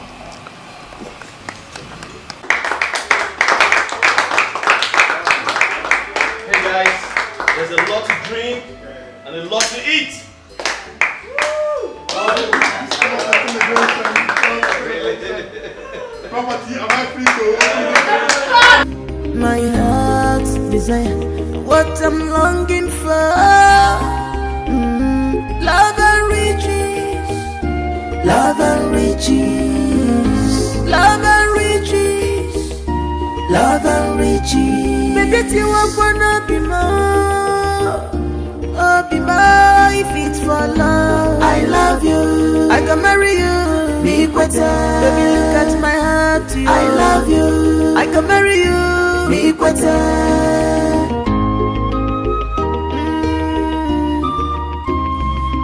K: Hey guys, there's a lot to drink and a lot to eat.
D: My heart's desire, what I'm longing for. Love and riches, love and riches, love and riches, love and riches. Baby, you wanna be more, oh be more if it's for love. I love you, I can marry you. Be better. Baby, look at my heart. You. I love you, I can marry you. Be better.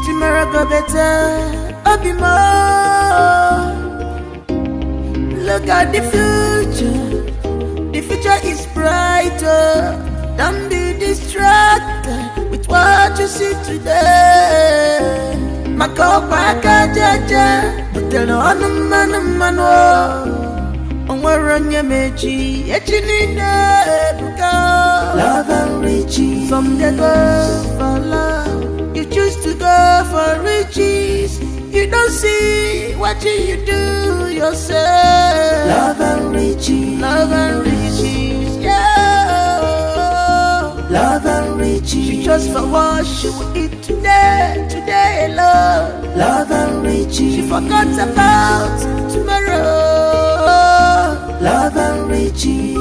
D: Tomorrow go better. I'll be more. Look at the future. The future is brighter. Don't be distracted with what you see today. Makopa kajaja, butelo anumano. Onwaranya mechi, echinine buka. Love and riches, some they go for love. You choose to go for riches. You don't see what you do yourself. Love and riches, yeah. Love and riches. She just for what she will eat today, love. Love and riches. She forgot about tomorrow. Love and riches.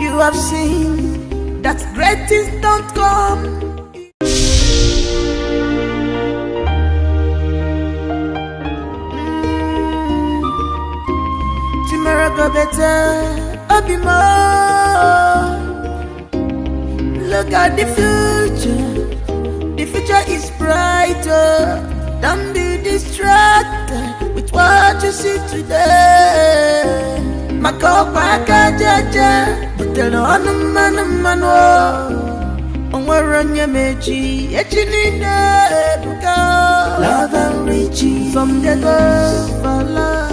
D: You have seen that great things don't come. Tomorrow go better, I'll be more. Look at the future is brighter. Don't be distracted with what you see today. Makopa kajaja, butelo anumano. Onwaranya mechi, echinine buka. Love and riches, some they go for love.